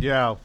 Yeah.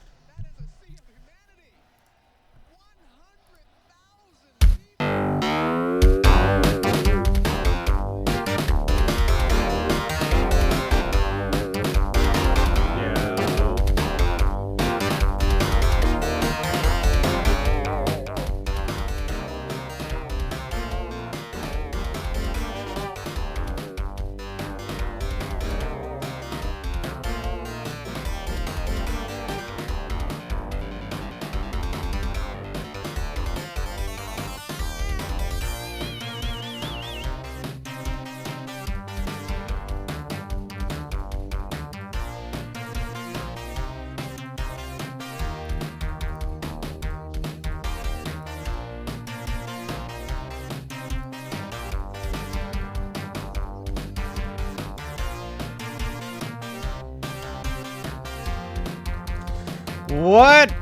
What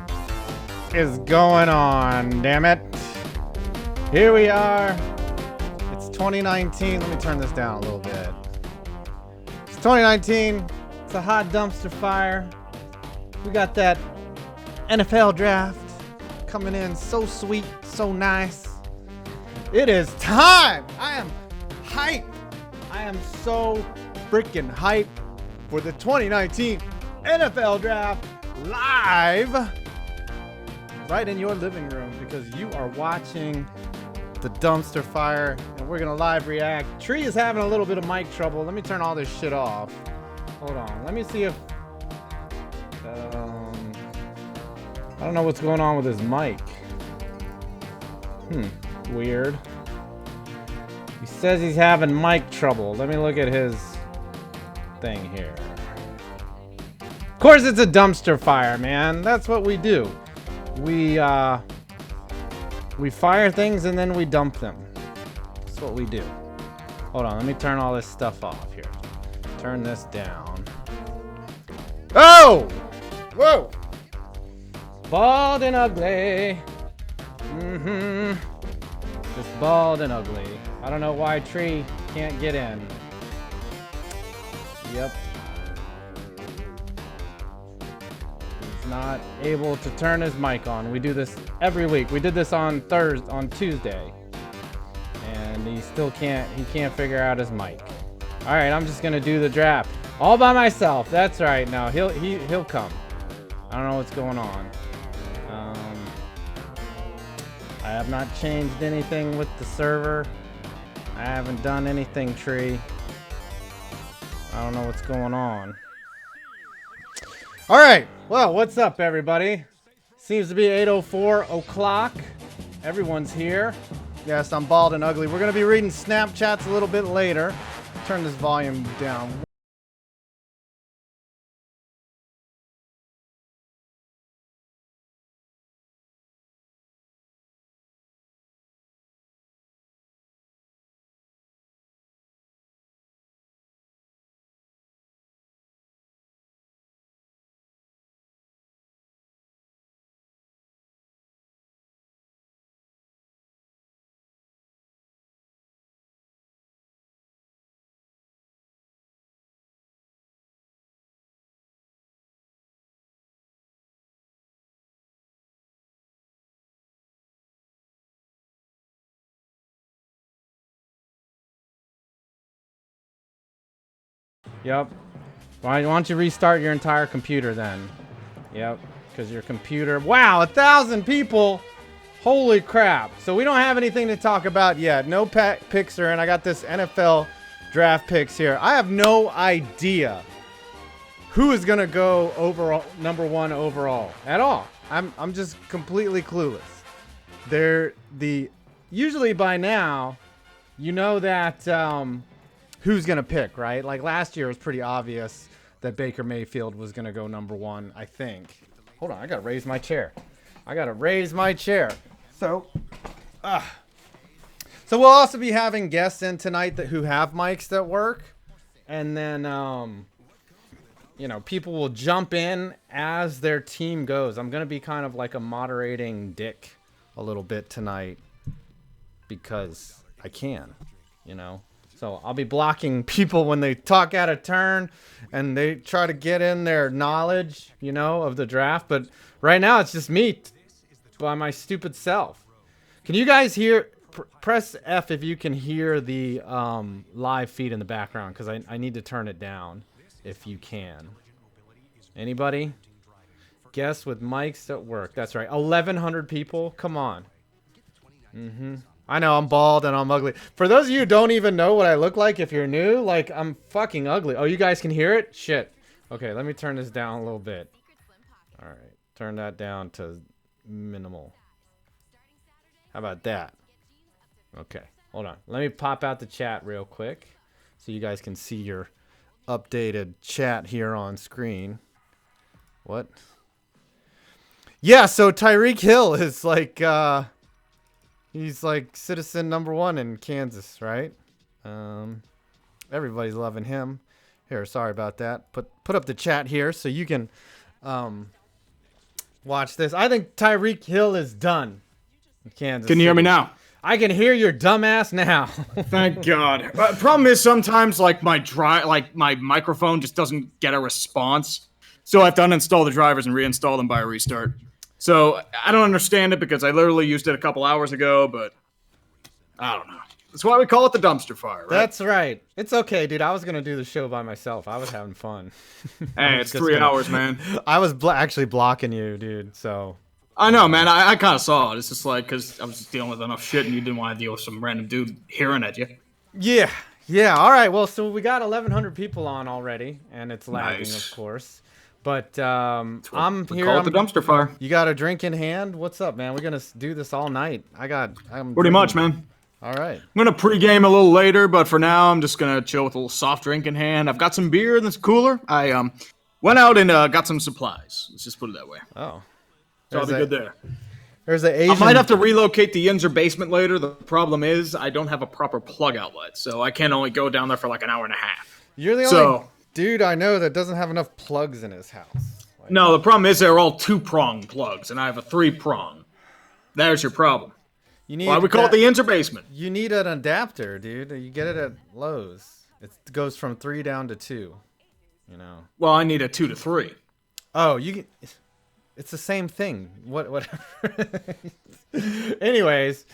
is going on, damn it? Here we are. It's 2019. Let me turn this down a little bit. It's 2019. It's a hot dumpster fire. We got that NFL draft coming in so sweet, so nice. It is time. I am hyped. I am so freaking hyped for the 2019 NFL draft. Live right in your living room because you are watching the dumpster fire and we're gonna live react. Tree is having a little bit of mic trouble. Let me turn all this shit off. Hold on. Let me see if I don't know what's going on with his mic. Weird. He says he's having mic trouble. Let me look at his thing here. Of course it's a dumpster fire, man. That's what we do. We fire things and then we dump them. That's what we do. Hold on, let me turn all this stuff off here. Turn this down. Oh! Whoa! Bald and ugly. Just bald and ugly. I don't know why Tree can't get in. Yep. Not able to turn his mic on. We do this every week. We did this on Tuesday, and he still can't. He can't figure out his mic. All right, I'm just gonna do the draft all by myself. That's right. Now he'll come. I don't know what's going on. I have not changed anything with the server. I haven't done anything, Tree. I don't know what's going on. All right, well, what's up, everybody? Seems to be 8:04 o'clock. Everyone's here. Yes, I'm bald and ugly. We're going to be reading Snapchats a little bit later. Turn this volume down. Yep. Why don't you restart your entire computer then? Yep, because your computer... Wow, 1,000 people! Holy crap. So we don't have anything to talk about yet. No picks are in. I got this NFL draft picks here. I have no idea who is going to go overall, #1 overall at all. I'm just completely clueless. Usually by now, you know that... who's going to pick, right? Like last year, it was pretty obvious that Baker Mayfield was going to go #1, I think. Hold on, I got to raise my chair. So we'll also be having guests in tonight who have mics that work. And then, people will jump in as their team goes. I'm going to be kind of like a moderating dick a little bit tonight because I can, So I'll be blocking people when they talk out of turn and they try to get in their knowledge, you know, of the draft. But right now it's just me by my stupid self. Can you guys hear? Press F if you can hear the live feed in the background, because I need to turn it down if you can. Anybody? Guess with mics that work. That's right. 1,100 people. Come on. I know I'm bald and I'm ugly. For those of you who don't even know what I look like, if you're new, like, I'm fucking ugly. Oh, you guys can hear it? Shit. Okay, let me turn this down a little bit. All right. Turn that down to minimal. How about that? Okay, hold on. Let me pop out the chat real quick so you guys can see your updated chat here on screen. What? Yeah, so Tyreek Hill is like, he's like citizen #1 in Kansas, right? Everybody's loving him. Here, sorry about that. Put up the chat here so you can watch this. I think Tyreek Hill is done in Kansas Can you hear me now? I can hear your dumbass now. Thank God. Problem is sometimes like my microphone just doesn't get a response, so I have to uninstall the drivers and reinstall them by a restart. So I don't understand it because I literally used it a couple hours ago, but I don't know. That's why we call it the dumpster fire, right? That's right. It's okay, dude. I was gonna do the show by myself. I was having fun. Hey, it's 3 hours, man. I was actually blocking you, dude. So. I know, man. I kind of saw it. It's just like, because I was just dealing with enough shit and you didn't want to deal with some random dude hearing at you. Yeah. Yeah. All right. Well, so we got 1,100 people on already, and it's lagging, Nice. of course. But I'm here. Call it the dumpster fire. You got a drink in hand? What's up, man? We're going to do this all night. Pretty much, man. All right. I'm going to pregame a little later, but for now, I'm just going to chill with a little soft drink in hand. I've got some beer in this cooler. I went out and got some supplies. Let's just put it that way. Oh. So I'll be good there. There's an Asian. I might have to relocate the Yinzer basement later. The problem is I don't have a proper plug outlet, so I can only go down there for like an hour and a half. You're the only dude I know that doesn't have enough plugs in his house. Like, no, the problem is they're all 2-prong plugs, and I have a 3-prong. There's your problem. Why we call it the Yinzer basement? You need an adapter, dude. You get it at Lowe's. It goes from 3 down to 2. You know. Well, I need a 2 to 3. Oh, you can. It's the same thing. Whatever. Anyways,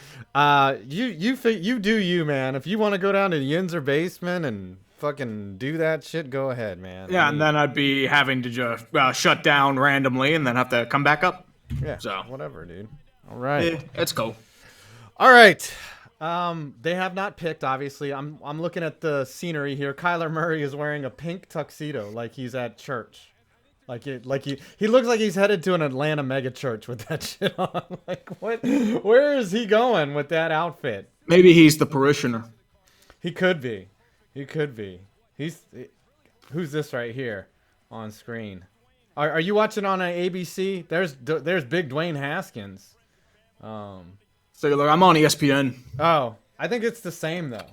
you do you, man. If you want to go down to the Yinzer basement and fucking do that shit, go ahead, man. Yeah, and then I'd be having to just shut down randomly and then have to come back up. Yeah. So whatever, dude. All right. Yeah, it's cool. All right. They have not picked. Obviously, I'm looking at the scenery here. Kyler Murray is wearing a pink tuxedo, like he's at church. Like he looks like he's headed to an Atlanta mega church with that shit on. Like what? Where is he going with that outfit? Maybe he's the parishioner. He could be. Who's this right here on screen? Are you watching on ABC? There's Big Dwayne Haskins. So look, I'm on ESPN. Oh, I think it's the same though.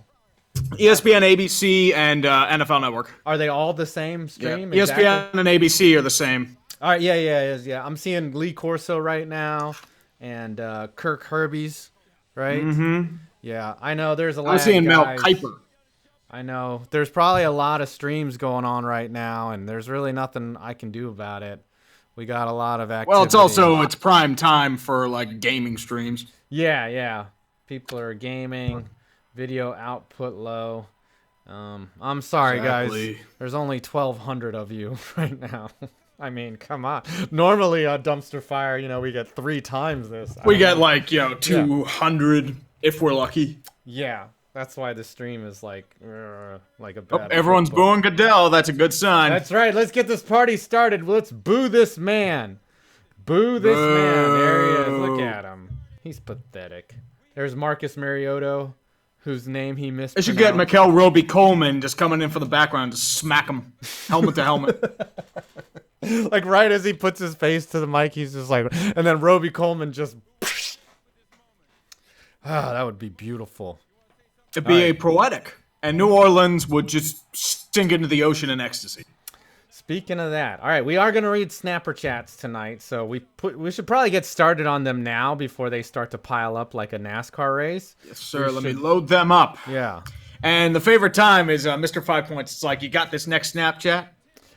ESPN, ABC, and NFL Network. Are they all the same stream? Yeah. Exactly? ESPN and ABC are the same. All right, yeah. I'm seeing Lee Corso right now, and Kirk Herbie's, right? Mm-hmm. Yeah, I know. There's a lot. I'm seeing Mel Kiper. I know. There's probably a lot of streams going on right now, and there's really nothing I can do about it. We got a lot of activity. Well, it's prime time for like gaming streams. Yeah. People are gaming. Video output low. I'm sorry, guys. There's only 1,200 of you right now. I mean, come on. Normally a dumpster fire, we get 3 times this. We get like 200 if we're lucky. Yeah, that's why the stream is like a bad. Everyone's booing Goodell. That's a good sign. That's right. Let's get this party started. Let's boo this man. Boo this man. There he is. Look at him. He's pathetic. There's Marcus Mariota, whose name he missed. I should get Mikel Roby Coleman just coming in from the background to smack him helmet to helmet. Like right as he puts his face to the mic, he's just like, and then Roby Coleman just. Ah, that would be beautiful. It'd be a poetic, and New Orleans would just sink into the ocean in ecstasy. Speaking of that, all right, we are going to read Snapper chats tonight, so we should probably get started on them now before they start to pile up like a NASCAR race. Yes, sir. Let me load them up. Yeah. And the favorite time is Mr. 5 Points. It's like, you got this next Snapchat?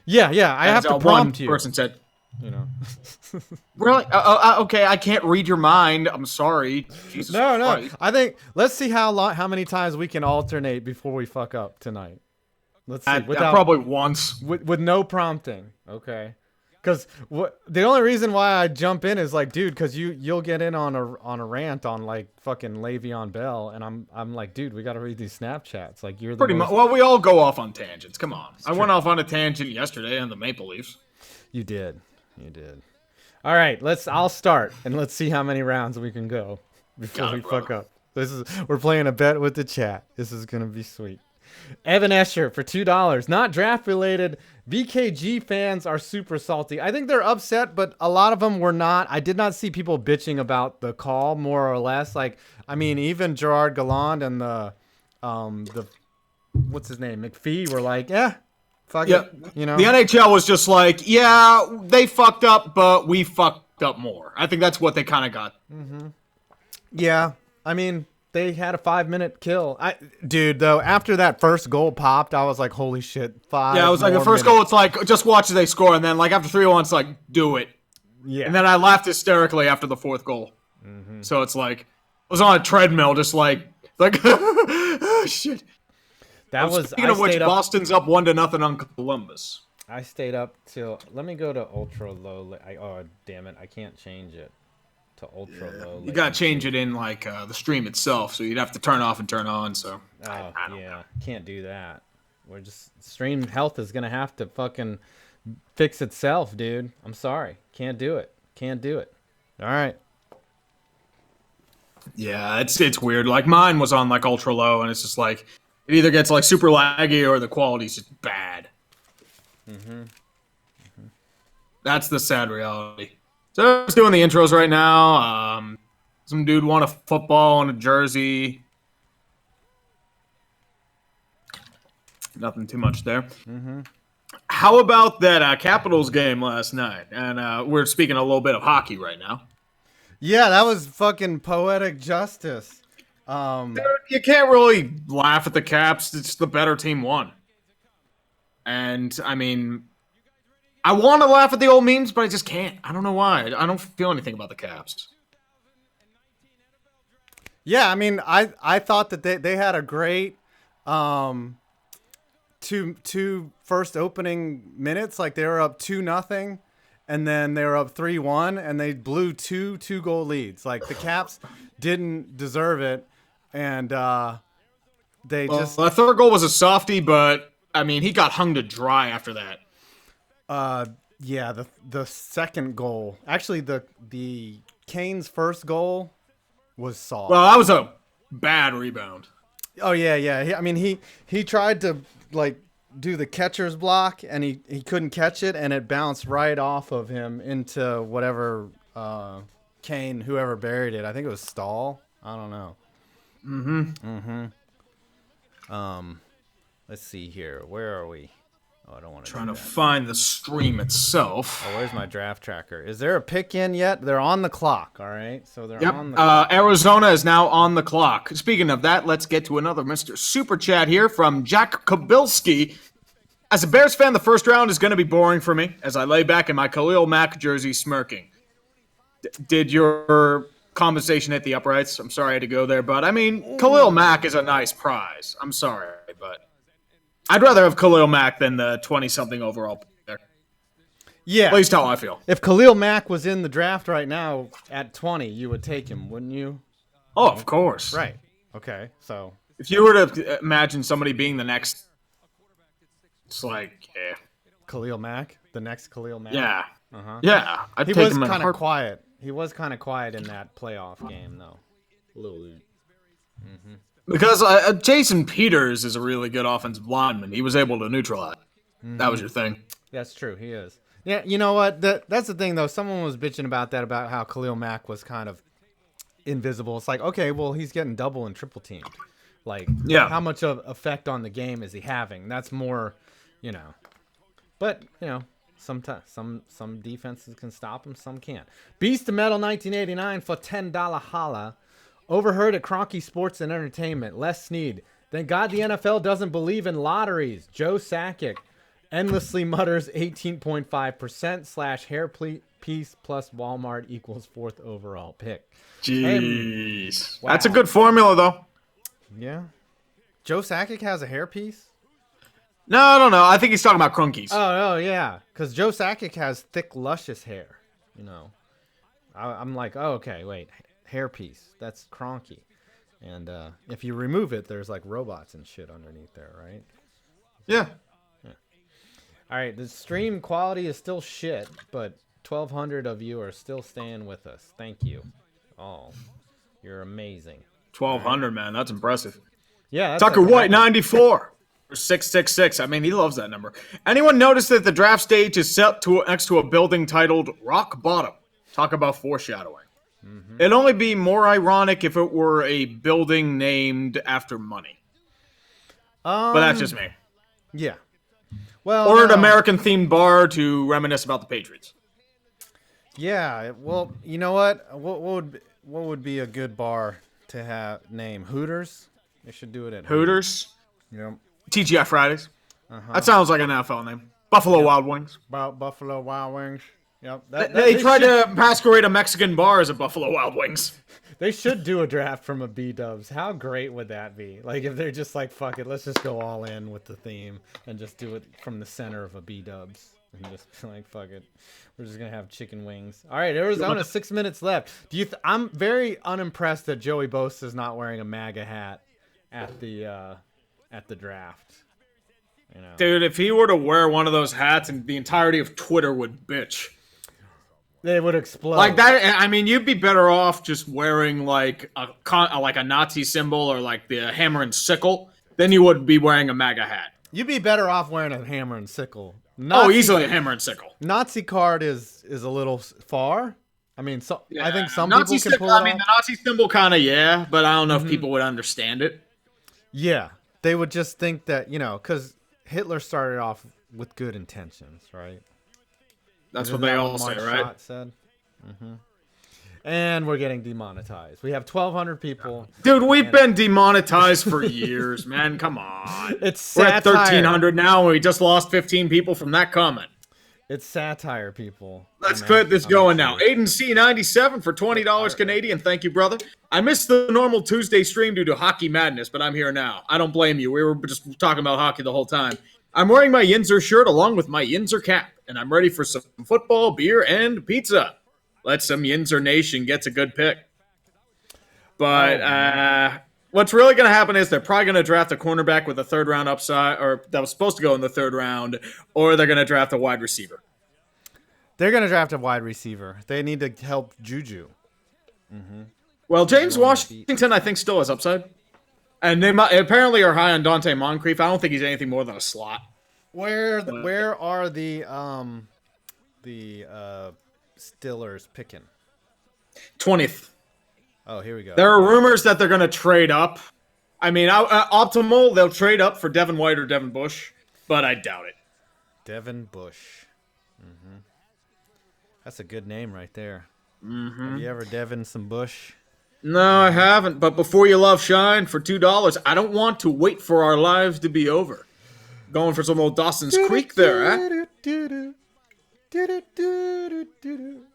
Yeah. I have to prompt you. One person said, you know. really? Okay, I can't read your mind. I'm sorry. Jesus Christ. I think let's see how many times we can alternate before we fuck up tonight. Let's see. Probably once. With no prompting. Okay. Because the only reason why I jump in is like, dude, because you'll get in on a rant on like fucking Le'Veon Bell, and I'm like, dude, we got to read these Snapchats. Like you're the pretty much. Well, we all go off on tangents. Come on, I went off on a tangent yesterday on the Maple Leafs. You did. All right, I'll start and let's see how many rounds we can go before we fuck up. We're playing a bet with the chat. This is gonna be sweet. Evan Escher for $2. Not draft related. VKG fans are super salty. I think they're upset, but a lot of them were not. I did not see people bitching about the call, more or less. Like, I mean, even Gerard Galland and the what's his name, McPhee, were like, fuck it. You know, the NHL was just like, yeah, they fucked up, but we fucked up more. I think that's what they kind of got. Mm-hmm. Yeah, I mean, they had a 5-minute kill. Dude, though, after that first goal popped, I was like, holy shit, 5 Yeah, it was like the first goal, it's like, just watch as they score, and then like after 3-1, it's like, do it. Yeah. And then I laughed hysterically after the fourth goal. Mm-hmm. So it's like, I was on a treadmill, just like oh, shit. Speaking of which, Boston's up 1-0 on Columbus. I stayed up till, let me go to ultra low. Oh, damn it, I can't change it. To ultra low. You gotta change it in like the stream itself, so you'd have to turn off and turn on. So I don't know. Can't do that. We're just stream health is gonna have to fucking fix itself, dude. I'm sorry, can't do it. All right. Yeah, it's weird. Like mine was on like ultra low, and it's just like it either gets like super laggy or the quality's just bad. That's the sad reality. So I was doing the intros right now. Some dude won a football and a jersey. Nothing too much there. Mm-hmm. How about that Capitals game last night? And we're speaking a little bit of hockey right now. Yeah, that was fucking poetic justice. Dude, you can't really laugh at the Caps. It's the better team won. And, I mean, I want to laugh at the old memes, but I just can't. I don't know why. I don't feel anything about the Caps. Yeah, I mean, I thought that they had a great two first opening minutes. Like they were up 2-0, and then they were up 3-1, and they blew two goal leads. Like the Caps didn't deserve it, and the third goal was a softie, but I mean he got hung to dry after that. Yeah, the second goal. Actually, the Kane's first goal was soft. Well, that was a bad rebound. Oh yeah. I mean, he tried to like do the catcher's block, and he couldn't catch it, and it bounced right off of him into whatever Kane, whoever buried it. I think it was Stahl. I don't know. Let's see here. Where are we? Oh, I don't want to. Trying to find the stream itself. Oh, where's my draft tracker? Is there a pick in yet? They're on the clock. All right, so they're on the clock. Arizona is now on the clock. Speaking of that, let's get to another Mr. Super Chat here from Jack Kabilski. As a Bears fan, the first round is going to be boring for me as I lay back in my Khalil Mack jersey smirking. Did your conversation hit the uprights? I'm sorry I had to go there, but I mean, Khalil Mack is a nice prize. I'm sorry, but I'd rather have Khalil Mack than the 20-something overall player. Yeah. At least how I feel. If Khalil Mack was in the draft right now at 20, you would take him, wouldn't you? Oh, of course. Right. Okay, so. If you were to imagine somebody being the next, it's like, yeah. Khalil Mack? The next Khalil Mack? Yeah. Uh-huh. Yeah. He was kind of quiet. He was kind of quiet in that playoff game, though. A little bit. Mm-hmm. Because Jason Peters is a really good offensive lineman. He was able to neutralize. Mm-hmm. That was your thing. That's true. He is. Yeah, you know what? That's the thing, though. Someone was bitching about that, about how Khalil Mack was kind of invisible. It's like, okay, well, he's getting double and triple teamed. Like, how much of effect on the game is he having? That's more, you know. But, you know, sometimes some defenses can stop him, some can't. Beast of Metal 1989 for $10 holla. Overheard at Cronky Sports and Entertainment. Les Snead. Thank God the NFL doesn't believe in lotteries. Joe Sakic endlessly mutters 18.5% / hair piece plus Walmart equals 4th overall pick. Jeez. Wow. That's a good formula, though. Yeah. Joe Sakic has a hair piece? No, I don't know. I think he's talking about crunkies. Oh, yeah. Because Joe Sakic has thick, luscious hair. You know. I'm like, oh, okay, wait. Hair piece. That's cronky. And if you remove it, there's like robots and shit underneath there, right? Yeah. All right, the stream quality is still shit, but 1,200 of you are still staying with us. Thank you. Oh, you're amazing. 1,200, man. That's impressive. Yeah. That's Tucker White, 94. 666. I mean, he loves that number. Anyone notice that the draft stage is set next to a building titled Rock Bottom? Talk about foreshadowing. Mm-hmm. It'd only be more ironic if it were a building named after money. But that's just me. Yeah. Well, or an American-themed bar to reminisce about the Patriots. Yeah. Well, you know what? What would be a good bar to have name? Hooters? They should do it at Hooters. Yep. TGI Fridays. That sounds like an NFL name. Buffalo Wild Wings. Buffalo Wild Wings. Yep. They tried to masquerade a Mexican bar as a Buffalo Wild Wings. They should do a draft from a B-dubs. How great would that be? Like, if they're just like, fuck it, let's just go all in with the theme and just do it from the center of a B-dubs. And just be like, fuck it. We're just going to have chicken wings. All right, Arizona, 6 minutes left. I'm very unimpressed that Joey Bosa is not wearing a MAGA hat at the draft. You know? Dude, if he were to wear one of those hats, and the entirety of Twitter would bitch. They would explode. Like that. I mean, you'd be better off just wearing like a Nazi symbol or like the hammer and sickle than you would be wearing a MAGA hat. You'd be better off wearing a hammer and sickle. Easily a hammer and sickle. Nazi card is a little far. I mean, Yeah. I think some Nazi people can pull it off. I mean, the Nazi symbol kind of, yeah, but I don't know if people would understand it. Yeah, they would just think that, because Hitler started off with good intentions, right? That's what they all say, right? Schott said. And we're getting demonetized. We have 1,200 people. Dude, we've been demonetized for years, man. Come on. It's satire. We're at 1,300 now, and we just lost 15 people from that comment. It's satire, people. Let's get this going now. Aiden C97 for $20 Canadian. Thank you, brother. I missed the normal Tuesday stream due to hockey madness, but I'm here now. I don't blame you. We were just talking about hockey the whole time. I'm wearing my Yinzer shirt along with my Yinzer cap, and I'm ready for some football, beer, and pizza. Let some Yinzer Nation gets a good pick. But what's really going to happen is they're probably going to draft a cornerback with a third-round upside, or that was supposed to go in the third round, or they're going to draft a wide receiver. They're going to draft a wide receiver. They need to help Juju. Well, James Washington, I think, still has upside. And they apparently are high on Dante Moncrief. I don't think he's anything more than a slot. Where are the Stillers picking? 20th. Oh, here we go. There are rumors that they're going to trade up. I mean, optimal, they'll trade up for Devin White or Devin Bush, but I doubt it. Devin Bush. That's a good name right there. Have you ever Devin some Bush? No, I haven't. But before you love shine for $2, I don't want to wait for our lives to be over. Going for some old Dawson's Creek there, huh?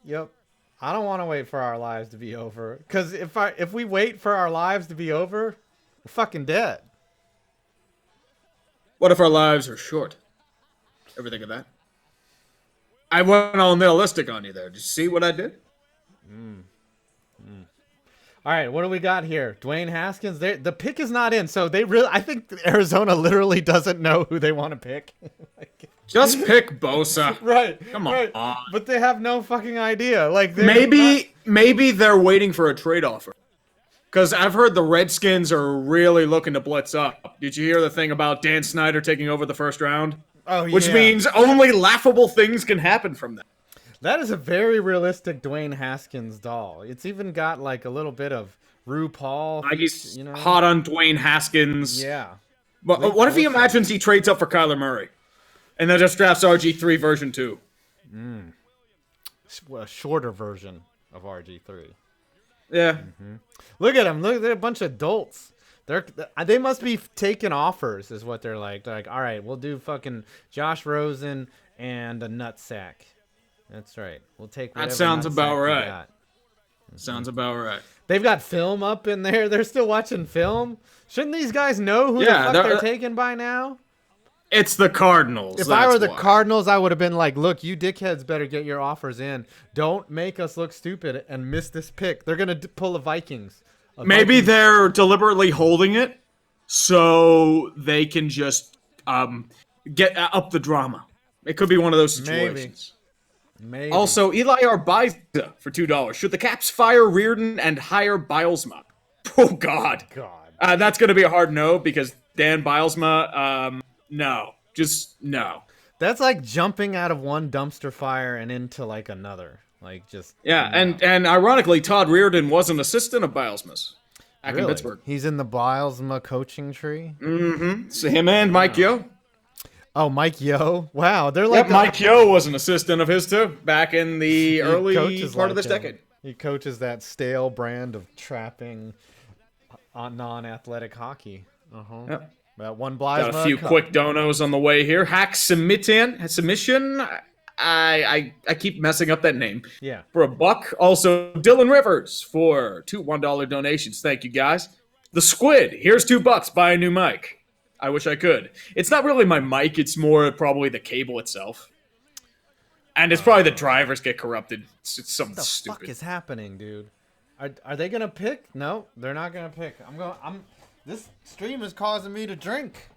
Yep. I don't want to wait for our lives to be over. Because if we wait for our lives to be over, we're fucking dead. What if our lives are short? Ever think of that? I went all nihilistic on you there. Did you see what I did? All right, what do we got here? Dwayne Haskins. The pick is not in, so I think Arizona literally doesn't know who they want to pick. Just pick Bosa. Right. Come on. But they have no fucking idea. Like maybe they're waiting for a trade offer. Because I've heard the Redskins are really looking to blitz up. Did you hear the thing about Dan Snyder taking over the first round? Oh, yeah. Which means only laughable things can happen from that. That is a very realistic Dwayne Haskins doll. It's even got like a little bit of RuPaul. He's hot on Dwayne Haskins. Yeah. But what if he imagines he trades up for Kyler Murray? And then just drafts RG3 version 2? A shorter version of RG3. Yeah. Look at him. Look, they're a bunch of adults. They must be taking offers, is what they're like. They're like, all right, we'll do fucking Josh Rosen and a nutsack. That's right. We'll take whatever. That sounds about nutsack you right. got. Sounds about right. They've got film up in there. They're still watching film. Shouldn't these guys know who the fuck they're taking by now? It's the Cardinals. If I were the Cardinals, I would have been like, look, you dickheads better get your offers in. Don't make us look stupid and miss this pick. They're going to pull the Vikings. Maybe they're deliberately holding it so they can just get up the drama. It could be one of those situations. Maybe. Also, Eli Arbiza for $2. Should the Caps fire Reardon and hire Bilesma? Oh, God. That's going to be a hard no because Dan Bilesma, no. Just no. That's like jumping out of one dumpster fire and into like another. Like just yeah, and ironically, Todd Reardon was an assistant of Bilesma's back in Pittsburgh. He's in the Bilesma coaching tree. Mm-hmm. So him and Mike Yeo. Oh, Mike Yeo. Wow, they're like Mike Yeo was an assistant of his too back in the early part of this decade. He coaches that stale brand of trapping non-athletic hockey. Yep. That one Bilesma. Got a few quick donos on the way here. Hack submission. I keep messing up that name. Yeah. For $1. Also, Dylan Rivers for two $1 donations. Thank you, guys. The Squid. Here's $2. Buy a new mic. I wish I could. It's not really my mic. It's more probably the cable itself. And it's probably the drivers get corrupted. It's something stupid. What the fuck is happening, dude? Are they gonna pick? No, they're not gonna pick. This stream is causing me to drink.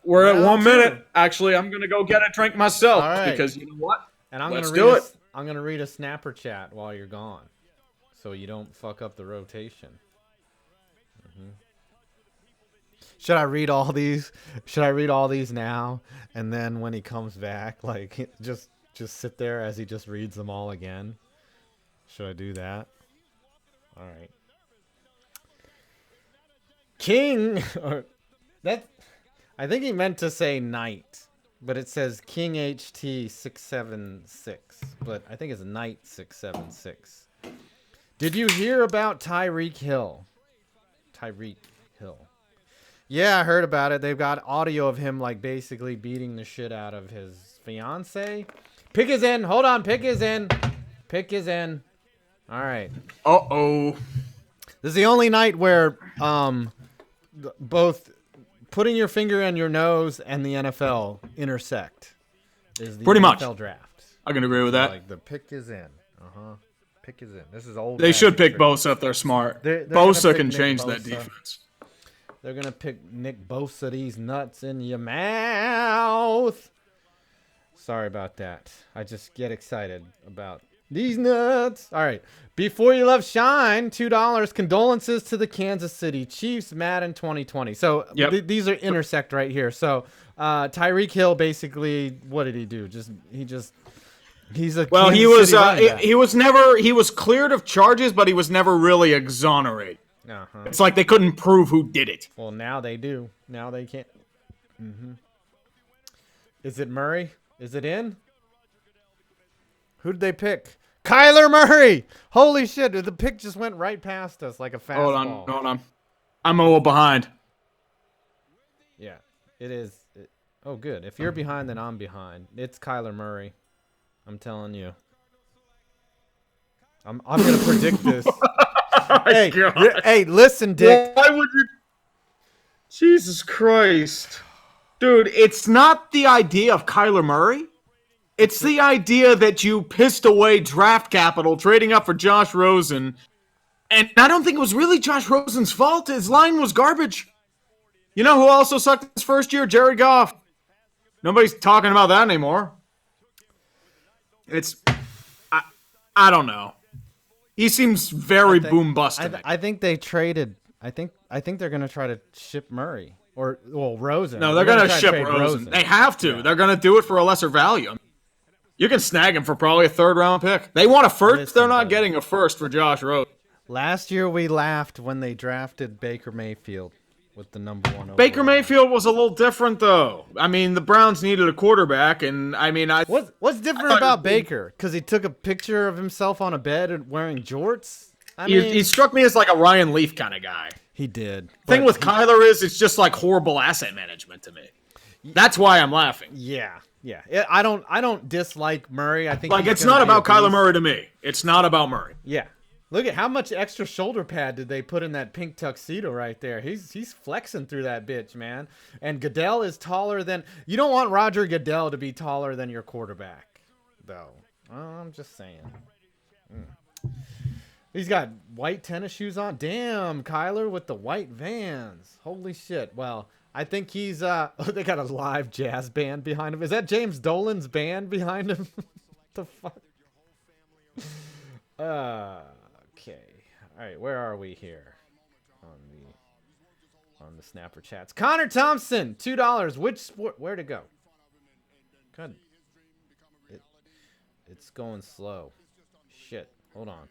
We're at 1 minute. Actually, I'm gonna go get a drink myself because you know what? And I'm gonna read a snapper chat while you're gone, so you don't fuck up the rotation. Should I read all these? Should I read all these now? And then when he comes back, like just sit there as he just reads them all again. Should I do that? All right. King, or that, I think he meant to say knight, but it says King HT 676, but I think it's Knight 676. Did you hear about Tyreek Hill? Yeah, I heard about it. They've got audio of him like basically beating the shit out of his fiance. Pick is in. Hold on. Pick is in. All right. Uh-oh. This is the only night where both putting your finger in your nose and the NFL intersect. Is the Pretty NFL much. draft. I can agree with that. Like the pick is in. Pick is in. This is old. They should pick Bosa if they're smart. Bosa can change that defense. They're going to pick Nick Bosa, these nuts in your mouth. Sorry about that. I just get excited about these nuts. All right. Before you love shine, $2. Condolences to the Kansas City Chiefs, Madden 2020. So these are intersect right here. So Tyreek Hill basically, what did he do? He's a well, he was cleared of charges, but he was never really exonerated. It's like they couldn't prove who did it. Well, now they do. Now they can't. Is it Murray? Is it in? Who did they pick? Kyler Murray! Holy shit, the pick just went right past us like a fastball. Hold on. I'm a little behind. Yeah, it is. Oh, good. If you're behind, then I'm behind. It's Kyler Murray. I'm telling you. I'm going to predict this. Hey, listen, Dick. Why would you? Jesus Christ. Dude, it's not the idea of Kyler Murray. It's the idea that you pissed away draft capital trading up for Josh Rosen. And I don't think it was really Josh Rosen's fault. His line was garbage. You know who also sucked his first year? Jared Goff. Nobody's talking about that anymore. I don't know. He seems very boom bust to me. I think they traded. I think they're gonna try to ship Murray Rosen. No, they're gonna ship Rosen. They have to. Yeah. They're gonna do it for a lesser value. You can snag him for probably a third-round pick. They want a first. They're not getting a first for Josh Rosen. Last year we laughed when they drafted Baker Mayfield with the number 1 overall. Baker Mayfield was a little different, though. I mean, the Browns needed a quarterback, and I mean, what's different about Baker? Because he took a picture of himself on a bed and wearing jorts. I mean, he struck me as like a Ryan Leaf kind of guy. he did. Thing with Kyler is it's just like horrible asset management to me. That's why I'm laughing. Yeah. I don't dislike Murray. I think like it's not about Kyler Murray to me. It's not about Murray. Yeah. Look at how much extra shoulder pad did they put in that pink tuxedo right there. He's flexing through that bitch, man. And Goodell is taller than... You don't want Roger Goodell to be taller than your quarterback, though. I'm just saying. He's got white tennis shoes on. Damn, Kyler with the white Vans. Holy shit. Well, I think he's... they got a live jazz band behind him. Is that James Dolan's band behind him? What the fuck? Okay. All right, where are we here on the Snapper chats? Connor Thompson, $2. Which sport? Where to go? God, it's going slow. Shit. Hold on.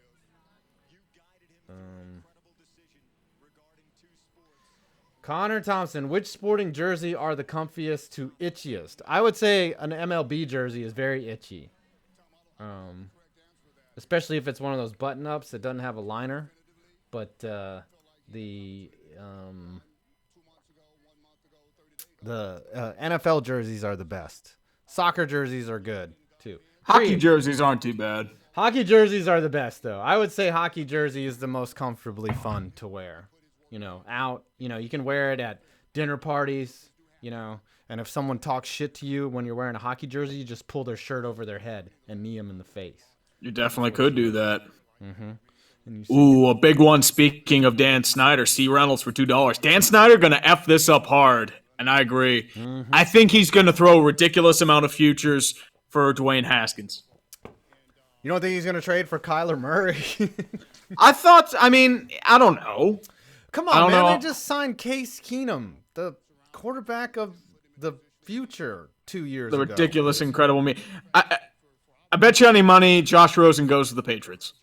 Connor Thompson, which sporting jersey are the comfiest to itchiest? I would say an MLB jersey is very itchy. Especially if it's one of those button-ups that doesn't have a liner. But the NFL jerseys are the best. Soccer jerseys are good, too. Hockey jerseys aren't too bad. Hockey jerseys are the best, though. I would say hockey jersey is the most comfortably fun to wear. Out. You can wear it at dinner parties, And if someone talks shit to you when you're wearing a hockey jersey, you just pull their shirt over their head and knee them in the face. You definitely could do that. Mm-hmm. Ooh, a big one. Speaking of Dan Snyder, C. Reynolds for $2. Dan Snyder going to F this up hard, and I agree. Mm-hmm. I think he's going to throw a ridiculous amount of futures for Dwayne Haskins. You don't think he's going to trade for Kyler Murray? I don't know. Come on, man. They just signed Case Keenum, the quarterback of the future 2 years ago. The ridiculous, incredible me. I bet you any money Josh Rosen goes to the Patriots.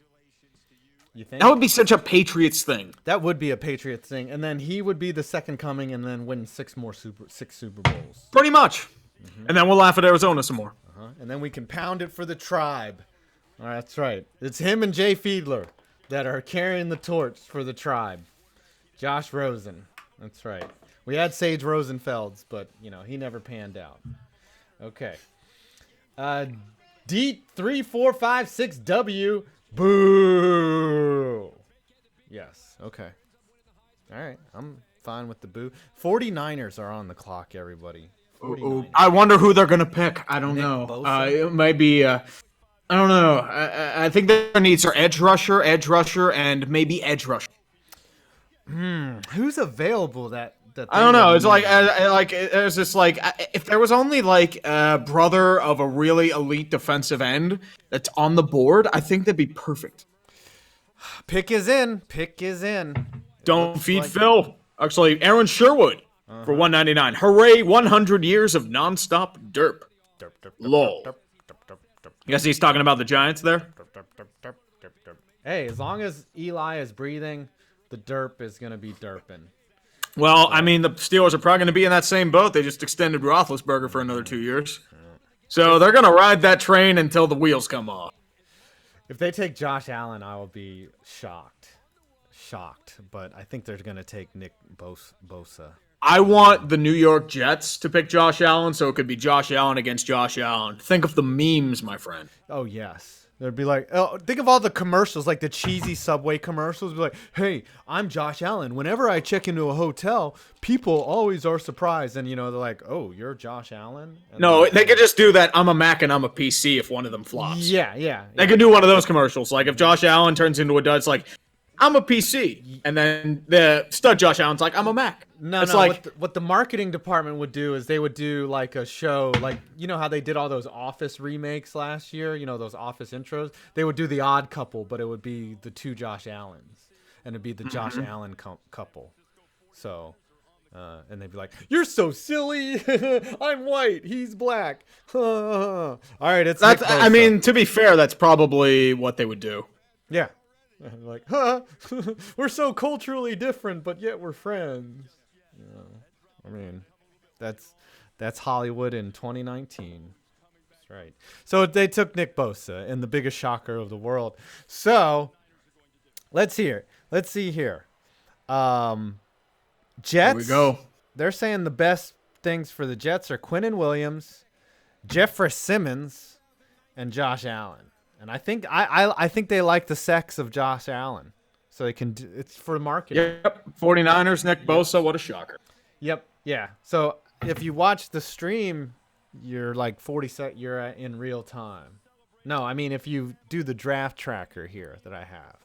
You think? That would be such a Patriots thing. That would be a Patriots thing. And then he would be the second coming and then win six Super Bowls. Pretty much. Mm-hmm. And then we'll laugh at Arizona some more. And then we can pound it for the tribe. All right, that's right. It's him and Jay Fiedler that are carrying the torch for the tribe. Josh Rosen. That's right. We had Sage Rosenfelds, but, he never panned out. Okay. D3456W. Boo. Yes. Okay. All right. I'm fine with the boo. 49ers are on the clock, everybody. 49ers. I wonder who they're going to pick. I don't know. Bosa? It might be... I don't know. I think their needs are edge rusher, and maybe edge rusher. Who's available that I don't know. It's there's this if there was only a brother of a really elite defensive end that's on the board, I think that'd be perfect. Pick is in. Don't feed Phil. Actually, Aaron Sherwood for $199. Hooray! 100 years of nonstop derp. Lol. You guess he's talking about the Giants there? Hey, as long as Eli is breathing, the derp is going to be derping. Well, the Steelers are probably going to be in that same boat. They just extended Roethlisberger for another 2 years. So they're going to ride that train until the wheels come off. If they take Josh Allen, I will be shocked. But I think they're going to take Nick Bosa. I want the New York Jets to pick Josh Allen, so it could be Josh Allen against Josh Allen. Think of the memes, my friend. Oh, yes. They'd be like, think of all the commercials, like the cheesy Subway commercials. Be like, hey, I'm Josh Allen. Whenever I check into a hotel, people always are surprised. And, they're like, oh, you're Josh Allen? And no, they could just do that. I'm a Mac and I'm a PC if one of them flops. Yeah. They could do one of those commercials. Like if Josh Allen turns into a dud, it's like, I'm a PC. And then the stud Josh Allen's like, I'm a Mac. What the marketing department would do is they would do like a show, like, how they did all those Office remakes last year, those Office intros. They would do the Odd Couple, but it would be the two Josh Allens. And it'd be the Josh Allen couple. So, and they'd be like, you're so silly. I'm white. He's black. All right, to be fair, that's probably what they would do. Yeah. Like, we're so culturally different, but yet we're friends. That's Hollywood in 2019. That's right. So they took Nick Bosa, and the biggest shocker of the world. So Let's hear. Let's see here. Jets. Here we go. They're saying the best things for the Jets are Quinnen Williams, Jeffery Simmons, and Josh Allen. And I think I think they like the sex of Josh Allen, so they can. It's for marketing. Yep. 49ers, Nick Bosa. What a shocker. Yep. Yeah. So if you watch the stream, you're like 40 seconds. You're in real time. No, I mean if you do the draft tracker here that I have.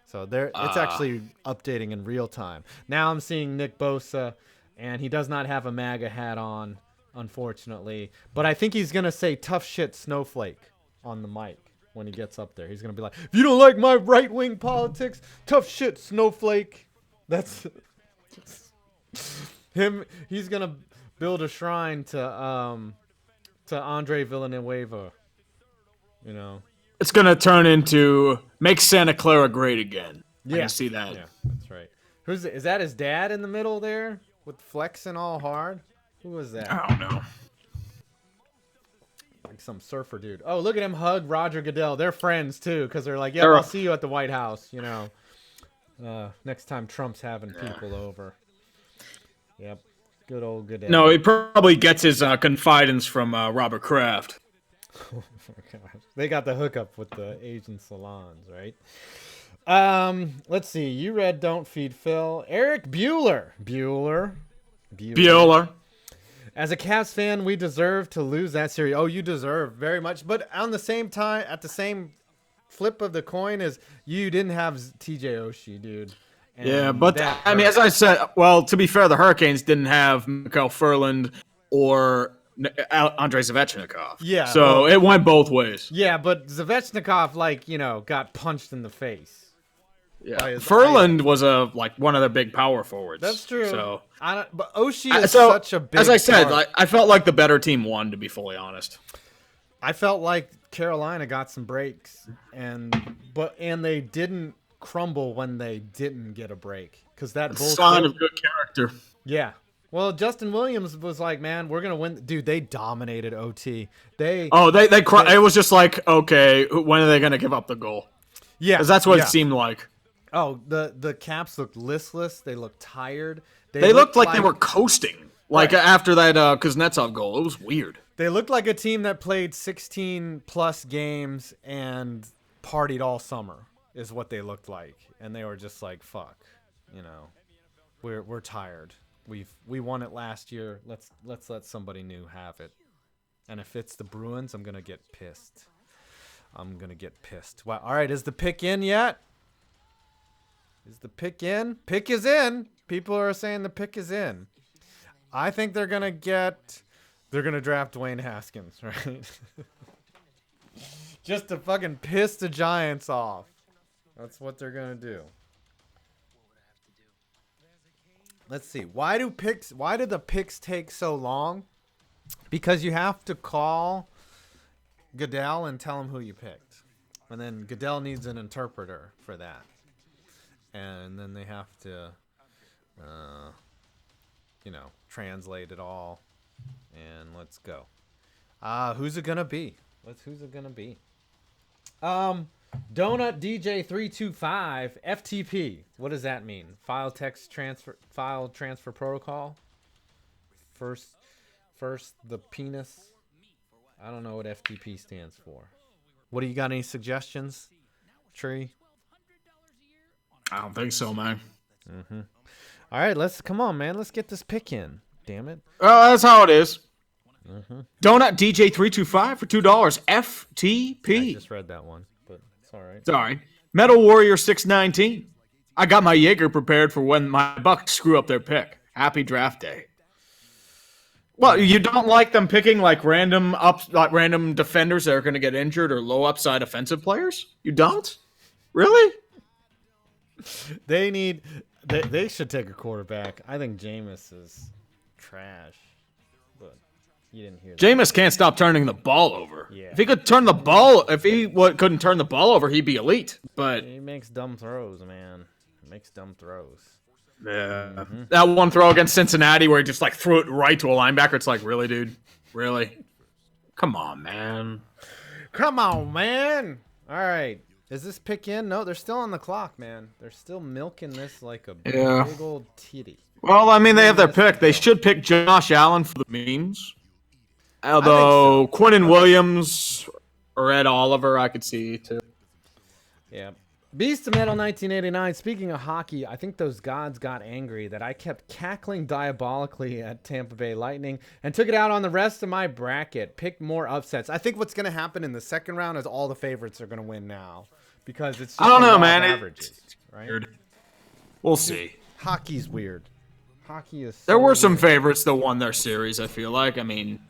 So there, it's actually updating in real time. Now I'm seeing Nick Bosa, and he does not have a MAGA hat on, unfortunately. But I think he's gonna say "tough shit, snowflake" on the mic when he gets up there. He's gonna be like, "If you don't like my right-wing politics, tough shit, snowflake." That's him. He's gonna build a shrine to Andre Villanueva. You know. It's gonna turn into make Santa Clara great again. Yeah. I can see that. Yeah, that's right. Is that his dad in the middle there with flexing all hard? Who was that? I don't know. Like some surfer dude. Oh, look at him hug Roger Goodell. They're friends too, because they're like, yeah, They're- I'll see you at the White House. You know, next time Trump's having people over. Yep, good old Goodell. No, he probably gets his confidence from Robert Kraft. Oh my gosh. They got the hookup with the Asian salons, right? Let's see. You read Don't Feed Phil. Eric Bueller. As a Cavs fan, we deserve to lose that series. Oh, you deserve very much. But on the same time, at the same flip of the coin, is you didn't have TJ Oshie, dude. And Yeah, but that I mean, hurt. as I said, well, to be fair, the Hurricanes didn't have Mikhail Furland or Andrei Zvechnikov. Yeah, so well- it went both ways. Yeah, but Zvechnikov, got punched in the face. Yeah, by his Furland was one of their big power forwards. That's true. So, But Oshie is so such a big as I said, part. I felt like the better team won. To be fully honest, I felt like Carolina got some breaks, and they didn't crumble when they didn't get a break, because that bullshit. sign of good character. Yeah. Well, Justin Williams was like, man, we're gonna win. Dude, they dominated OT. They It was just like, okay, when are they going to give up the goal? yeah, Because that's what yeah. it seemed like. Oh, the Caps looked listless. They looked tired. They looked like they were coasting. After that Kuznetsov goal, it was weird. They looked like a team that played 16 plus games and partied all summer. Is what they looked like, and they were just like, fuck, we're tired. We won it last year. Let's let somebody new have it. And if it's the Bruins, I'm gonna get pissed. Wow. All right, is the pick in yet? Is the pick in? Pick is in. People are saying the pick is in. I think they're gonna draft Dwayne Haskins, right? Just to fucking piss the Giants off. That's what they're gonna do. Let's see. Why do the picks take so long? Because you have to call Goodell and tell him who you picked. And then Goodell needs an interpreter for that. And then they have to translate it all. And let's go. Who's it gonna be? Who's it gonna be? Donut DJ 325 FTP. What does that mean? File transfer protocol. First the penis. I don't know what FTP stands for. What do you got? Any suggestions, Tree? I don't think so, man. All right, come on, man. Let's get this pick in. Damn it. Well, that's how it is. Donut DJ 325 for $2. FTP. I just read that one, but it's all right. Sorry. Metal Warrior 619. I got my Jaeger prepared for when my Bucks screw up their pick. Happy draft day. Well, you don't like them picking random defenders that are going to get injured or low upside offensive players? You don't? Really? They should take a quarterback. I think Jameis is trash. But you didn't hear that. Jameis can't stop turning the ball over. Yeah. If he couldn't turn the ball over, he'd be elite. But He makes dumb throws, man. yeah, that one throw against Cincinnati where he just threw it right to a linebacker. It's like, really, dude? Really? Come on, man. Come on, man. All right. Is this pick in? No, they're still on the clock, man. They're still milking this like a big old titty. Well, I mean, they have their pick. They should pick Josh Allen for the memes. Although Quinnen Williams or Ed Oliver, I could see too. Yeah. Beast of Metal 1989. Speaking of hockey, I think those gods got angry that I kept cackling diabolically at Tampa Bay Lightning and took it out on the rest of my bracket. Picked more upsets. I think what's going to happen in the second round is all the favorites are going to win now because it's just I don't know, man. Averages, right? We'll see. Hockey's weird. Hockey is. There were some favorites that won their series. I feel like. I mean,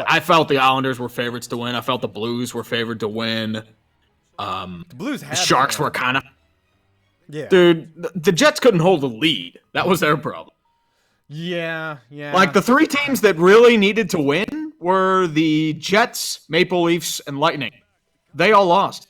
I felt the Islanders were favorites to win. I felt the Blues were favored to win. The Blues had the Sharks were kind of. Yeah. Dude, the Jets couldn't hold the lead. That was their problem. Yeah. Like the three teams that really needed to win were the Jets, Maple Leafs, and Lightning. They all lost.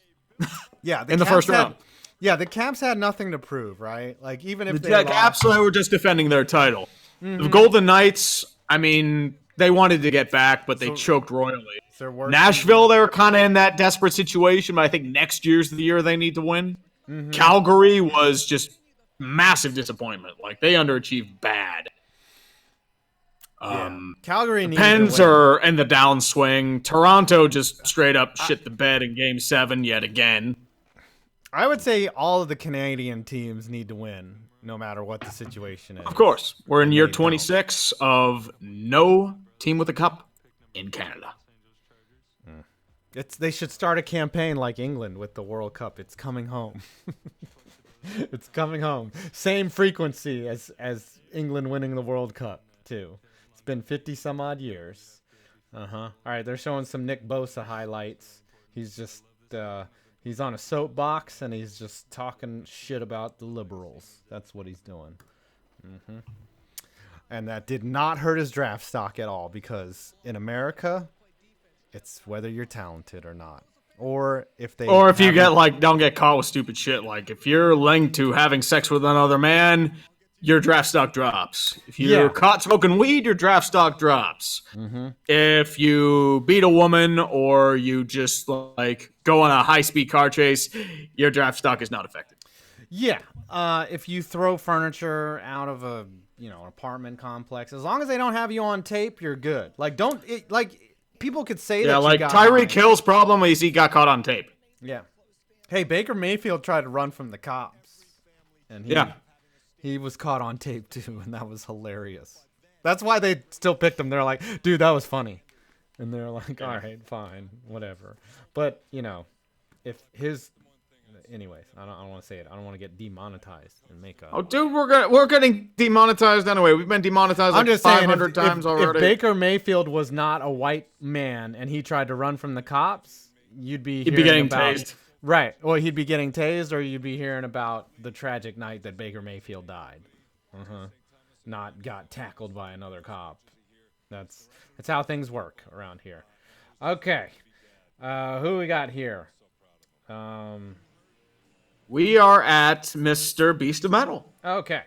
Yeah, in the first round. Yeah, the Caps had nothing to prove, right? Like even if the Caps were just defending their title. Mm-hmm. The Golden Knights, I mean, they wanted to get back, but they choked royally. Nashville, they were kind of in that desperate situation, but I think next year's the year they need to win. Mm-hmm. Calgary was just massive disappointment. Like, they underachieved bad. Calgary needs Pens are in the downswing. Toronto just straight up shit the bed in Game 7 yet again. I would say all of the Canadian teams need to win, no matter what the situation is. Of course. We're in year 26 of no team with a cup in Canada. They should start a campaign like England with the World Cup. It's coming home. It's coming home. Same frequency as England winning the World Cup, too. It's been 50 some odd years. All right, they're showing some Nick Bosa highlights. He's just he's on a soapbox and he's just talking shit about the liberals. That's what he's doing. And that did not hurt his draft stock at all because in America, it's whether you're talented or not. Or if you don't get caught with stupid shit. Like if you're linked to having sex with another man, your draft stock drops. If you're caught smoking weed, your draft stock drops. Mm-hmm. If you beat a woman or you just like go on a high-speed car chase, your draft stock is not affected. Yeah. If you throw furniture out of an apartment complex, as long as they don't have you on tape, you're good. Like people could say that. Yeah, like Tyreek Hill's problem is he got caught on tape. Yeah. Hey, Baker Mayfield tried to run from the cops, and he was caught on tape too, and that was hilarious. That's why they still picked him. They're like, dude, that was funny, and they're like, all right, fine, whatever. But anyways, I don't want to say it. I don't want to get demonetized and make a. Oh, dude, we're getting demonetized anyway. We've been demonetized like 500 times already. If Baker Mayfield was not a white man and he tried to run from the cops, he'd be getting tased. Right. Well, he'd be getting tased, or you'd be hearing about the tragic night that Baker Mayfield died. Not got tackled by another cop. That's how things work around here. Okay. Who we got here? We are at Mr. Beast of Metal. Okay.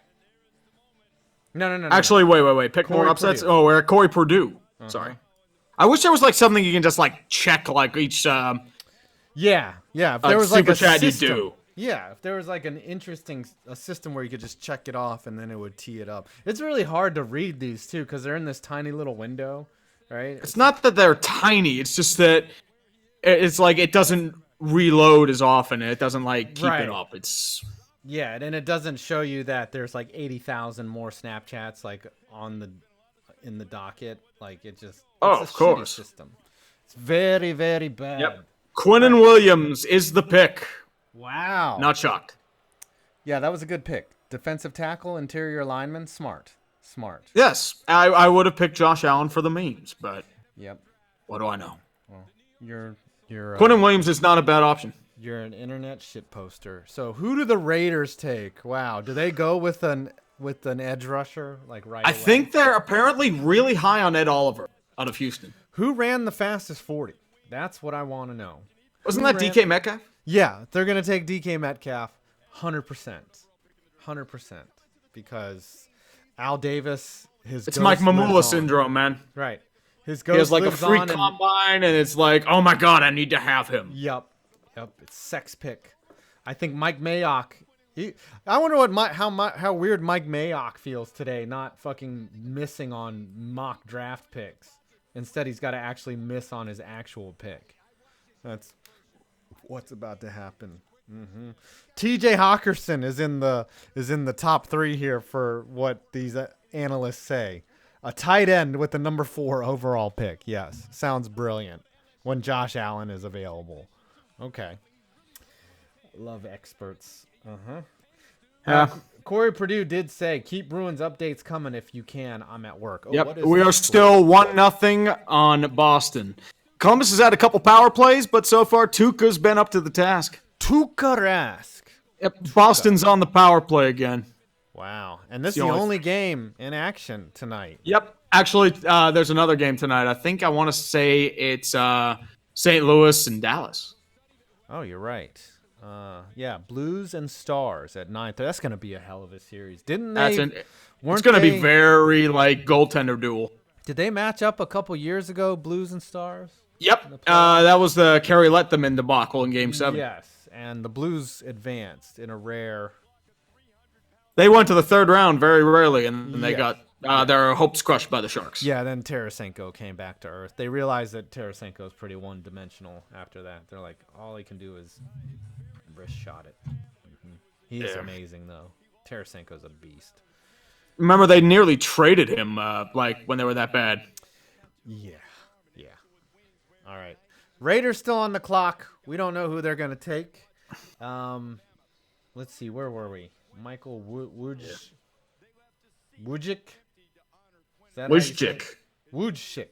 No. Actually, wait. Pick Corey more upsets. Purdue. Oh, we're at Corey Purdue. Sorry. I wish there was like something you can just like check like each. Yeah. If there was like a chat system. You do. Yeah, if there was like an interesting system where you could just check it off and then it would tee it up. It's really hard to read these too because they're in this tiny little window, right? It's not that they're tiny. It's just that it's like it doesn't reload as often. It doesn't like keep it up. It's and it doesn't show you that there's like 80,000 more Snapchats like in the docket. Like it's of course system. It's very, very bad. Yep. Quinnen Williams is the pick. Wow. Not shocked. Yeah, that was a good pick. Defensive tackle, interior lineman, smart. Yes, I would have picked Josh Allen for the memes, but what do I know? Well, you're Quinnen Williams is not a bad option. You're an internet shit poster. So who do the Raiders take? Wow, do they go with an edge rusher like right away? I think they're apparently really high on Ed Oliver out of Houston. Who ran the fastest 40? That's what I want to know. Wasn't that DK Metcalf? Yeah, they're going to take DK Metcalf 100%. 100%. Because Al Davis, it's Mike Mamula syndrome, man. Right. His ghost he has like a freak combine, and it's like, oh my God, I need to have him. Yep. Yep, it's sex pick. I think Mike Mayock. I wonder how weird Mike Mayock feels today, not fucking missing on mock draft picks. Instead, he's got to actually miss on his actual pick. That's what's about to happen. T.J. Hawkinson is in the top 3 here for what these analysts say. A tight end with the number 4 overall pick. Yes, sounds brilliant. When Josh Allen is available. Okay. Love experts. Corey Purdue did say, keep Bruins updates coming if you can. I'm at work. Oh, yep, we are still 1-0 on Boston. Columbus has had a couple power plays, but so far Tuukka's been up to the task. Tuukka-esque. Yep, Boston's on the power play again. Wow. And this is the only game in action tonight. Yep. Actually, there's another game tonight. I think I want to say it's St. Louis and Dallas. Oh, you're right. Yeah, Blues and Stars at 9:30. That's going to be a hell of a series. Didn't they? It's going to be very like goaltender duel. Did they match up a couple years ago, Blues and Stars? Yep. That was the Kerry Letterman debacle in Game 7. Yes, and the Blues advanced in a rare. They went to the third round very rarely, and they got their hopes crushed by the Sharks. Yeah, then Tarasenko came back to earth. They realized that Tarasenko is pretty one-dimensional after that. They're like, all he can do is wrist shot it. He's amazing, though. Tarasenko's a beast. Remember, they nearly traded him when they were that bad. Yeah. All right. Raiders still on the clock. We don't know who they're going to take. Let's see. Where were we? Michael Wujcik. Wujcik.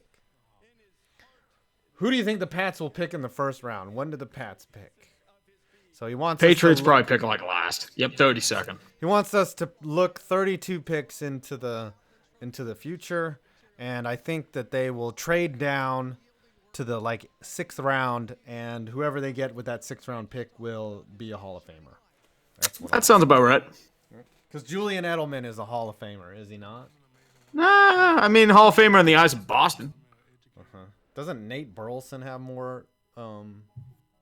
Who do you think the Pats will pick in the first round? When do the Pats pick? So he wants Patriots probably pick like last. Yep, 32nd. He wants us to look 32 picks into the future, and I think that they will trade down to the 6th round, and whoever they get with that 6th round pick will be a Hall of Famer. That sounds about right. Because Julian Edelman is a Hall of Famer, is he not? Nah, I mean Hall of Famer in the eyes of Boston. Doesn't Nate Burleson have more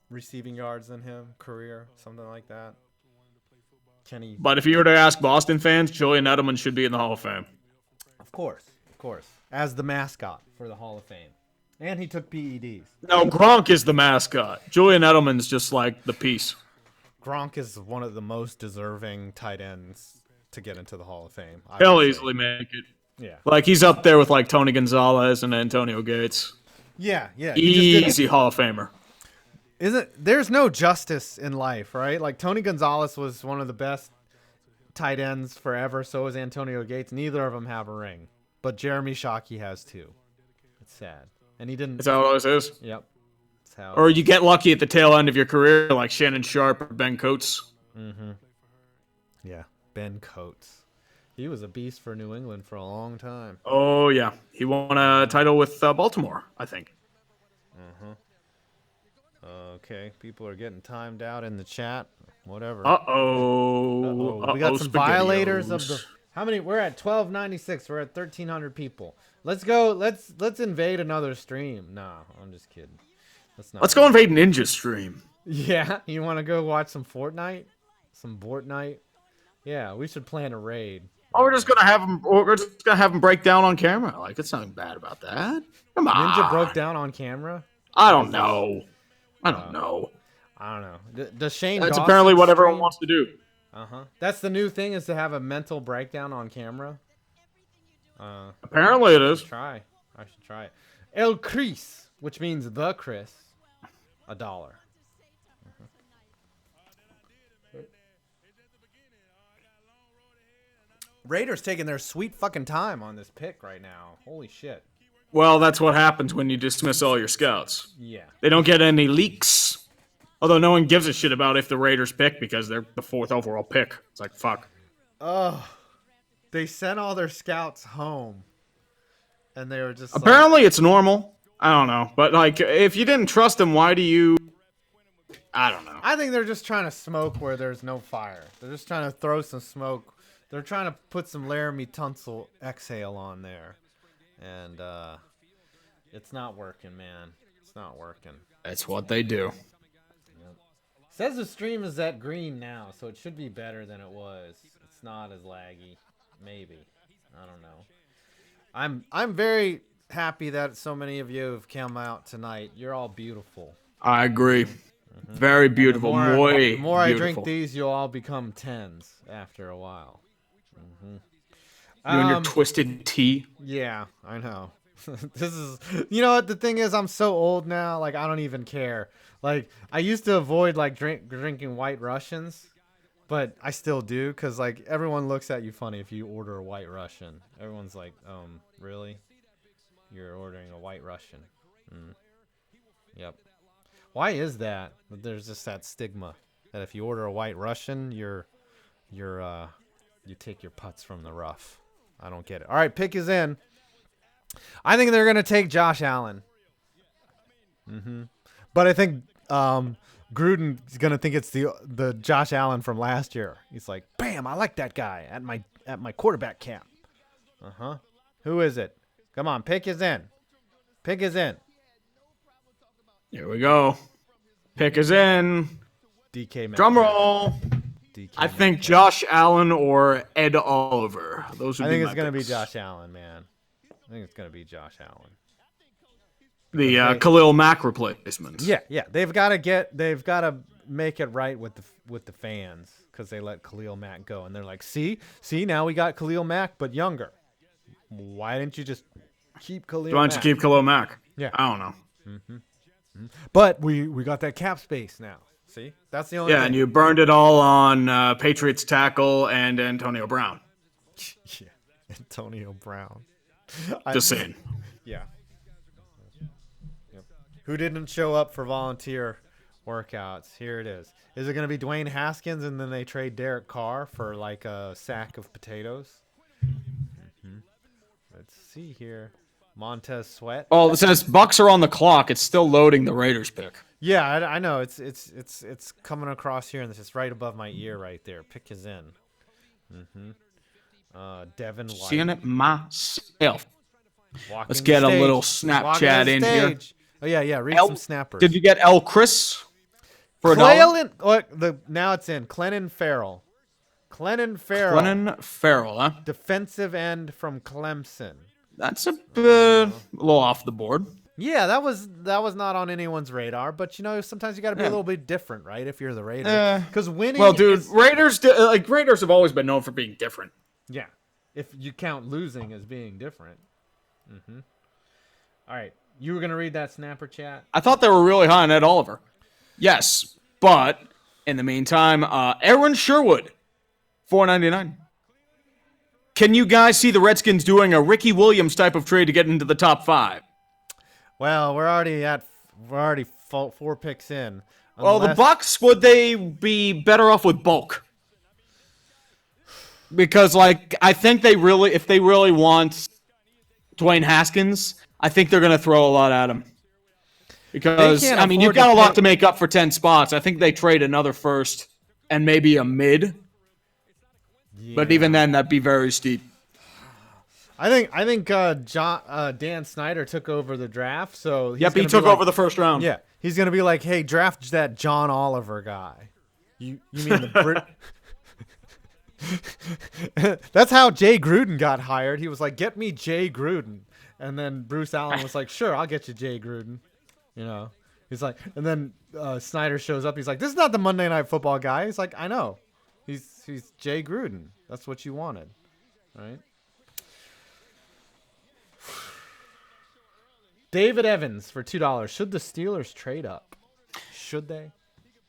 receiving yards than him, career, something like that? Kenny. But if you were to ask Boston fans, Julian Edelman should be in the Hall of Fame. Of course. As the mascot for the Hall of Fame. And he took PEDs. No, Gronk is the mascot. Julian Edelman's just like the piece. Gronk is one of the most deserving tight ends to get into the Hall of Fame. He'll easily make it. Yeah. He's up there with Tony Gonzalez and Antonio Gates. Yeah. Easy Hall of Famer. There's no justice in life, right? Tony Gonzalez was one of the best tight ends forever. So was Antonio Gates. Neither of them have a ring. But Jeremy Shockey has 2. It's sad. And he didn't. That's how it always is. Yep. Or you get lucky at the tail end of your career like Shannon Sharp or Ben Coates. Yeah, Ben Coates. He was a beast for New England for a long time. Oh, yeah. He won a title with Baltimore, I think. Okay, people are getting timed out in the chat. Whatever. Uh-oh. We got some violators of the... How many? We're at 1296. We're at 1,300 people. Let's go. Let's invade another stream. No, I'm just kidding. Let's go invade Ninja stream. Yeah, you want to go watch some Fortnite? Some Fortnite? Yeah, we should plan a raid. Oh, we're just gonna have him break down on camera. It's nothing bad about that. Come on. Ninja broke down on camera? I don't know. I don't know. Does Shane? That's Dawson apparently what everyone stream? wants to do. That's the new thing, is to have a mental breakdown on camera. Apparently it is. I should try it. El Chris, which means the Chris, $1. Raiders taking their sweet fucking time on this pick right now. Holy shit. Well, that's what happens when you dismiss all your scouts. Yeah. They don't get any leaks. Although no one gives a shit about if the Raiders pick because they're the 4th overall pick. It's like, fuck. They sent all their scouts home. And they were just apparently it's normal. I don't know. But, if you didn't trust them, why do you... I don't know. I think they're just trying to smoke where there's no fire. They're just trying to throw some smoke. They're trying to put some Laramie Tunsil exhale on there. And it's not working, man. It's not working. That's what they do. Says the stream is at green now, so it should be better than it was. It's not as laggy. Maybe. I don't know. I'm very happy that so many of you have come out tonight. You're all beautiful. I agree. Very beautiful. The more I beautiful. drink these, you'll all become 10s after a while. You and your twisted tea. Yeah, I know. This is, you know what the thing is, I'm so old now, like I don't even care. Like I used to avoid like drinking White Russians, but I still do cuz like everyone looks at you funny if you order a White Russian. Everyone's like, really? You're ordering a White Russian." Yep. Why is that? There's just that stigma that if you order a White Russian, you take your putts from the rough. I don't get it. All right, pick is in. I think they're going to take Josh Allen. But I think Gruden's going to think it's the Josh Allen from last year. He's like, "Bam, I like that guy at my quarterback camp." Who is it? Come on, pick is in. Pick is in. Here we go. Pick is in. DK Metcalf. Drum roll. DK I think Josh Allen or Ed Oliver. Those would I be think my it's going to be picks. Josh Allen, man. I think it's going to be Josh Allen. The Khalil Mack replacement. Yeah. They've got to make it right with the fans because they let Khalil Mack go, and they're like, see, now we got Khalil Mack but younger. Why didn't you just keep Khalil? Why don't you keep Khalil Mack? Yeah, I don't know. But we got that cap space now. See, that's the only. Yeah, thing. and you burned it all on Patriots tackle and Antonio Brown. Yeah, Antonio Brown. Just saying. Yeah. Yep. Who didn't show up for volunteer workouts? Here it is. Is it going to be Dwayne Haskins and then they trade Derek Carr for like a sack of potatoes? Let's see here. Montez Sweat. Oh, it says Bucks are on the clock. It's still loading the Raiders pick. Yeah, I know. It's coming across here and it's just right above my ear right there. Pick is in. Devin White. Seeing it myself. Walking Let's the get a stage. little Walking Snapchat the in here. stage. Oh yeah. Read some snappers. Did you get El Chris for a dollar? Now it's in. Clennon Farrell. Clennon Farrell, huh? Defensive end from Clemson. That's a little off the board. Yeah, that was not on anyone's radar, but you know sometimes you got to be a little bit different, right? If you're the Raiders, because winning. Well, dude, Raiders have always been known for being different. Yeah, if you count losing as being different. All right, you were gonna read that snapper chat. I thought they were really high on Ed Oliver. Yes, but in the meantime, Aaron Sherwood, $4.99. Can you guys see the Redskins doing a Ricky Williams type of trade to get into the top 5? Well, we're already 4 picks in. Well, the Bucks, would they be better off with bulk? Because, I think if they really want Dwayne Haskins, I think they're going to throw a lot at him. Because, you've got a lot to make up for 10 spots. I think they trade another first and maybe a mid. Yeah. But even then, that'd be very steep. I think Dan Snyder took over the draft, so he took over the first round. Yeah, he's gonna be like, "Hey, draft that John Oliver guy." You mean the Brit? That's how Jay Gruden got hired. He was like, "Get me Jay Gruden," and then Bruce Allen was like, "Sure, I'll get you Jay Gruden." You know, he's like, and then Snyder shows up. He's like, "This is not the Monday Night Football guy." He's like, "I know, he's Jay Gruden. That's what you wanted, right?" David Evans for $2. Should the Steelers trade up? Should they?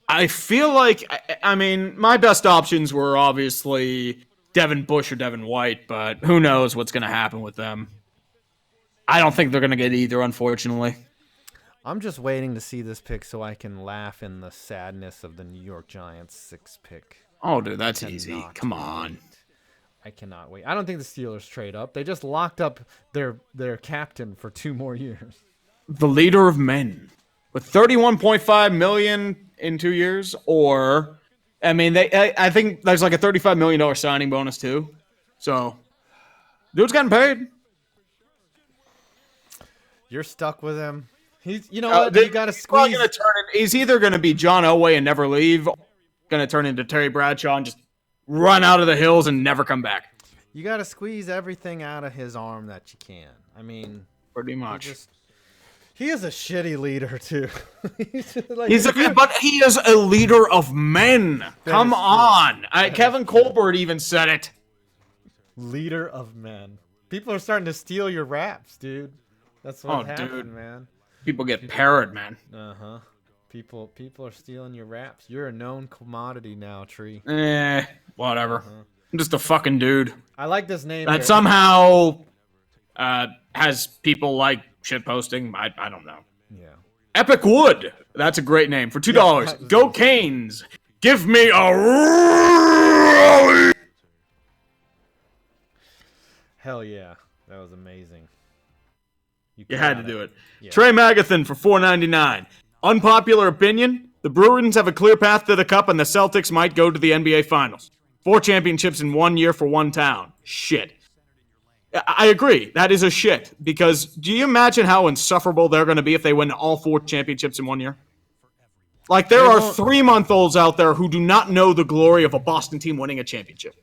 I feel like, my best options were obviously Devin Bush or Devin White, but who knows what's going to happen with them. I don't think they're going to get either, unfortunately. I'm just waiting to see this pick so I can laugh in the sadness of the New York Giants 6 pick. Oh, dude, that's easy. Come on. I cannot wait. I don't think the Steelers trade up. They just locked up their captain for 2 more years. The leader of men with $31.5 million in 2 years, or I think there's like a $35 million signing bonus too. So, dude's getting paid. You're stuck with him. He's, you know what? You got to squeeze. He's either going to be John Elway and never leave, or going to turn into Terry Bradshaw and just run out of the hills and never come back. You got to squeeze everything out of his arm that you can. I mean, pretty much. He is a shitty leader too. But he is a leader of men. Come on. Kevin Colbert even said it. Leader of men. People are starting to steal your raps, dude. That's what happened, man. People get parrot, man. Uh-huh. People are stealing your raps. You're a known commodity now, Tree. Whatever. I'm just a fucking dude. I like this name. That somehow has people like shitposting. I don't know. Yeah. Epic Wood. That's a great name. For $2. Go Canes. Give me a... Hell yeah. That was amazing. You had to do it. Yeah. Trey Magathon for $4.99. Unpopular opinion, the Bruins have a clear path to the Cup and the Celtics might go to the NBA Finals. 4 championships in 1 year for one town. Shit. I agree. That is a shit. Because do you imagine how insufferable they're going to be if they win all 4 championships in 1 year? Like, there are 3-month-olds out there who do not know the glory of a Boston team winning a championship.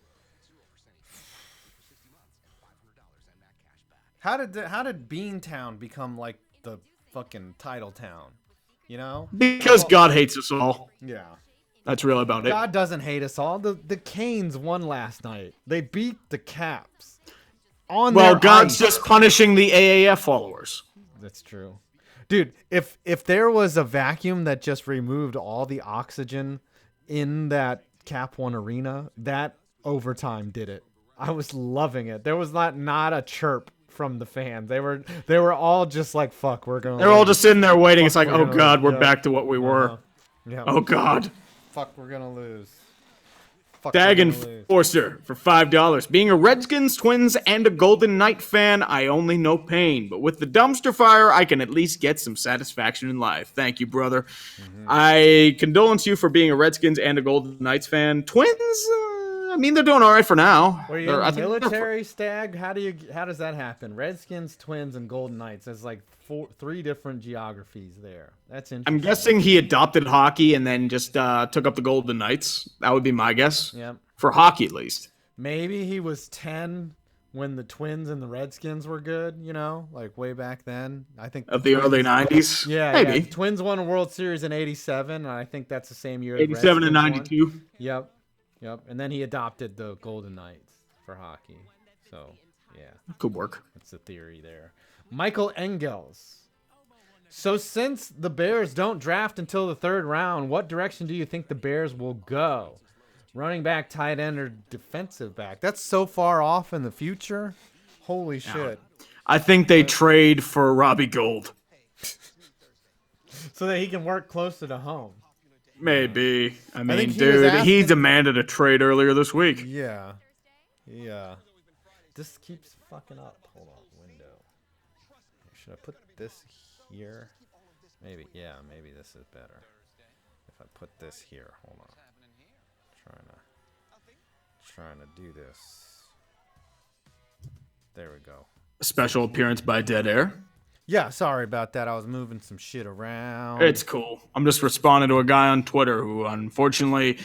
How did Beantown become like the fucking title town? You know? Because God hates us all. Yeah. That's really about it. God doesn't hate us all. The Canes won last night. They beat the Caps. God's just punishing the AAF followers. That's true. Dude, if there was a vacuum that just removed all the oxygen in that Cap One arena, that overtime did it. I was loving it. There was not a chirp from the fans. They were all just like, fuck, we're going to They're all just sitting there waiting. It's like, oh God, we're back to what we were. Yeah. Oh God. Fuck, we're going to lose. Dagon Forcer for $5. Being a Redskins, Twins, and a Golden Knight fan, I only know pain. But with the dumpster fire, I can at least get some satisfaction in life. Thank you, brother. Mm-hmm. I condolence you for being a Redskins and a Golden Knights fan. Twins, I mean, they're doing all right for now. Were you in military, Stag? How does that happen? Redskins, Twins, and Golden Knights. There's like 3 different geographies there. That's interesting. I'm guessing he adopted hockey and then just took up the Golden Knights. That would be my guess. Yep. For hockey, at least. Maybe he was 10 when the Twins and the Redskins were good, you know, like way back then. I think of the early 90s. Yeah, maybe. Yeah. Twins won a World Series in 87, and I think that's the same year. 87 and 92. Won. Yep. And then he adopted the Golden Knights for hockey. So, yeah. Could work. That's the theory there. Michael Engels. So since the Bears don't draft until the 3rd round, what direction do you think the Bears will go? Running back, tight end, or defensive back? That's so far off in the future. Holy shit. I think they trade for Robbie Gould. So that he can work closer to home. Maybe. I mean, dude, he demanded a trade earlier this week. Yeah. This keeps fucking up. Hold on, window. Should I put this here? Maybe. Yeah, maybe this is better. If I put this here, hold on. Trying to do this. There we go. A special appearance by Dead Air. Yeah, sorry about that. I was moving some shit around. It's cool. I'm just responding to a guy on Twitter who, unfortunately,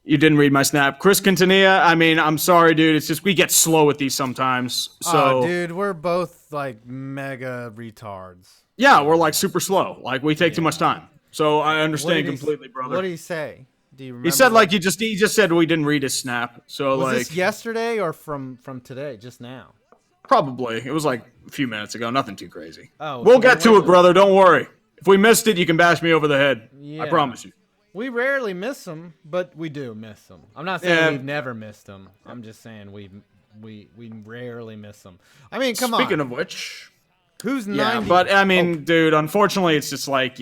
you didn't read my snap. Chris Quintanilla, I mean, I'm sorry, dude. It's just we get slow with these sometimes. So, dude, we're both, like, mega retards. Yeah, we're, like, super slow. Like, we take too much time. So I understand completely, brother. What did he say? Do you remember? He said, like, he just said we didn't read his snap. So, was this yesterday or from today, just now? Probably. It was like a few minutes ago. Nothing too crazy. Oh, we'll get to it, brother. Don't worry. If we missed it, you can bash me over the head. Yeah. I promise you. We rarely miss them, but we do miss them. I'm not saying we've never missed them. I'm just saying we rarely miss them. I mean, come on. Speaking of which, who's 90? But I mean, dude, unfortunately, it's just like,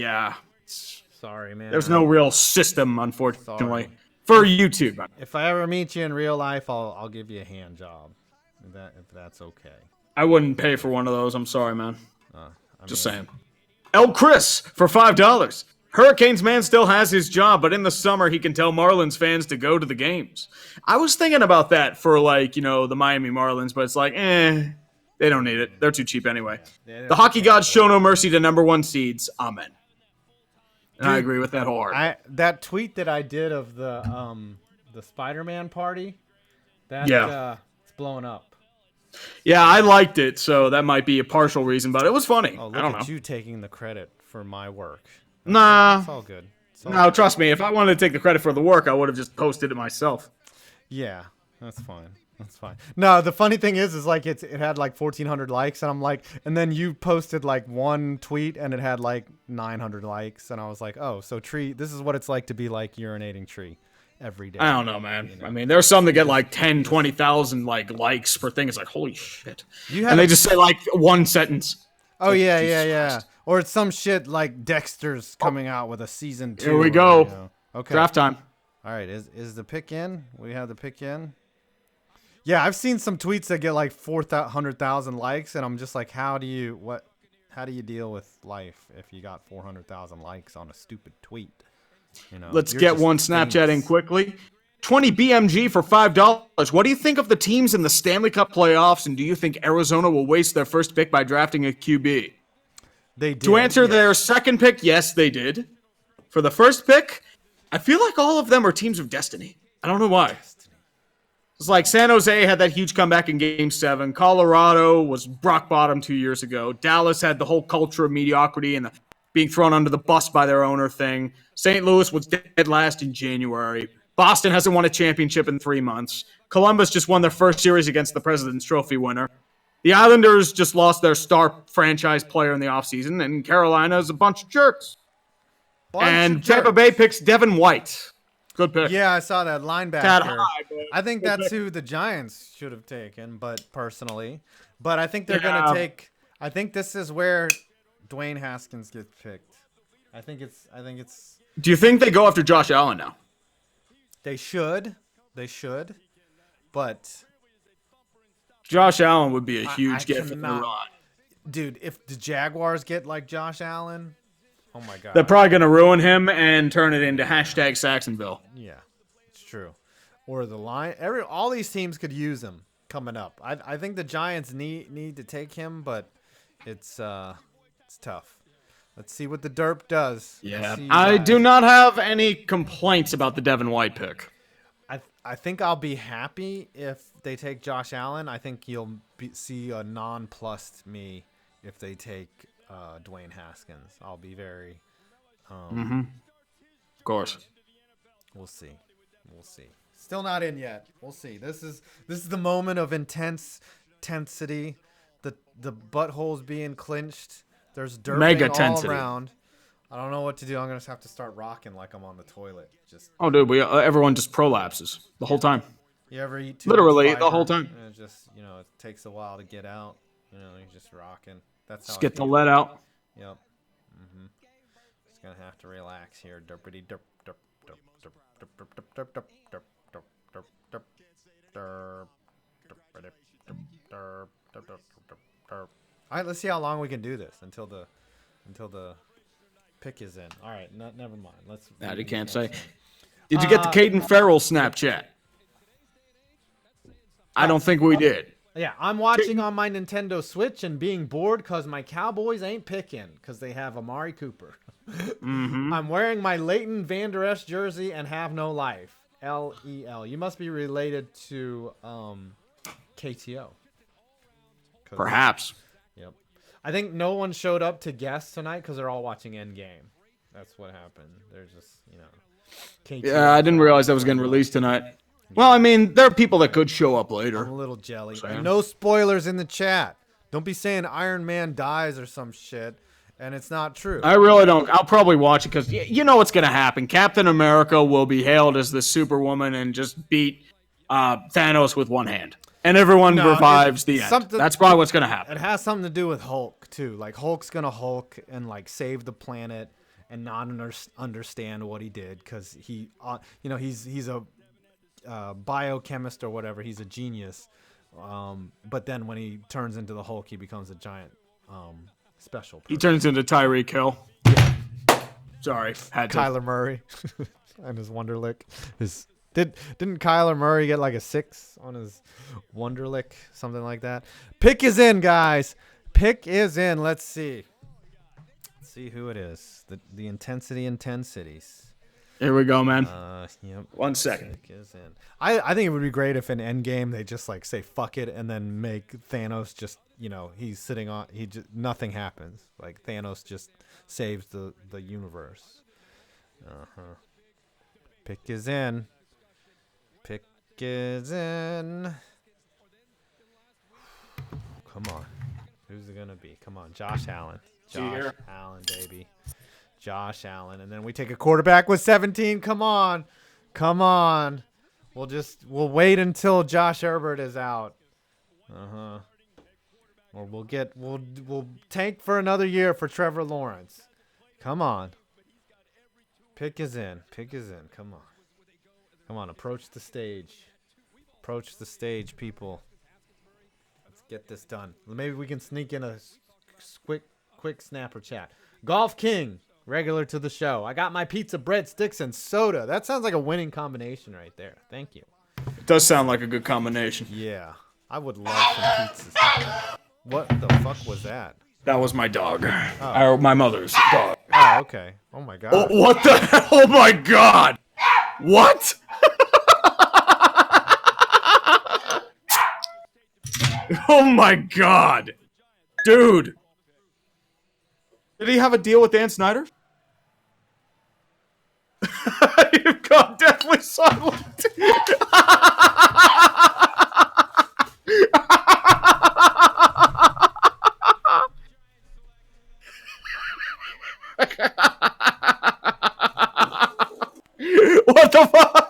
sorry, man. There's no real system, unfortunately, for YouTube. If I ever meet you in real life, I'll give you a hand job. If that's okay. I wouldn't pay for one of those. I'm sorry, man. Just saying. El Chris for $5. Hurricanes man still has his job, but in the summer he can tell Marlins fans to go to the games. I was thinking about that for, like, the Miami Marlins, but it's like, They don't need it. They're too cheap anyway. Yeah, The hockey gods show no mercy to number 1 seeds. Amen. And I agree with that wholeheartedly. That tweet that I did of the Spider-Man party, it's blowing up. Yeah, I liked it, so that might be a partial reason, but it was funny. Oh, look I don't at know. you taking the credit for my work. Nah. It's all good. No, trust me. If I wanted to take the credit for the work, I would have just posted it myself. Yeah, that's fine. That's fine. No, the funny thing is like it had like 1,400 likes, and I'm like, and then you posted like one tweet, and it had like 900 likes, and I was like, oh, so Tree, this is what it's like to be like Urinating Tree every day. I don't know, man. You know? I mean, there's some that get like 10, 20,000 like likes per thing. It's like, holy shit. And they just say like one sentence. Oh, yeah, yeah. Or it's some shit like Dexter's coming out with a season 2. Here we go. You know. Okay. Draft time. All right. Is the pick in? We have the pick in. Yeah, I've seen some tweets that get like 400,000 likes, and I'm just like, how do you deal with life if you got 400,000 likes on a stupid tweet? You know, let's get one Snapchat in quickly. 20 BMG for $5. What do you think of the teams in the Stanley Cup playoffs, and do you think Arizona will waste their first pick by drafting a QB? They did. To answer their second pick, yes, they did. For the first pick, I feel like all of them are teams of destiny. I don't know why. It's like San Jose had that huge comeback in Game 7. Colorado was rock bottom 2 years ago. Dallas had the whole culture of mediocrity and the being thrown under the bus by their owner thing. St. Louis was dead last in January. Boston hasn't won a championship in 3 months. Columbus just won their first series against the President's Trophy winner. The Islanders just lost their star franchise player in the offseason, and Carolina is a bunch of jerks. Tampa Bay picks Devin White. Good pick. Yeah, I saw that linebacker. High, I think that's who the Giants should have taken, but I think they're gonna take. I think this is where Dwayne Haskins gets picked. I think it's. Do you think they go after Josh Allen now? They should, but Josh Allen would be a huge gift for the run. Dude, if the Jaguars get like Josh Allen, oh my god, they're probably gonna ruin him and turn it into hashtag Saxonville. Yeah, it's true. Or the line. All these teams could use him coming up. I think the Giants need to take him, but it's tough. Let's see what the derp does. Yeah, I do not have any complaints about the Devin White pick. I think I'll be happy if they take Josh Allen. I think you'll see a nonplussed me if they take Dwayne Haskins. I'll be very. Of course. We'll see. Still not in yet. We'll see. This is the moment of intensity. The buttholes being clinched. There's derping all around. I don't know what to do. I'm gonna have to start rocking like I'm on the toilet. Everyone just prolapses the whole time. You ever eat too literally much fiber, the whole time? And it just it takes a while to get out. You're just rocking. That's how. Just get the lead out. Yep. Just gonna have to relax here. Derpity derp derp derp derp derp derp derp derp derp derp derp derp derp derp derp derp. All right, let's see how long we can do this until the pick is in. All right, never mind. That you can't say. Did you get the Caden Farrell Snapchat? I don't think we did. Yeah, I'm watching on my Nintendo Switch and being bored because my Cowboys ain't picking because they have Amari Cooper. I'm wearing my Leighton Vander Esch jersey and have no life. LEL. You must be related to KTO. Perhaps. Yep. I think no one showed up to guest tonight because they're all watching Endgame. That's what happened. They're just, KTO. Yeah, I didn't realize that was getting released tonight. Well, I mean, there are people that could show up later. I'm a little jelly. And no spoilers in the chat. Don't be saying Iron Man dies or some shit, and it's not true. I really don't. I'll probably watch it because you know what's going to happen. Captain America will be hailed as the Superwoman and just beat Thanos with one hand. And everyone revives the end. That's probably what's going to happen. It has something to do with Hulk, too. Like, Hulk's going to Hulk and, save the planet and not understand what he did because he's a biochemist or whatever. He's a genius. But then when he turns into the Hulk, he becomes a giant special person. He turns into Tyreek Hill. Yeah. Sorry. Had to. Kyler Murray and his Wonderlick. His Didn't Kyler Murray get like a 6 on his Wonderlic, something like that? Pick is in, guys. Pick is in. Let's see. Let's see who it is. The intensities. Here we go, man. Yep. 1 second. Pick is in. I think it would be great if in Endgame they just like say fuck it and then make Thanos just, he's sitting on, nothing happens. Like Thanos just saves the universe. Pick is in. Pick is in. Come on. Who's it going to be? Come on. Josh Allen. Josh Allen, baby. Josh Allen. And then we take a quarterback with 17. Come on. Come on. We'll wait until Josh Herbert is out. Or we'll tank for another year for Trevor Lawrence. Come on. Pick is in. Pick is in. Come on. Come on. Approach the stage. Approach the stage, people. Let's get this done. Maybe we can sneak in a quick snapper chat. Golf King, regular to the show. I got my pizza, bread, sticks, and soda. That sounds like a winning combination right there. Thank you. It does sound like a good combination. Yeah. I would love some pizzas. What the fuck was that? That was my dog. Or my mother's dog. Oh, okay. Oh, my God. Oh, what the hell? Oh, my God. What? Oh, my God. Dude. Did he have a deal with Dan Snyder? You've gone deathly silent. What the fuck?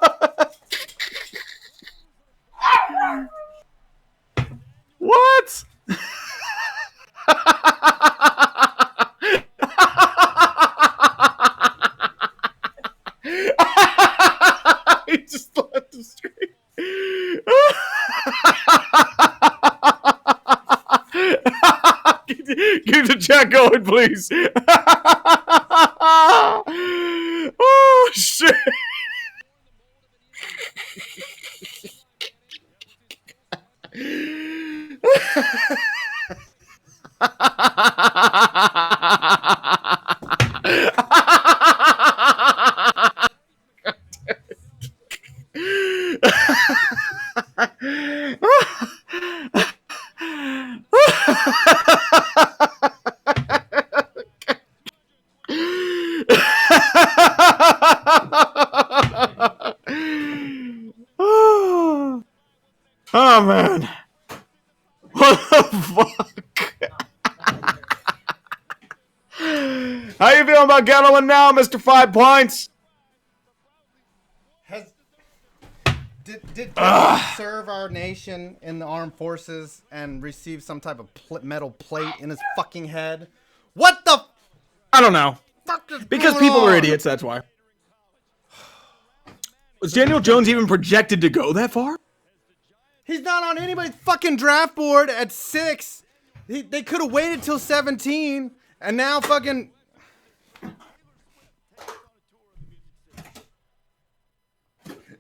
What? He just left the street. Keep the chat going, please. Oh, shit. Oh, man. What the fuck? How you feeling about Galloway now, Mr. 5 Points? Did he serve our nation in the armed forces and receive some type of metal plate in his fucking head? What the I don't know. fuck is Because going people on? are idiots, that's why. Was Daniel Jones even projected to go that far? He's not on anybody's fucking draft board at 6. They could have waited till 17, and now fucking...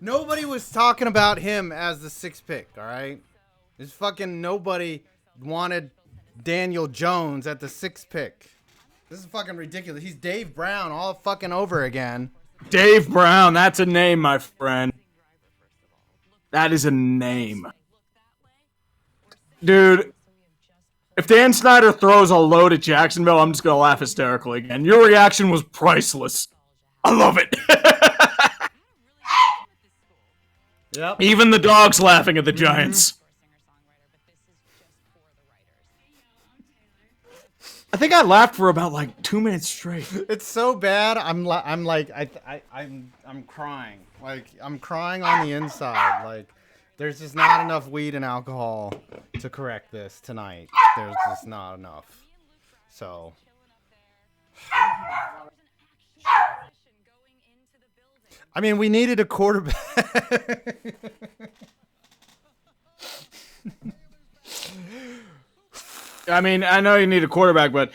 Nobody was talking about him as the 6th pick, all right? There's fucking nobody wanted Daniel Jones at the 6th pick. This is fucking ridiculous. He's Dave Brown all fucking over again. Dave Brown, that's a name, my friend. That is a name. Dude, if Dan Snyder throws a load at Jacksonville, I'm just going to laugh hysterically again. Your reaction was priceless. I love it. Yep. Even the dog's laughing at the Giants. I think I laughed for about like 2 minutes straight. It's so bad. I'm crying. Like I'm crying on the inside. Like there's just not enough weed and alcohol to correct this tonight. There's just not enough. So I mean, we needed a quarterback. I mean, I know you need a quarterback, but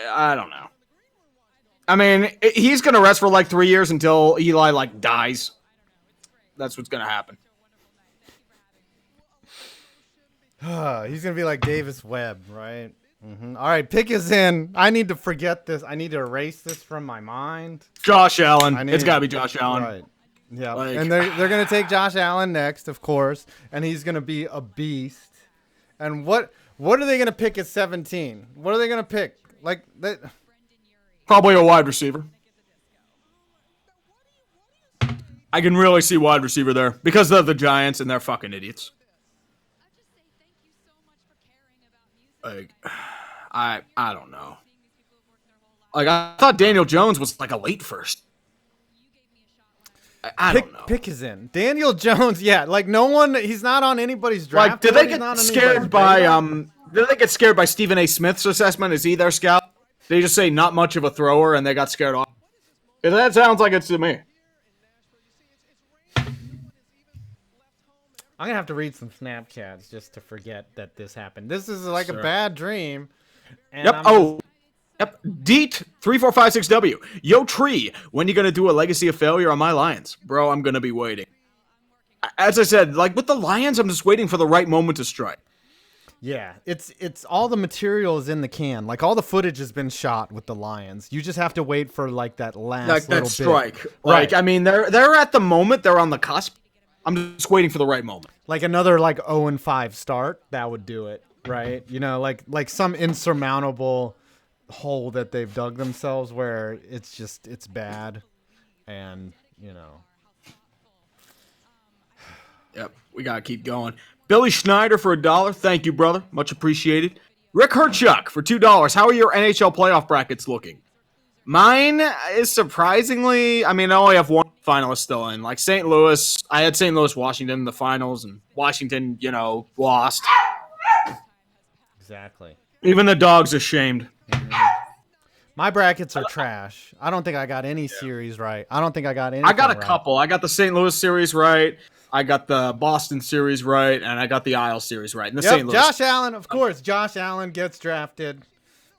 I don't know. I mean, he's going to rest for like 3 years until Eli like dies. That's what's gonna happen. He's gonna be like Davis Webb, right? All right, pick is in. I need to forget this. I need to erase this from my mind. Josh Allen. It's gotta be Josh Allen. Right. Yeah. And they're gonna take Josh Allen next, of course, and he's gonna be a beast. And what are they gonna pick at 17? What are they gonna pick? Like that. Probably a wide receiver. I can really see wide receiver there because they're the Giants and they're fucking idiots. Like, I don't know. Like, I thought Daniel Jones was like a late first. I don't know. Pick is in. Daniel Jones, yeah. Like, no one, he's not on anybody's draft. Like, did they get scared by, did they get scared by Stephen A. Smith's assessment? Is he their scout? Did they just say not much of a thrower and they got scared off? That sounds like it's to me. I'm going to have to read some Snapchats just to forget that this happened. This is like a bad dream. And yep. Yep. Deet3456W. Yo, Tree, when you going to do a legacy of failure on my Lions? Bro, I'm going to be waiting. As I said, like with the Lions, I'm just waiting for the right moment to strike. Yeah, it's all the material is in the can. Like all the footage has been shot with the Lions. You just have to wait for like that last little strike. Bit. Like, I mean, they're at the moment, they're on the cusp. I'm just waiting for the right moment. Like another like 0-5 start, that would do it, right? You know, like some insurmountable hole that they've dug themselves where it's bad, and you know. Yep, we gotta keep going. Billy Schneider for $1. Thank you, brother. Much appreciated. Rick Herchuk for $2. How are your NHL playoff brackets looking? Mine is surprisingly, I mean, I only have one finalist still in. Like St. Louis, I had St. Louis, Washington in the finals, and Washington, you know, lost. Exactly. Even the dog's ashamed. My brackets are trash. I don't think I got any series right. I don't think I got any. I got a couple. I got the St. Louis series right. I got the Boston series right, and I got the Isle series right. And the St. Louis. Josh Allen, of course. Josh Allen gets drafted.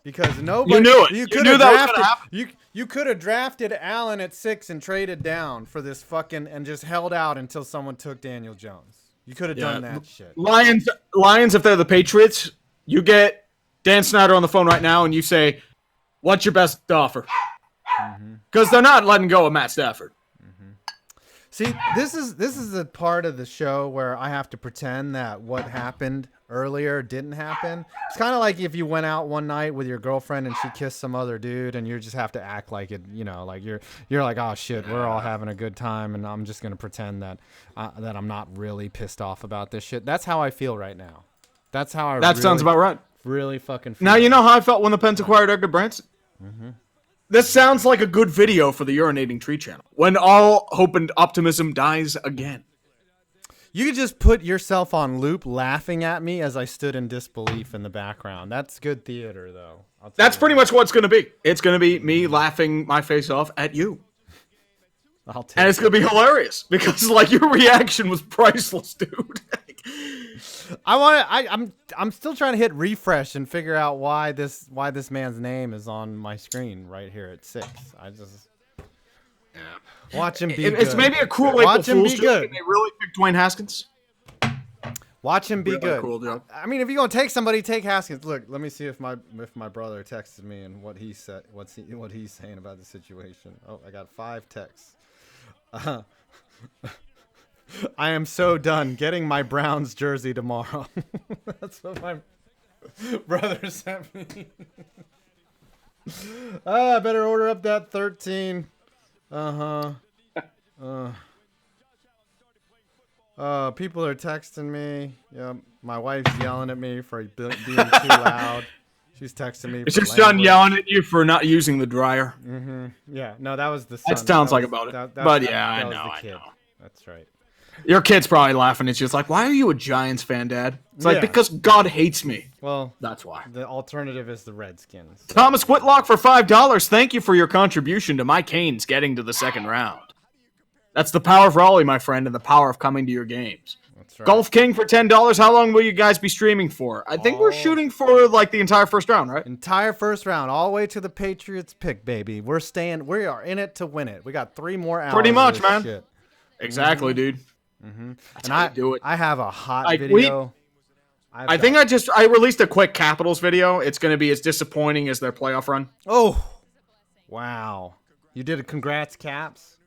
Because nobody, you knew it. You knew that was gonna happen. You could have drafted Allen at 6 and traded down for this fucking and just held out until someone took Daniel Jones. You could have done that shit. Lions, if they're the Patriots, you get Dan Snyder on the phone right now and you say, "What's your best offer?" Because they're not letting go of Matt Stafford. See, this is the part of the show where I have to pretend that what happened earlier didn't happen. It's kind of like if you went out one night with your girlfriend and she kissed some other dude, and you just have to act like it, you know, like you're like, oh shit, we're all having a good time, and I'm just gonna pretend that that I'm not really pissed off about this shit. That's how I feel right now. That's how I. That sounds about right. Really fucking feel. Now you know how I felt when the Pens acquired Edgar Branson. This sounds like a good video for the Urinating Tree channel. When all hope and optimism dies again. You could just put yourself on loop laughing at me as I stood in disbelief in the background. That's good theater, though. That's pretty much what it's going to be. It's going to be me laughing my face off at you. And it's going to be hilarious because, like, your reaction was priceless, dude. I'm still trying to hit refresh and figure out why this man's name is on my screen right here at 6. I just watch him be good. It's maybe a cruel April Fool's joke. They really picked Dwayne Haskins. Watch him be really good. Cool joke. I mean, if you're gonna take somebody, take Haskins. Look, let me see if my brother texted me and what he said. What he's saying about the situation. Oh, I got 5 texts. I am so done getting my Browns jersey tomorrow. That's what my brother sent me. I better order up that 13. People are texting me. Yeah, my wife's yelling at me for being too loud. She's texting me. Is your son yelling at you for not using the dryer? Yeah, no, that was the son. That sounds like about it. I know. That's right. Your kid's probably laughing at you. It's like, why are you a Giants fan, Dad? It's like, because God hates me. Well, that's why. The alternative is the Redskins. So. Thomas Whitlock for $5. Thank you for your contribution to my Canes getting to the second round. That's the power of Raleigh, my friend, and the power of coming to your games. That's right. Golf King for $10. How long will you guys be streaming for? I think we're shooting for like the entire first round, right? Entire first round, all the way to the Patriots pick, baby. We are in it to win it. We got 3 more hours. Pretty much, man. Shit. Exactly, dude. Mm-hmm. That's And how you do it. I have a hot Like, video. I think I released a quick Capitals video. It's going to be as disappointing as their playoff run. Oh, wow! You did a congrats, Caps.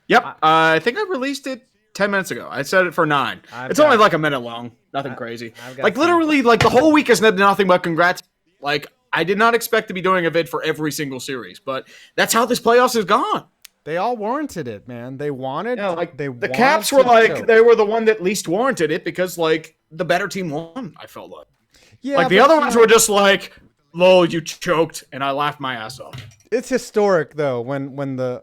Yep, I think I released it 10 minutes ago. I set it for 9. It's only like a minute long. Nothing crazy. Like literally, like the whole week is nothing but congrats. Like I did not expect to be doing a vid for every single series, but that's how this playoffs has gone. They all warranted it, man. They wanted. Yeah, like the Caps were like they were the one that least warranted it because like the better team won. I felt like. Yeah, like the other ones were just like, "Lol, you choked," and I laughed my ass off. It's historic though when the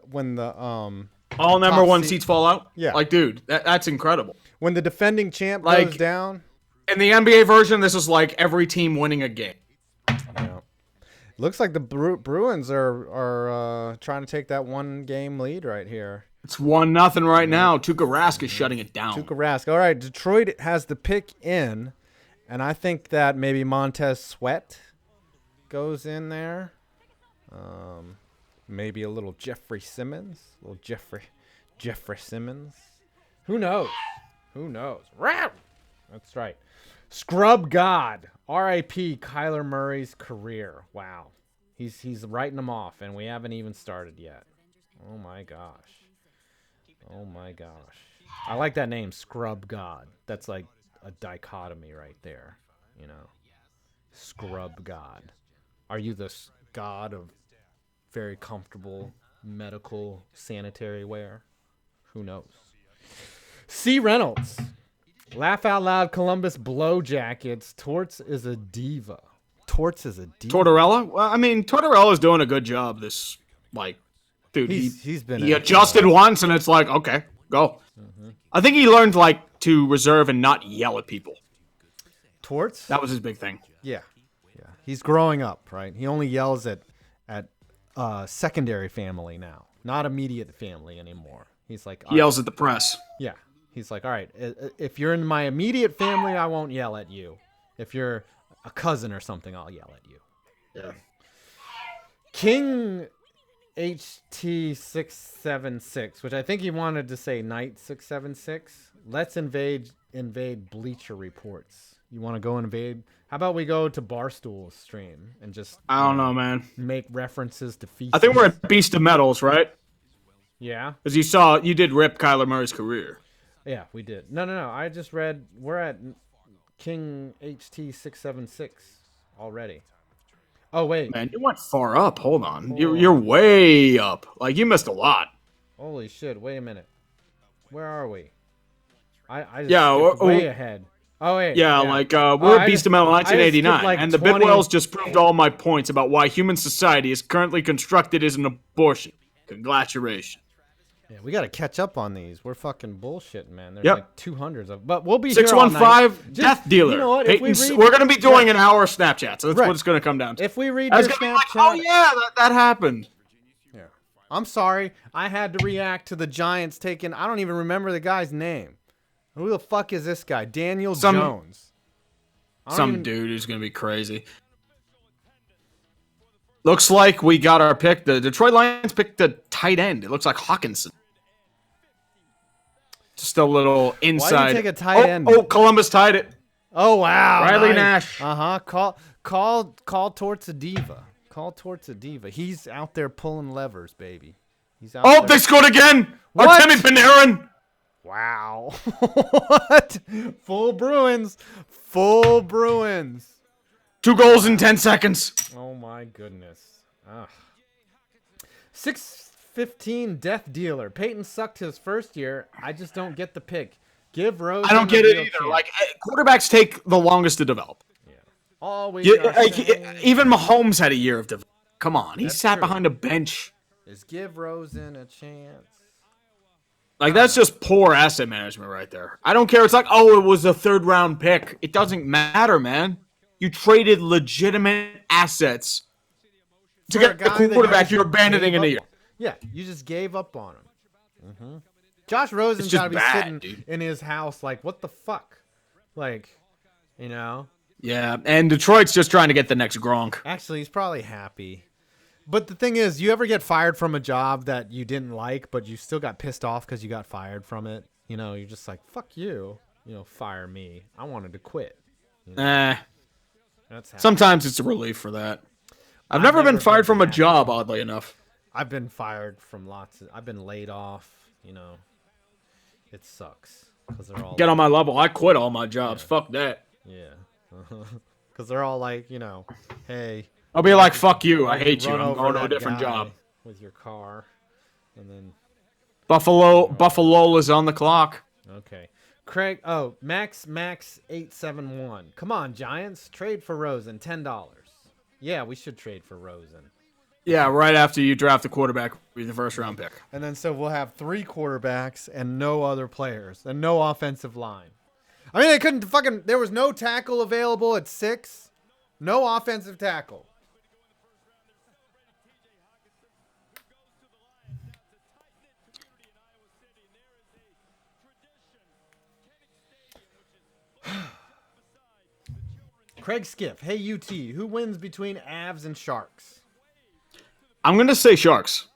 all number one seeds fall out. Yeah, like dude, that's incredible. When the defending champ goes down. In the NBA version, this is like every team winning a game. Yeah. Looks like the Bruins are trying to take that 1-game lead right here. It's 1-0 right now. Tuukka Rask is shutting it down. Tuukka Rask. All right, Detroit has the pick in, and I think that maybe Montez Sweat goes in there. Maybe a little Jeffery Simmons. Jeffery Simmons. Who knows? Who knows? That's right. Scrub God. R.I.P. Kyler Murray's career. Wow. He's writing them off, and we haven't even started yet. Oh, my gosh. Oh, my gosh. I like that name, Scrub God. That's like a dichotomy right there, you know. Scrub God. Are you the god of very comfortable medical sanitary wear? Who knows? C. Reynolds. Laugh out loud, Columbus blow jackets. Torts is a diva. Tortorella? Well, I mean, Tortorella's doing a good job. This, like, dude, he adjusted once, and it's like, okay, go. Mm-hmm. I think he learned like to reserve and not yell at people. Torts? That was his big thing. Yeah. He's growing up, right? He only yells at secondary family now, not immediate family anymore. He's like he yells at the press. Yeah. He's like, all right, if you're in my immediate family, I won't yell at you. If you're a cousin or something, I'll yell at you. Yeah. King HT676, which I think he wanted to say Knight 676. Let's invade Bleacher Reports. You want to go invade? How about we go to Barstool's stream and just I don't know, man. Make references to feces. I think we're at Beast of Metals, right? Yeah. Because you did rip Kyler Murray's career. Yeah, we did. No. I just read we're at King HT676 already. Oh wait, man, you went far up. Hold on, you're way up. Like you missed a lot. Holy shit! Wait a minute. Where are we? I just way ahead. Oh wait. Yeah, like we're at Beast of Metal 1989, and the Bidwells just proved all my points about why human society is currently constructed as an abortion. Congratulations. Yeah, we got to catch up on these. We're fucking bullshitting, man. There's like 200s of, but we'll be 615 Death Dealer. You know what? We're going to be doing an hour of Snapchat, so that's what it's going to come down to. If we read your Snapchat, like, oh yeah, that happened. Yeah, I'm sorry. I had to react to the Giants taking. I don't even remember the guy's name. Who the fuck is this guy? Daniel Jones. Some dude who's going to be crazy. Looks like we got our pick. The Detroit Lions picked the tight end. It looks like Hawkinson. Just a little inside. Why do you take a tight end? Oh, Columbus tied it. Oh, wow. Riley Nash. Call Torts a diva. Call Torts a diva. He's out there pulling levers, baby. He's out there. They scored again. Artemi Panarin. Wow. What? Full Bruins. 2 goals in 10 seconds. Oh, my goodness. 615 Death Dealer. Peyton sucked his first year. I just don't get the pick. Give Rose. I don't get it either. Chance. Like, quarterbacks take the longest to develop. Yeah. Always. Even Mahomes had a year of development. Come on. He sat behind a bench. Just give Rosen a chance. Like, that's just poor asset management right there. I don't care. It's like, it was a 3rd-round pick. It doesn't matter, man. You traded legitimate assets to get a quarterback you're abandoning in a year. Yeah, you just gave up on him. Mm-hmm. Josh Rosen's got to be sitting in his house like, what the fuck? Like, you know? Yeah, and Detroit's just trying to get the next Gronk. Actually, he's probably happy. But the thing is, you ever get fired from a job that you didn't like, but you still got pissed off because you got fired from it? You know, you're just like, fuck you. You know, fire me. I wanted to quit. You know? That's happening. Sometimes it's a relief for that. I've never been fired from a job, oddly enough. I've been fired from I've been laid off. You know, it sucks because they're all get on my level. I quit all my jobs. Yeah. Fuck that. Yeah, because they're all like, you know, hey. I'll be like, fuck you. I hate you. I'm going to a different job with your car, and then Buffalo is on the clock. Okay. Craig, Max 871. Come on, Giants, trade for Rosen, $10. Yeah, we should trade for Rosen. Yeah, right after you draft a quarterback with the first round pick. And then so we'll have 3 quarterbacks and no other players and no offensive line. I mean, they couldn't there was no tackle available at 6. No offensive tackle. Craig Skiff, hey UT, who wins between Avs and Sharks? I'm going to say Sharks.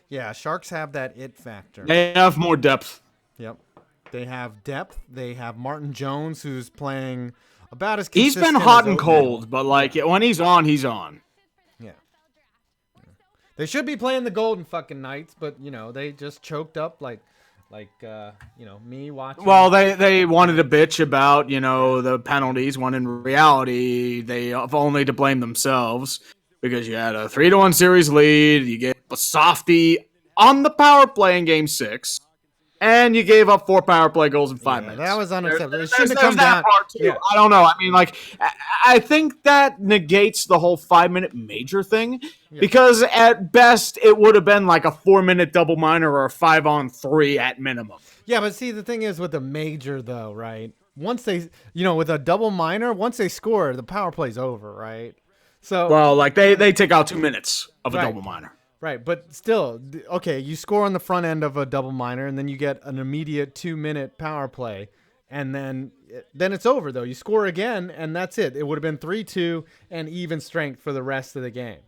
Yeah, Sharks have that it factor. They have more depth. Yep. They have depth. They have Martin Jones, who's playing about as consistent. He's been hot and cold, but like when he's on, he's on. Yeah. They should be playing the Golden fucking Knights, but, you know, they just choked up like you know, me watching. Well, they wanted to bitch about, you know, the penalties, when in reality they have only to blame themselves because you had a 3-1 series lead, you gave a softie on the power play in Game 6, and you gave up 4 power play goals in 5 minutes. That was unacceptable. It shouldn't have come down. Part too. Yeah. I don't know. I mean, like, I think that negates the whole 5-minute major thing because at best it would have been like a 4-minute double minor or a 5-on-3 at minimum. Yeah, but see, the thing is with the major though, right? Once they, you know, with a double minor, once they score, the power play's over, right? So well, like they take out 2 minutes of a double minor. Right, but still, okay, you score on the front end of a double minor, and then you get an immediate 2-minute power play, and then it's over, though. You score again, and that's it. It would have been 3-2 and even strength for the rest of the game.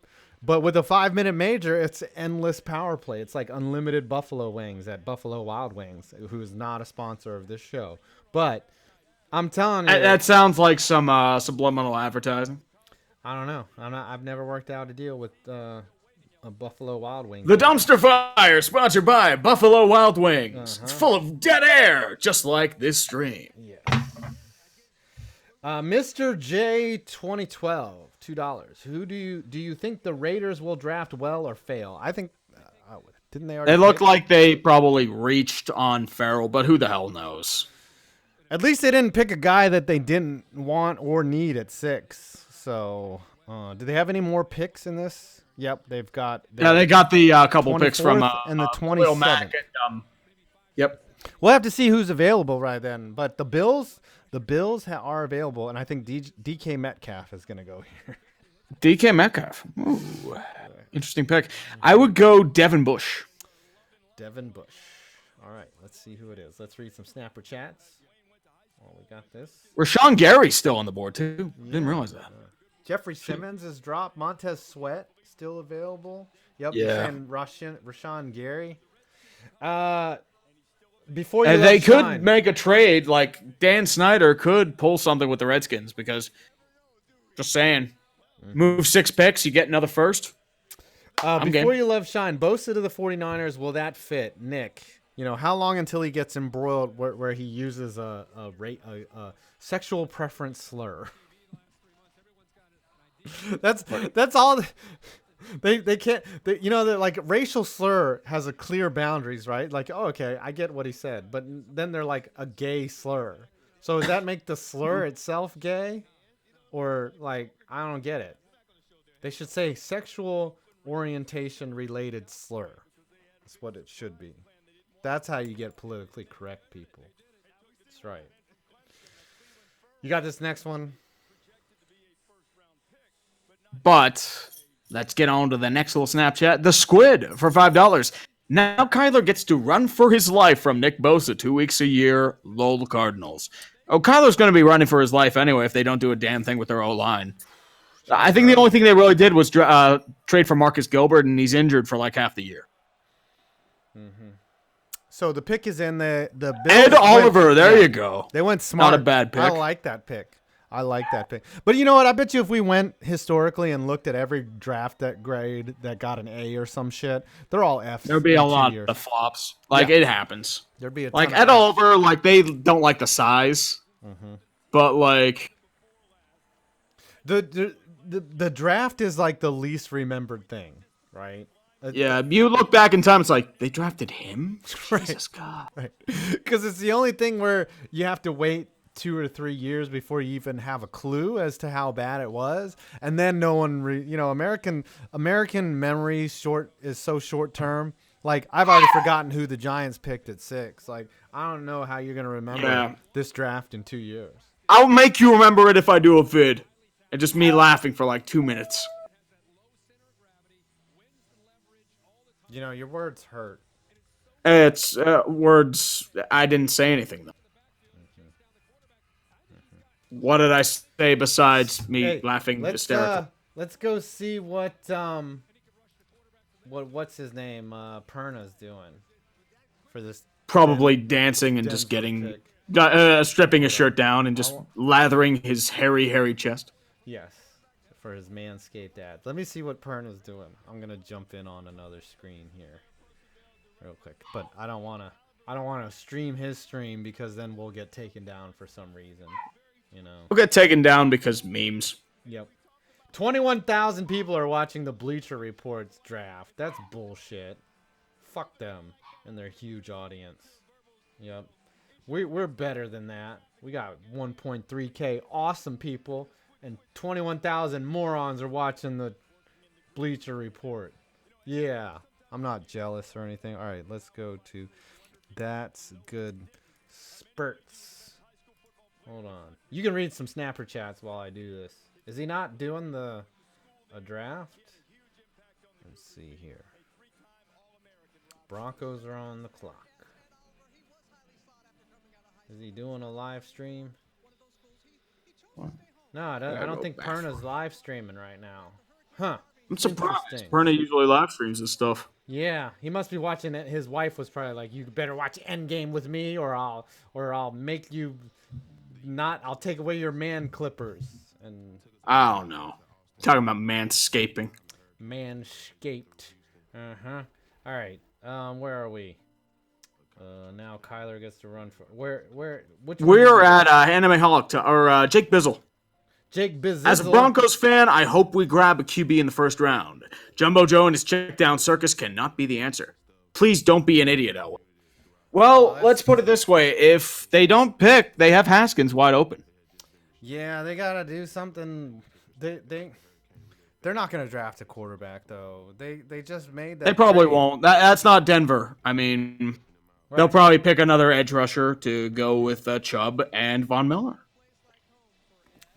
But with a 5-minute major, it's endless power play. It's like unlimited buffalo wings at Buffalo Wild Wings, who is not a sponsor of this show. But I'm telling you, that sounds like some subliminal advertising. I don't know. I've never worked out a deal with a Buffalo Wild Wings. The Dumpster Fire, sponsored by Buffalo Wild Wings. It's full of dead air, just like this stream. Yes. Mr. J 2012, $2. Who do you think the Raiders will draft well or fail? I think didn't they already? It looked like they probably reached on Farrell, but who the hell knows? At least they didn't pick a guy that they didn't want or need at 6. So, do they have any more picks in this? Yep, they've got. They got the couple picks from and the 27th. Yep. We'll have to see who's available right then. But the Bills are available, and I think DK Metcalf is going to go here. DK Metcalf. Ooh, interesting pick. I would go Devin Bush. Devin Bush. All right, let's see who it is. Let's read some Snapper chats. Oh, we got this. Rashawn Gary's still on the board too. Didn't realize that. Jeffrey Simmons is dropped. Montez Sweat still available. Yep. Yeah. And Rashawn Gary. Before you they could make a trade, like Dan Snyder could pull something with the Redskins because, just saying, move 6 picks, you get another first. Before you love Shine, Bosa to the 49ers, will that fit? Nick, you know, how long until he gets embroiled where he uses a sexual preference slur? That's all. They can't. You know, they're like racial slur has a clear boundaries, right? Like, oh, okay, I get what he said, but then they're like a gay slur. So does that make the slur itself gay, or like I don't get it? They should say sexual orientation related slur. That's what it should be. That's how you get politically correct people. That's right. You got this next one. But let's get on to the next little Snapchat. The Squid for $5. Now Kyler gets to run for his life from Nick Bosa 2 weeks a year. Lol Cardinals. Oh, Kyler's going to be running for his life anyway if they don't do a damn thing with their O-line. I think the only thing they really did was trade for Marcus Gilbert, and he's injured for like half the year. So the pick is in the Bills. Ed Oliver, there you go. They went smart. Not a bad pick. I like that pick. But you know what? I bet you if we went historically and looked at every draft that grade that got an A or some shit, they're all Fs. There'd be a lot of flops. Like, it happens. There'd be a ton like of Ed Fs. Oliver, like they don't like the size, but like the draft is like the least remembered thing, right? yeah, you look back in time, it's like they drafted him. Right. Jesus God, Right. Because it's the only thing where you have to wait 2 or 3 years before you even have a clue as to how bad it was, and then no one, American memory is so short term. Like, I've already forgotten who the Giants picked at 6. Like, I don't know how you're gonna remember this draft in 2 years. I'll make you remember it if I do a vid, and just me laughing for like 2 minutes. Your words hurt. It's words. I didn't say anything though. What did I say besides me laughing hysterically? Let's go see what's his name Perna's doing for this. Probably dancing and just getting stripping his shirt down and just lathering his hairy chest. Yes, for his manscaped ads. Let me see what Perna's doing. I'm gonna jump in on another screen here, real quick. But I don't wanna stream his stream because then we'll get taken down for some reason. We'll get taken down because memes. Yep. 21,000 people are watching the Bleacher Report's draft. That's bullshit. Fuck them and their huge audience. Yep. We're better than that. We got 1.3K awesome people, and 21,000 morons are watching the Bleacher Report. Yeah. I'm not jealous or anything. All right, let's go to That's Good Spurts. Hold on. You can read some snapper chats while I do this. Is he not doing a draft? Let's see here. Broncos are on the clock. Is he doing a live stream? No, I don't think Perna's live streaming right now. Huh. I'm surprised. Perna usually live streams this stuff. Yeah, he must be watching it. His wife was probably like, "You better watch Endgame with me, or I'll make you." I'll take away your man clippers. And I don't know. Talking about manscaping. Manscaped. All right. Where are we? Now Kyler gets to run for which we're at Anime Holic or Jake Bizzle. Jake Bizzle. As a Broncos fan, I hope we grab a QB in the first round. Jumbo Joe and his check down circus cannot be the answer. Please don't be an idiot, Elway. Well, let's put it this way. If they don't pick, they have Haskins wide open. Yeah, they got to do something. They're not going to draft a quarterback, though. They just made that. They probably won't. That's not Denver. I mean, they'll probably pick another edge rusher to go with Chubb and Von Miller.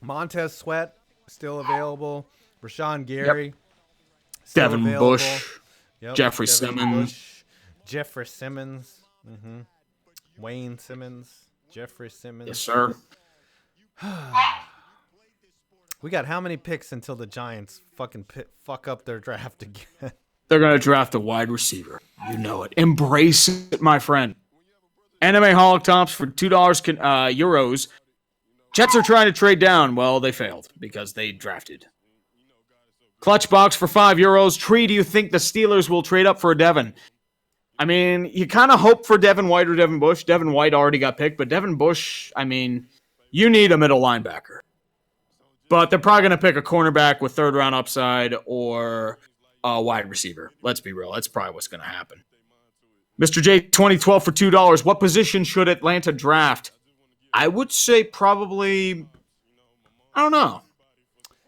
Montez Sweat, still available. Rashawn Gary. Devin available. Bush. Jeffery Simmons. Jeffery Simmons. Wayne Simmons. Jeffery Simmons. Yes, sir. We got how many picks until the Giants fuck up their draft again? They're going to draft a wide receiver. You know it. Embrace it, my friend. Anime Holic Tops for $2 euros. Jets are trying to trade down. Well, they failed because they drafted. Clutch box for €5. Tree, do you think the Steelers will trade up for a Devin? I mean, you kind of hope for Devin White or Devin Bush. Devin White already got picked, but Devin Bush, I mean, you need a middle linebacker. But they're probably going to pick a cornerback with third-round upside or a wide receiver. Let's be real. That's probably what's going to happen. Mr. J, 2012 for $2. What position should Atlanta draft? I would say probably, I don't know.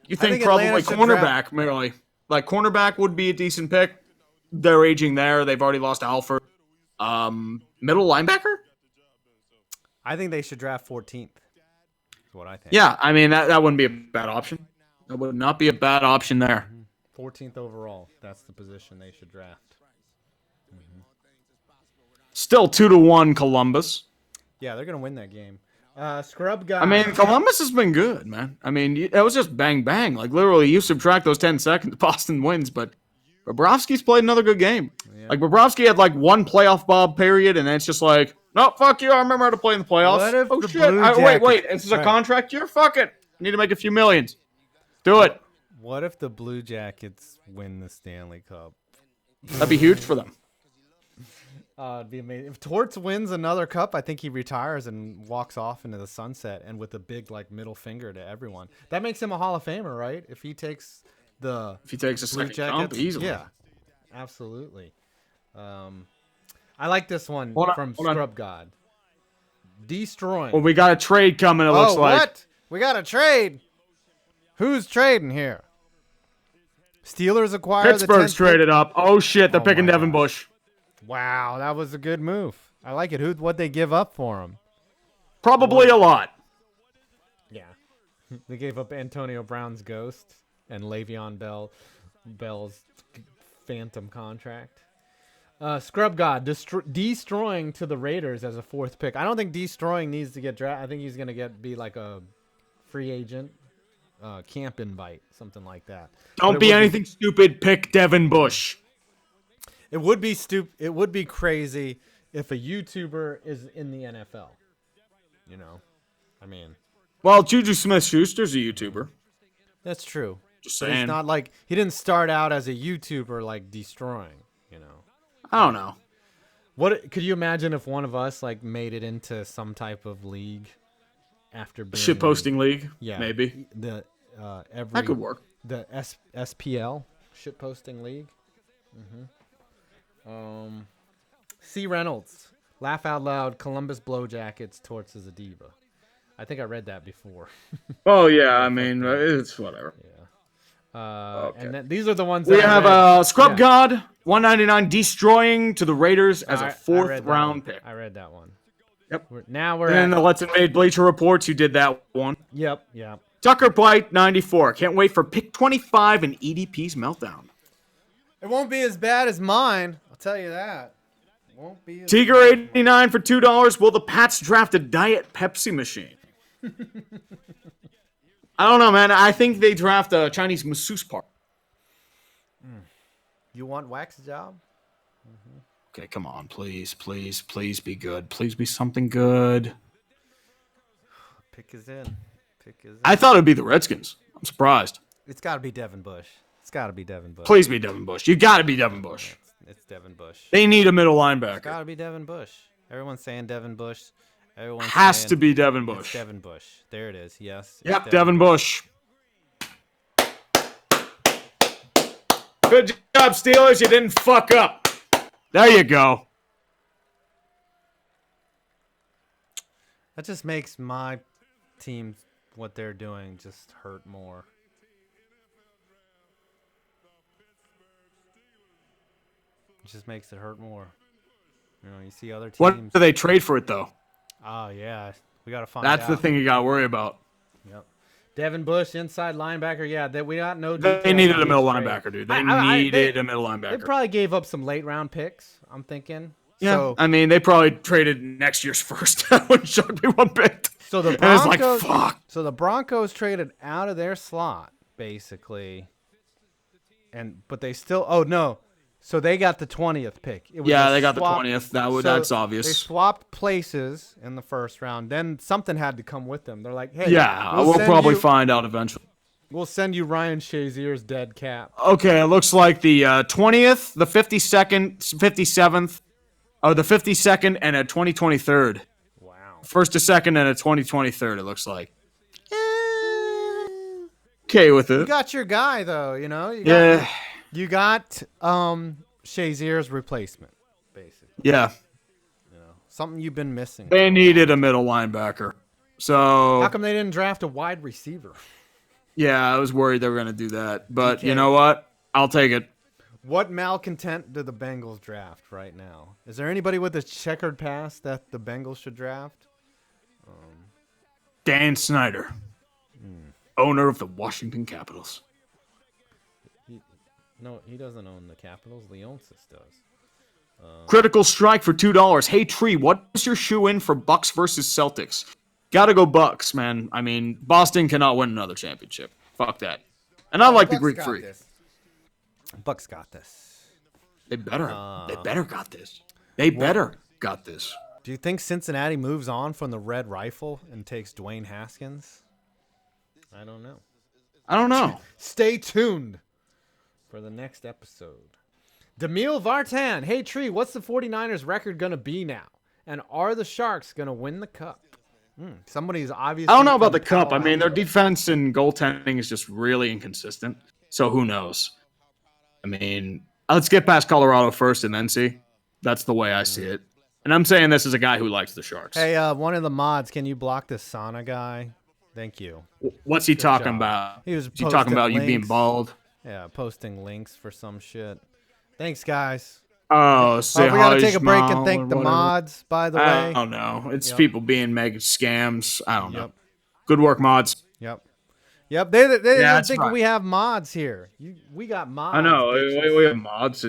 You think probably cornerback, merely. Like, cornerback would be a decent pick. They're aging there. They've already lost Alford. Middle linebacker? I think they should draft 14th. Is what I think. Yeah, I mean, that wouldn't be a bad option. That would not be a bad option there. 14th overall. That's the position they should draft. Still 2-1 Columbus. Yeah, they're going to win that game. Scrub guy. I mean, Columbus has been good, man. I mean, it was just bang, bang. Like, literally, you subtract those 10 seconds, Boston wins, but Bobrovsky's played another good game. Yeah. Like, Bobrovsky had like one playoff Bob period, and then it's just like, no, fuck you. I remember how to play in the playoffs. What if Oh, the shit. Blue Wait. Jackets- This is a Right. contract year? Fuck it. I need to make a few millions. Do it. What if the Blue Jackets win the Stanley Cup? That'd be huge for them. It'd be amazing. If Torts wins another cup, I think he retires and walks off into the sunset, and with a big like middle finger to everyone. That makes him a Hall of Famer, right? If he takes a Blue second jump, easily. Yeah, absolutely. I like this one from hold on. Scrub God. Destroying. Well, we got a trade coming, it looks like. What? We got a trade. Who's trading here? Steelers acquire Pittsburgh's the 10th pick. traded up. Oh, shit. They're Oh picking my Devin gosh. Bush. Wow, that was a good move. I like it. What'd they give up for him? Probably a lot. Yeah. They gave up Antonio Brown's ghost and Le'Veon Bell's phantom contract. Scrub God destroying to the Raiders as a 4th pick. I don't think destroying needs to get drafted. I think he's gonna be like a free agent, camp invite, something like that. Don't be anything stupid. Pick Devin Bush. It would be stupid. It would be crazy if a YouTuber is in the NFL. You know, I mean, Well, Juju Smith-Schuster's a YouTuber. that's true. Just But saying. it's not like he didn't start out as a YouTuber like destroying. You know, I don't know. what could you imagine if one of us like made it into some type of league after being Shit posting league. Yeah, Maybe. the every That could work. the SPL shit posting league. C. Reynolds, laugh out loud. Columbus Blow Jackets torts as a diva. I think I read that before. Oh, yeah. I mean, it's whatever. Okay. And then, these are the ones We that I have read. Scrub Yeah. God, 199, destroying to the Raiders as I a read 4th that round one. pick. I read that one. Yep. Now we're And then at. the Let's Invade Bleacher Reports, you did that one. Yep. Tucker Blight, 94. Can't wait for pick 25 and EDP's meltdown. It won't be as bad as mine. I'll tell you that. It won't be. As Tiger, 89 for $2. Will the Pats draft a Diet Pepsi machine? I don't know, man. I think they draft a Chinese masseuse part. You want wax job? Okay, come on. Please be good. Please be something good. Pick is in. I thought it'd be the Redskins. I'm surprised. It's got to be Devin Bush. Please be Devin Bush. You got to be Devin Bush. It's Devin Bush. They need a middle linebacker. Got to be Devin Bush. Everyone's saying Devin Bush. Everyone's Has saying to be Devin it's Bush. Devin Bush. There it is. Yes. it's Yep, Devin Bush. Good job, Steelers. You didn't fuck up. There you go. That just makes my team, what they're doing, just hurt more. It just makes it hurt more. You know, you see other teams. What do they trade for it, though? Oh, yeah. We got to find That's out. the thing you got to worry about. Yep. Devin Bush, inside linebacker. Yeah, we got no details They needed on a middle each trade. linebacker, dude. They I- needed a middle They linebacker. probably gave up some late round picks, I'm thinking. Yeah, So, I mean, they probably traded next year's first. That wouldn't shock me one bit. so the And it's like, Broncos, fuck. So the Broncos traded out of their slot, basically. But they still. Oh no. So they got the 20th pick. It was Yeah, a they got the swap- 20th. so That's They obvious. swapped places in the first round. Then something had to come with them. They're like, hey, Yeah, we'll send probably you, find out eventually. We'll send you Ryan Shazier's dead cap. Okay, it looks like the 20th, the 52nd, 57th, or the 52nd, and a 2023rd. Wow. First to second and a 2023rd, it looks like. Okay with You it. got your guy though, you know. Yeah, You got Shazier's replacement, basically. yeah. Something you've been missing. They needed a middle linebacker. So, How come they didn't draft a wide receiver? yeah, I was worried they were going to do that. But DK. you know what? I'll take it. What malcontent do the Bengals draft right now? Is there anybody with a checkered past that the Bengals should draft? Dan Snyder, owner of the Washington Capitals. No, he doesn't own the Capitals. Leonsis does. Critical strike for $2. Hey, Tree, what's your shoe in for Bucks versus Celtics? Gotta go Bucks, man. I mean, Boston cannot win another championship. Fuck that. And I like the Greek Freak. Bucks got this. They better got this. They better got this. Do you think Cincinnati moves on from the Red Rifle and takes Dwayne Haskins? I don't know. Stay tuned for the next episode. Demille Vartan. Hey, Tree, what's the 49ers record going to be now? And are the Sharks going to win the Cup? Somebody's obviously... I don't know about the Cup. I mean, their defense and goaltending is just really inconsistent. So who knows? I mean, let's get past Colorado first and then see. That's the way I see it. And I'm saying this as a guy who likes the Sharks. Hey, one of the mods, can you block this Sauna guy? Thank you. What's he talking about? Is he talking about links. You being bald? Yeah, posting links for some shit. Thanks, guys. Oh, say we gotta take a break and thank the mods, by the way. I don't know. It's people being mega scams. I don't know. Good work, mods. Yep. They don't think we have mods here. We got mods. I know. We have mods.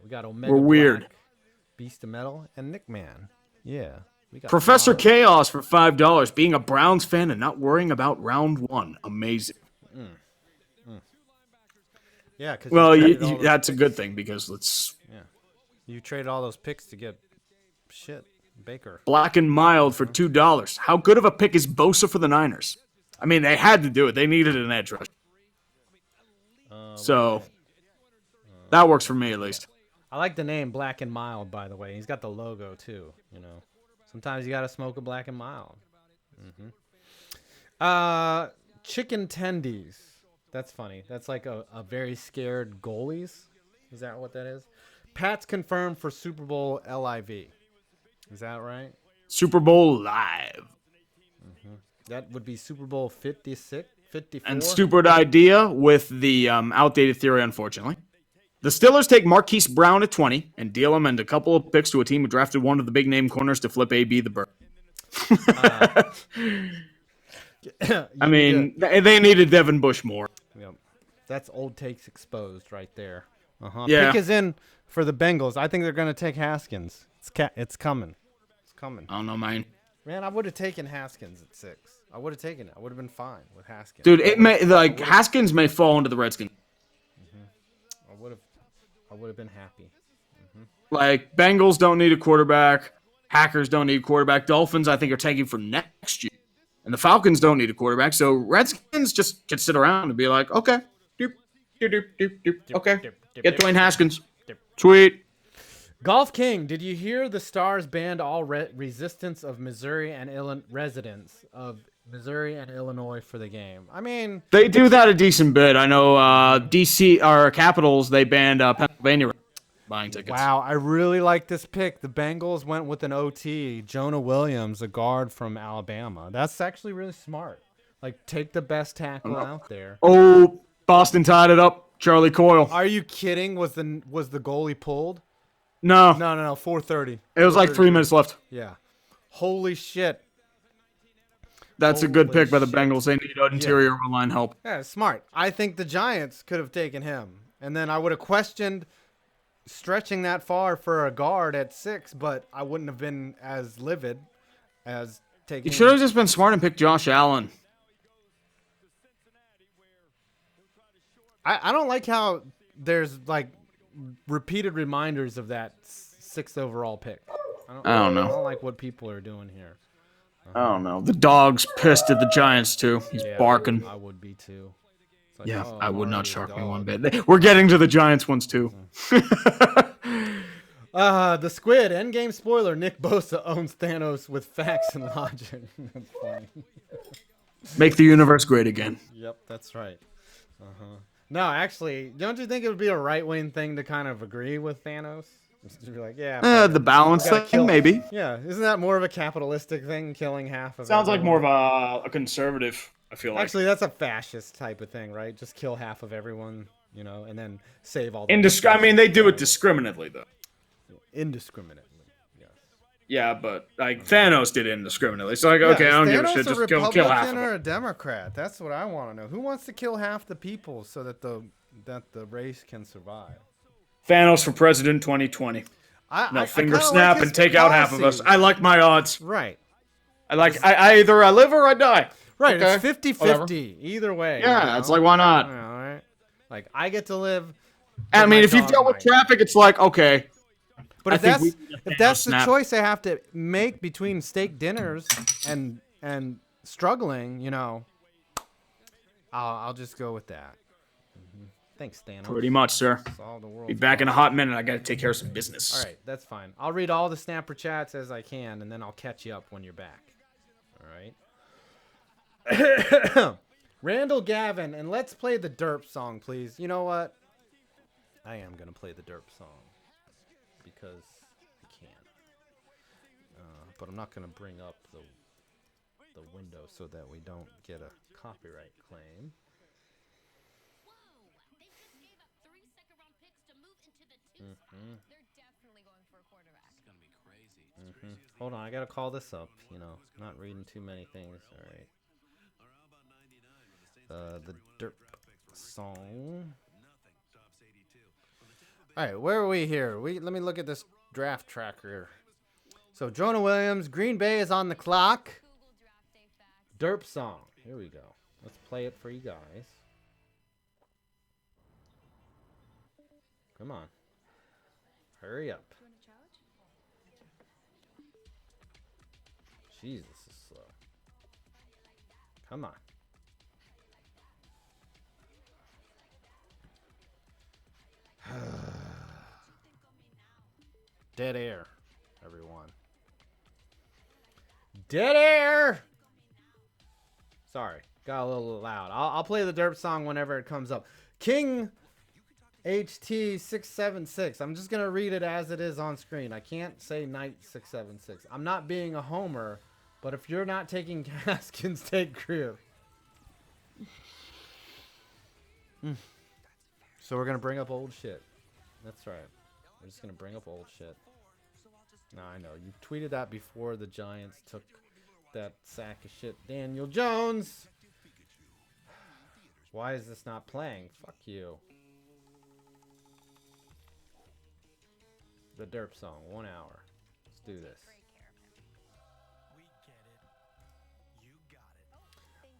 We got Omega We're weird. Black, Beast of Metal, and Nick Man. Yeah. We got Professor mods. Chaos for $5. Being a Browns fan and not worrying about round one. Amazing. Yeah, because that's a good thing because you traded all those picks to get Baker. Black and Mild for $2. How good of a pick is Bosa for the Niners? I mean, they had to do it. They needed an edge rush. That works for me at least. I like the name Black and Mild, by the way. He's got the logo too. Sometimes you gotta smoke a Black and Mild. Chicken tendies. That's funny. That's like a very scared goalies. Is that what that is? Pat's confirmed for Super Bowl LIV. Is that right? Super Bowl Live. That would be Super Bowl 56, 54. And stupid idea with the outdated theory, unfortunately. The Steelers take Marquise Brown at 20 and deal him and a couple of picks to a team who drafted one of the big-name corners to flip AB the Bird. I mean, they needed Devin Bush more. Yep. That's old takes exposed right there. Yeah. Pick is in for the Bengals. I think they're going to take Haskins. It's coming. It's coming. I don't know, man. Man, I would have taken Haskins at 6. I would have taken it. I would have been fine with Haskins. Dude, Haskins may fall into the Redskins. I would have been happy. Like, Bengals don't need a quarterback. Hackers don't need a quarterback. Dolphins, I think, are tanking for next year. And the Falcons don't need a quarterback. So Redskins just can sit around and be like, okay. Okay. Get Dwayne Haskins. Sweet. Golf King, did you hear the Stars banned all resistance of Missouri and residents of Missouri and Illinois for the game? I mean, they do that a decent bit. I know DC or Capitals, they banned Pennsylvania buying tickets. Wow, I really like this pick. The Bengals went with an OT, Jonah Williams, a guard from Alabama. That's actually really smart. Like, take the best tackle out there. Oh, Boston tied it up. Charlie Coyle. Are you kidding? Was the goalie pulled? No. 4:30. It was like 3 minutes left. Yeah. Holy shit. That's a good pick by the Bengals. They need interior line help. Yeah, smart. I think the Giants could have taken him. And then I would have questioned stretching that far for a guard at 6, but I wouldn't have been as livid as taking You should have just been smart and picked Josh Allen. I don't like how there's like repeated reminders of that 6th overall pick. I don't know. I don't like what people are doing here. I don't know. The dog's pissed at the Giants, too. He's barking. I would be, too. Like, I would not shock me one bit. We're getting to the Giants ones, too. The Squid, endgame spoiler, Nick Bosa owns Thanos with facts and logic. That's funny. Make the universe great again. Yep, that's right. No, actually, don't you think it would be a right-wing thing to kind of agree with Thanos? Just to be like, the balance thing, maybe. Yeah, isn't that more of a capitalistic thing, killing half of Sounds like more of a conservative, I feel like. Actually, that's a fascist type of thing, right? Just kill half of everyone, and then save all the... I mean, they do it discriminately, though. Indiscriminately, yes. Yeah, but, like, Thanos did it indiscriminately. So, like, okay, I don't give a shit. Just kill half of them. Republican or a Democrat? That's what I want to know. Who wants to kill half the people so that the race can survive? Thanos for president 2020. Finger snap like and take out half of us. I like my odds. Right. I either I live or I die. Right, okay. It's 50-50. Either way. Yeah, it's like, why not? All right. Like, I get to live, I my mean, if you've dog dealt with might. traffic, it's like, okay. But I if think that's the snap. choice I have to make between steak dinners and struggling, you know, I'll just go with that. Thanks, Thanos. Pretty much, sir. Solve the Be world's back in a problems. hot minute. I got to take care of some business. All right, that's fine. I'll read all the Snapper chats as I can, and then I'll catch you up when you're back. All right. Randall Gavin, and let's play the derp song, please. You know what? I am going to play the derp song because I can. But I'm not going to bring up the window so that we don't get a copyright claim. They're definitely going for a quarterback. It's gonna be crazy. Hold on, I gotta call this up. You know, not reading too many things. All right. The derp song. All right, where are we here? Let me look at this draft tracker. So Jonah Williams, Green Bay is on the clock. Derp song. Here we go. Let's play it for you guys. Come on. Hurry up. Jesus, this is slow. Come on. Dead air, everyone. Dead air! Sorry, got a little loud. I'll play the derp song whenever it comes up. King HT676. I'm just going to read it as it is on screen. I can't say Knight 676. I'm not being a homer, but if you're not taking Gaskins, take Crib. So we're going to bring up old shit. That's right. We're just going to bring up old shit. Now, I know. You tweeted that before the Giants took that sack of shit. Daniel Jones. Why is this not playing? Fuck you. The derp song, 1 hour. Let's do this.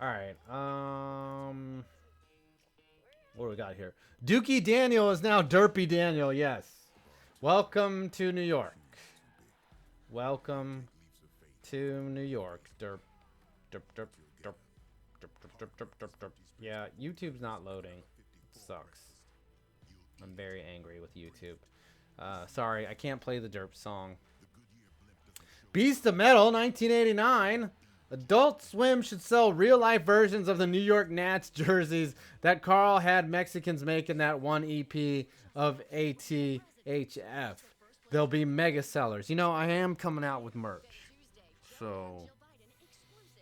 All right. What do we got here? Dookie Daniel is now Derpy Daniel. Yes. Welcome to New York. Welcome to New York. Derp. Derp. Derp. Derp. Derp. Derp. Derp. Derp. Derp. Yeah, YouTube's not loading. It sucks. I'm very angry with YouTube. Sorry, I can't play the derp song. Beast of Metal, 1989. Adult Swim should sell real-life versions of the New York Nats jerseys that Carl had Mexicans make in that one EP of ATHF. They'll be mega sellers. You know, I am coming out with merch, so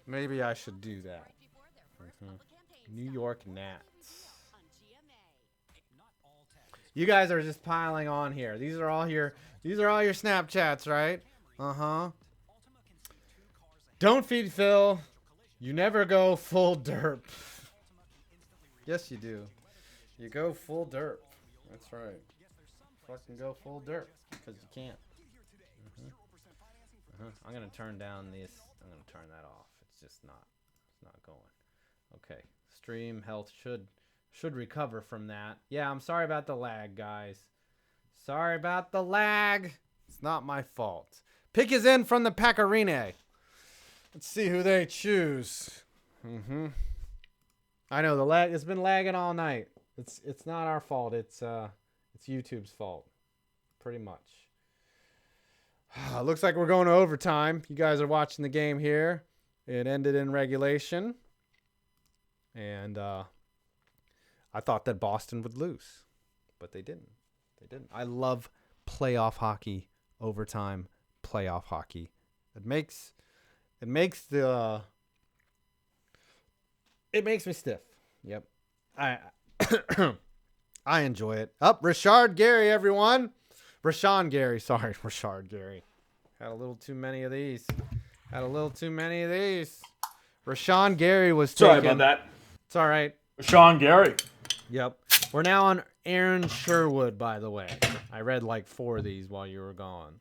maybe I should do that. New York Nats. You guys are just piling on here. These are all your Snapchats, right? Uh-huh. Don't feed Phil. You never go full derp. Yes, you do. You go full derp. That's right. Fucking go full derp because you can't. I'm gonna turn down this. I'm gonna turn that off. It's just not. It's not going. Okay. Stream health should recover from that. Yeah, I'm sorry about the lag, guys. Sorry about the lag. It's not my fault. Pick is in from the Pacarine. Let's see who they choose. I know the lag. It's been lagging all night. It's not our fault. It's YouTube's fault, pretty much. Looks like we're going to overtime. You guys are watching the game here. It ended in regulation, and I thought that Boston would lose, but they didn't. They didn't. I love playoff hockey, overtime playoff hockey. It makes me stiff. Yep. I enjoy it. Up, Richard Gary, everyone. Rashawn Gary. Sorry, Richard Gary. Had a little too many of these. Rashawn Gary was taken. Sorry about that. It's all right. Sean Gary. Yep. We're now on Aaron Sherwood, by the way. I read like 4 of these while you were gone.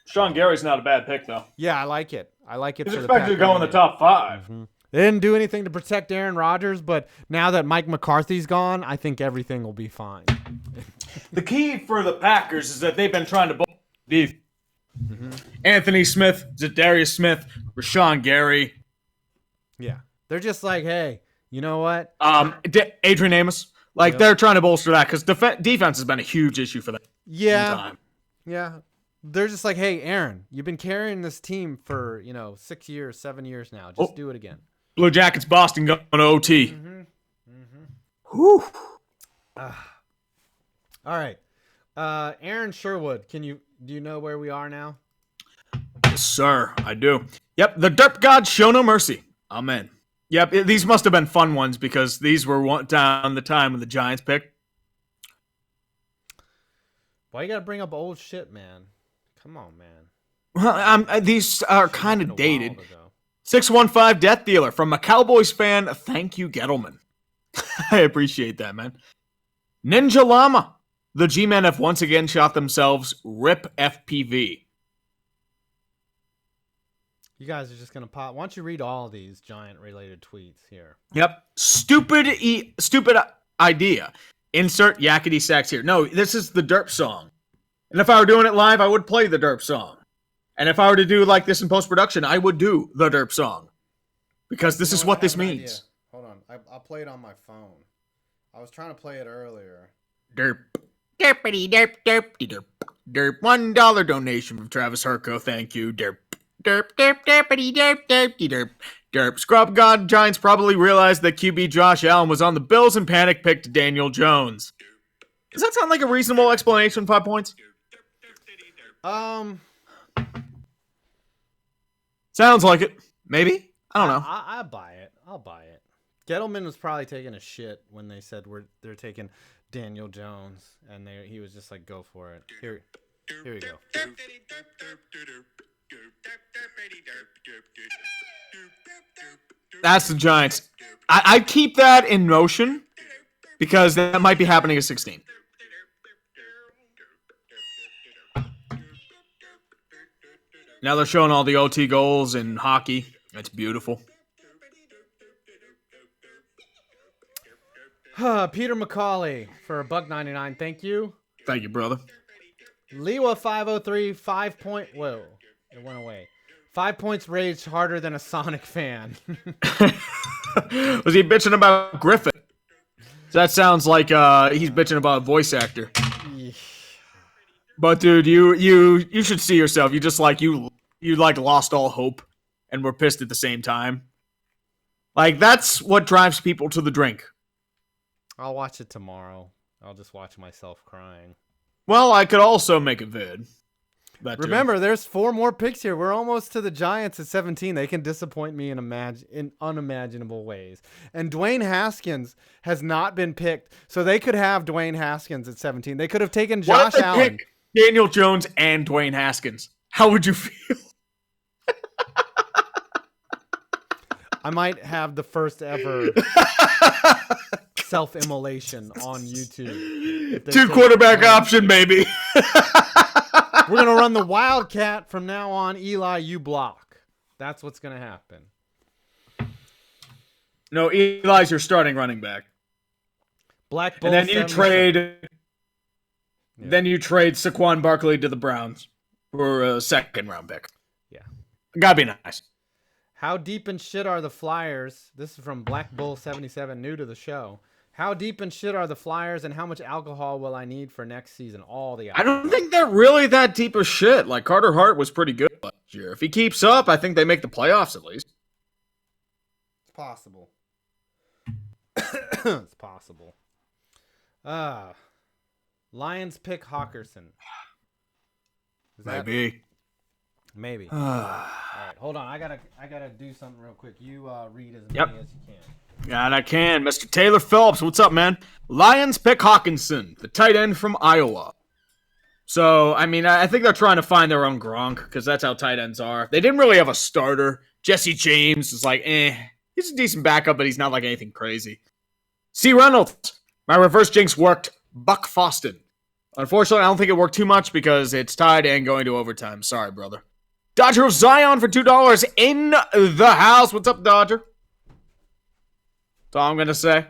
Sean Gary's not a bad pick, though. Yeah, I like it. He's expected to go in the top 5. They didn't do anything to protect Aaron Rodgers, but now that Mike McCarthy's gone, I think everything will be fine. The key for the Packers is that they've been trying to beef Anthony Smith, Zadarius Smith, Rashawn Gary. Yeah. They're just like, hey, you know what? Adrian Amos. Like, they're trying to bolster that because defense has been a huge issue for them. Yeah. They're just like, hey, Aaron, you've been carrying this team for, 6 years, 7 years now. Just do it again. Blue Jackets, Boston going to OT. Whew. All right. Aaron Sherwood, do you know where we are now? Yes, sir, I do. Yep, the Derp gods show no mercy. Amen. Yep, these must have been fun ones because these were down the time when the Giants picked. Why you gotta bring up old shit, man? Come on, man. Well, these are kind of dated. 615 Death Dealer from a Cowboys fan. Thank you, Gettleman. I appreciate that, man. Ninja Llama. The G-Men have once again shot themselves. RIP FPV. You guys are just gonna pop. Why don't you read all these Giant-related tweets here? Yep. Stupid idea. Insert yakety sax here. No, this is the Derp song. And if I were doing it live, I would play the Derp song. And if I were to do like this in post-production, I would do the Derp song. Because this is what this means. Hold on. I'll play it on my phone. I was trying to play it earlier. Derp. Derpity derp derpity derp. Derp. $1 donation from Travis Herco. Thank you. Derp. Derp derp derpity derp derpity derp. Derp. Scrub God Giants probably realized that QB Josh Allen was on the Bills and panic picked Daniel Jones. Does that sound like a reasonable explanation, 5 points? Sounds like it. Maybe. I don't know. I buy it. I'll buy it. Gettleman was probably taking a shit when they said they're taking Daniel Jones, and he was just like, go for it. Here we go. That's the Giants. I keep that in motion because that might be happening at 16. Now they're showing all the OT goals in hockey. That's beautiful. Peter McCauley for $1.99. Thank you. Thank you, brother. Lewa 503 5 point. Whoa, it went away. 5 points raged harder than a Sonic fan. Was he bitching about Griffin? That sounds like he's bitching about a voice actor. But dude, you should see yourself. You just like you lost all hope and were pissed at the same time. Like that's what drives people to the drink. I'll watch it tomorrow. I'll just watch myself crying. Well, I could also make a vid. Remember, there's 4 more picks here. We're almost to the Giants at 17. They can disappoint me in unimaginable ways. And Dwayne Haskins has not been picked, so they could have Dwayne Haskins at 17. They could have taken Josh Allen. Pick Daniel Jones and Dwayne Haskins. How would you feel? I might have the first ever self-immolation on YouTube. 2 quarterback option, baby. We're going to run the Wildcat from now on. Eli, you block. That's what's going to happen. No, Eli's your starting running back. Black Bull. And then you trade... Yeah. Then you trade Saquon Barkley to the Browns for a second-round pick. Yeah. Gotta be nice. How deep in shit are the Flyers? This is from Black Bull 77, new to the show. How deep in shit are the Flyers, and how much alcohol will I need for next season? All the alcohol. I don't think they're really that deep of shit. Like, Carter Hart was pretty good last year. If he keeps up, I think they make the playoffs at least. It's possible. It's possible. Lions pick Hawkinson. Maybe. Maybe. All right, hold on. I gotta do something real quick. You read as many as you can. God, I can. Mr. Taylor Phillips, what's up, man? Lions pick Hawkinson, the tight end from Iowa. So, I mean, I think they're trying to find their own Gronk because that's how tight ends are. They didn't really have a starter. Jesse James is like, he's a decent backup, but he's not like anything crazy. C. Reynolds, my reverse jinx worked. Buck Foston. Unfortunately, I don't think it worked too much because it's tied and going to overtime. Sorry, brother. Dodger of Zion for $2 in the house. What's up, Dodger? That's all I'm gonna say.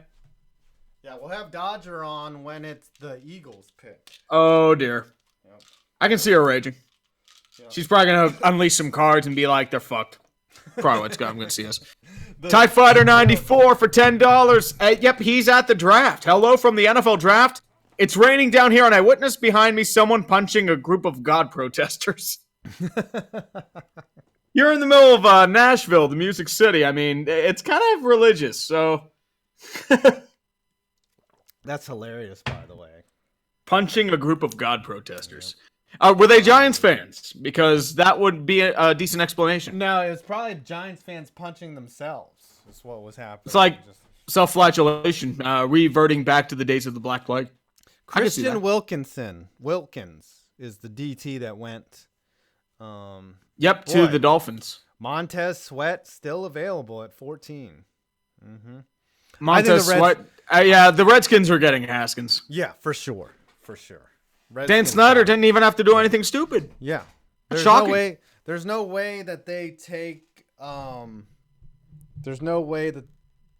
Yeah, we'll have Dodger on when it's the Eagles pick. Oh dear. Yep. I can see her raging. Yep. She's probably gonna unleash some cards and be like, "They're fucked." Probably what's I'm gonna see us. TIE Fighter 94 for $10. Yep, he's at the draft. Hello from the NFL draft. It's raining down here, and I witnessed behind me someone punching a group of God protesters. You're in the middle of Nashville, the Music City. I mean, it's kind of religious, so. That's hilarious, by the way. Punching a group of God protesters. Were they Giants fans? Because that would be a decent explanation. No, it was probably Giants fans punching themselves. That's what was happening. It's like self-flagellation, reverting back to the days of the Black Plague. Christian Wilkins is the DT that went. Yep, to the Dolphins. Montez Sweat still available at 14. Mm-hmm. Montez Sweat. Yeah, the Redskins are getting Haskins. Yeah, for sure. Redskins Dan Snyder didn't even have to do anything stupid. Yeah. Shocking. There's no way that they take there's no way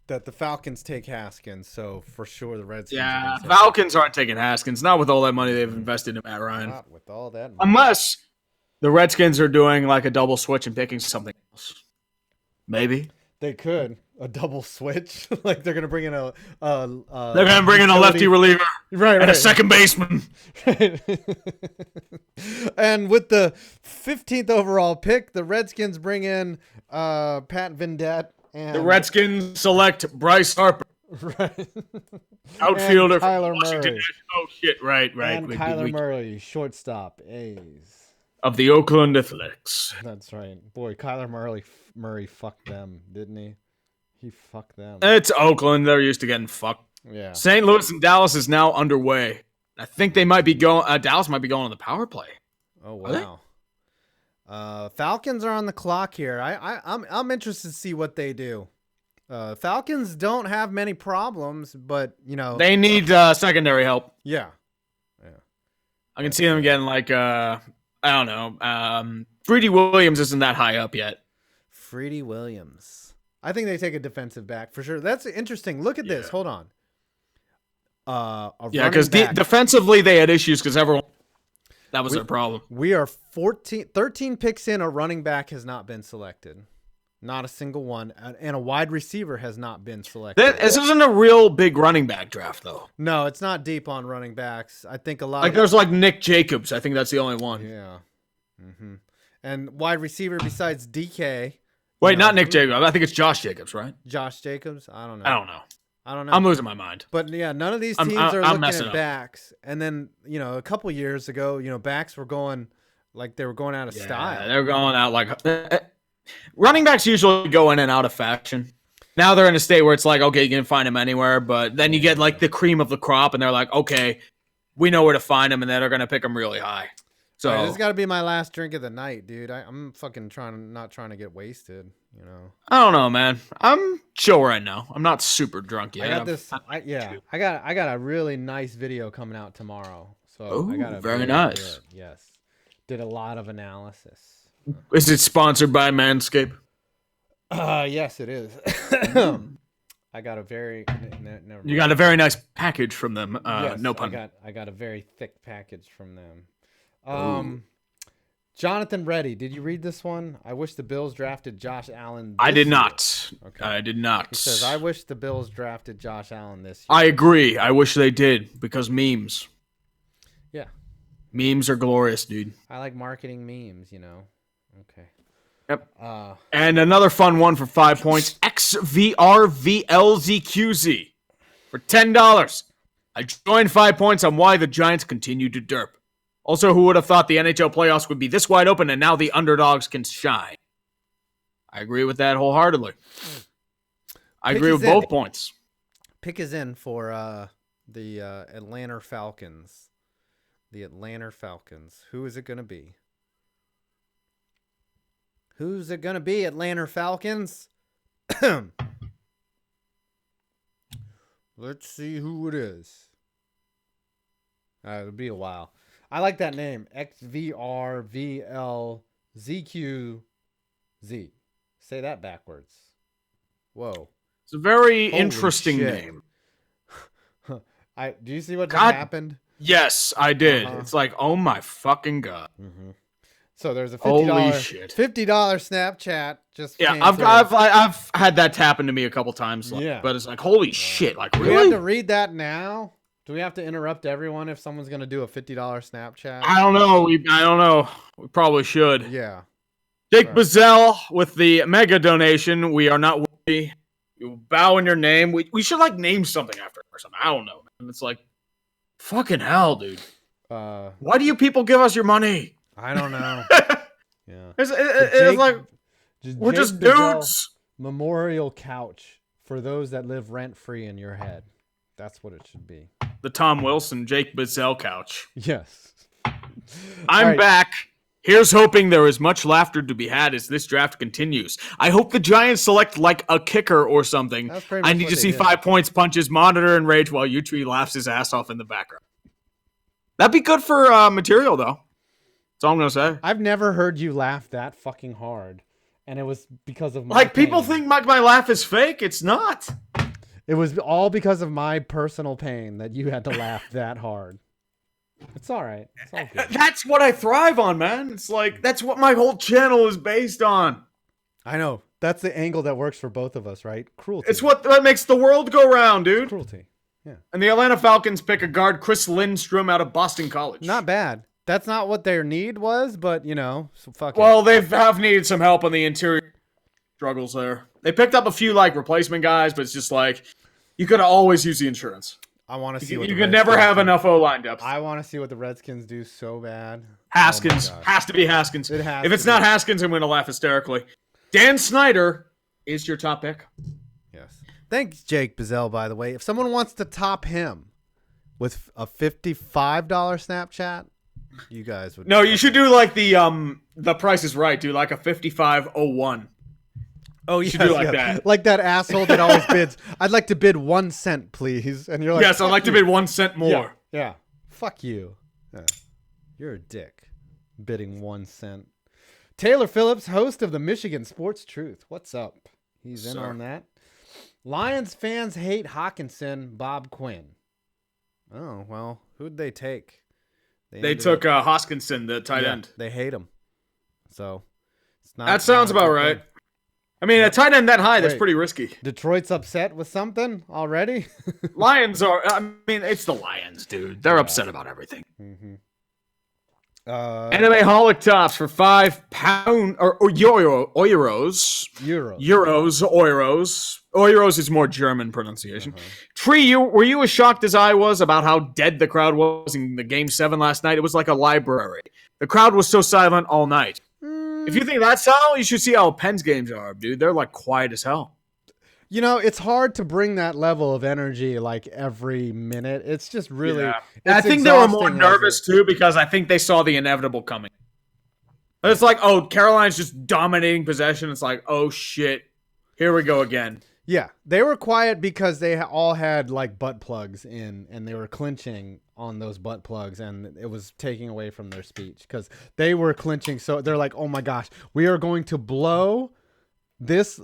that the Falcons take Haskins, so for sure the Redskins. Yeah, Falcons aren't taking Haskins, not with all that money they've invested in Matt Ryan. Not with all that money. Unless the Redskins are doing like a double switch and picking something else. Maybe. They could. A double switch. Like they're gonna bring in they're gonna bring in a lefty reliever. Right. And a second baseman. Right. And with the 15th overall pick, the Redskins bring in Pat Vendette. And the Redskins select Bryce Harper. Right. Outfielder from Kyler Washington. Murray. Oh, shit. Right. And Kyler Murray, shortstop, A's. Of the Oakland Athletics. That's right. Boy, Kyler Murray fucked them, didn't he? He fucked them. It's Oakland. They're used to getting fucked. Yeah. St. Louis and Dallas is now underway. I think they might be going. Dallas might be going on the power play. Oh wow. Falcons are on the clock here. I'm interested to see what they do. Falcons don't have many problems, but they need secondary help. Yeah. I can see them getting like I don't know. Freddie Williams isn't that high up yet. Freddie Williams. I think they take a defensive back for sure. That's interesting. Look at this. Hold on. Because defensively they had issues because everyone that was their problem. We are 13 picks in. A running back has not been selected. Not a single one. And a wide receiver has not been selected. This isn't a real big running back draft, though. No, it's not deep on running backs. I think a lot like there's like Nick Jacobs. I think that's the only one. Yeah. Mm-hmm. And wide receiver besides DK. Wait, not Nick Jacobs. I think it's Josh Jacobs, right? Josh Jacobs? I don't know. I don't know. I'm losing my mind. But yeah, none of these teams are looking at backs. And then, a couple years ago, backs were going like they were going out of style. They're going out like running backs usually go in and out of fashion. Now they're in a state where it's like, okay, you can find them anywhere, but then you get like the cream of the crop and they're like, okay, we know where to find them, and then they're going to pick them really high. So this has got to be my last drink of the night, dude. I'm fucking not trying to get wasted, I don't know, man. I'm chill right now. I'm not super drunk yet. I got a really nice video coming out tomorrow. So I got a very nice. Good, yes. Did a lot of analysis. Is it sponsored by Manscaped? Yes, it is. I got a very never mind. You got a very nice package from them. Yes, no pun. I got a very thick package from them. Jonathan Reddy, did you read this one? I wish the Bills drafted Josh Allen. I did not. Okay. I did not. He says, I wish the Bills drafted Josh Allen this year. I agree. I wish they did because memes. Yeah. Memes are glorious, dude. I like marketing memes, Okay. Yep. And another fun one for 5 points. XVRVLZQZ for $10. I joined 5 points on why the Giants continue to derp. Also, who would have thought the NHL playoffs would be this wide open and now the underdogs can shine? I agree with that wholeheartedly. I agree with both points. Pick is in for the Atlanta Falcons. The Atlanta Falcons. Who is it going to be? Who's it going to be, Atlanta Falcons? Let's see who it is. It'll be a while. I like that name. XVRVLZQZ. Say that backwards. Whoa. It's a very Holy interesting shit. name. Do you see what just God. happened? Yes, I did. It's like, oh my fucking God. Mm-hmm. So there's a Holy shit. $50 Snapchat. Just Yeah, came I've through. had that happen to me a couple times. Yeah. But it's like, holy shit. Like, Do we really? have to read that now? Do we have to interrupt everyone if someone's going to do a $50 Snapchat? I don't know. I don't know. We probably should. Yeah. Jake Sorry. Bazell with the mega donation. We are not worthy. You bow in your name. We should like name something after it or something. I don't know, man. It's like, fucking hell, dude. Why do you people give us your money? I don't know. Yeah. It's like, we're Jake just Bazell dudes. Memorial couch for those that live rent-free in your head. That's what it should be. The Tom Wilson, Jake Bazell couch. Yes. I'm right. back. Here's hoping there is much laughter to be had as this draft continues. I hope the Giants select like a kicker or something. That's pretty much I need what to they see did. 5 points punch his monitor and rage while U-Tree laughs his ass off in the background. That'd be good for material, though. That's all I'm going to say. I've never heard you laugh that fucking hard. And it was because of my Like, people pain. think my laugh is fake. It's not. It was all because of my personal pain that you had to laugh that hard. It's all right. It's all good. That's what I thrive on, man. It's like, that's what my whole channel is based on. I know. That's the angle that works for both of us, right? Cruelty. It's what makes the world go round, dude. Cruelty. Yeah. And the Atlanta Falcons pick a guard, Chris Lindstrom, out of Boston College. Not bad. That's not what their need was, but, you know, so fuck Well, it. they have needed some help on the interior struggles there. They picked up a few, like, replacement guys, but it's just like, you could always use the insurance. I want to see what You the could never Redskins have do. enough O-line depth. I want to see what the Redskins do so bad. Haskins. Oh my gosh. Has to be Haskins. It has If to it's not be. Haskins, I'm going to laugh hysterically. Dan Snyder is your top pick. Yes. Thanks, Jake Bazell, by the way. If someone wants to top him with a $55 Snapchat, you guys would. No, you should do like the Price is Right. Do like a 5501. Oh, you should do like that. Like that asshole that always bids. I'd like to bid 1 cent, please. And you're like, Yes, I'd "Fuck like to you." bid 1 cent more. Yeah. Fuck you. Yeah. You're a dick. Bidding 1 cent. Taylor Phillips, host of the Michigan Sports Truth. What's up? He's in on that. Lions fans hate Hawkinson, Bob Quinn. Oh, well, who'd they take? They took Hoskinson, the tight end. They hate him. So, it's not. That sounds not a about good right. thing. I mean, a tight end that high, that's Wait. pretty risky. Detroit's upset with something already? Lions are, I mean, it's the Lions, dude. They're upset about everything. Mm-hmm. Anime Holic Tops for £5 or euros. Euros is more German pronunciation. Tree, were you as shocked as I was about how dead the crowd was in the Game 7 last night? It was like a library. The crowd was so silent all night. If you think that's how, you should see how Penn's games are, dude. They're like quiet as hell. You know, it's hard to bring that level of energy like every minute. It's just really. Yeah. It's I think they were more exhausting nervous too because I think they saw the inevitable coming. It's like, oh, Caroline's just dominating possession. It's like, oh shit, here we go again. Yeah, they were quiet because they all had like butt plugs in, and they were clinching on those butt plugs, and it was taking away from their speech because they were clinching. So they're like, oh my gosh, we are going to blow this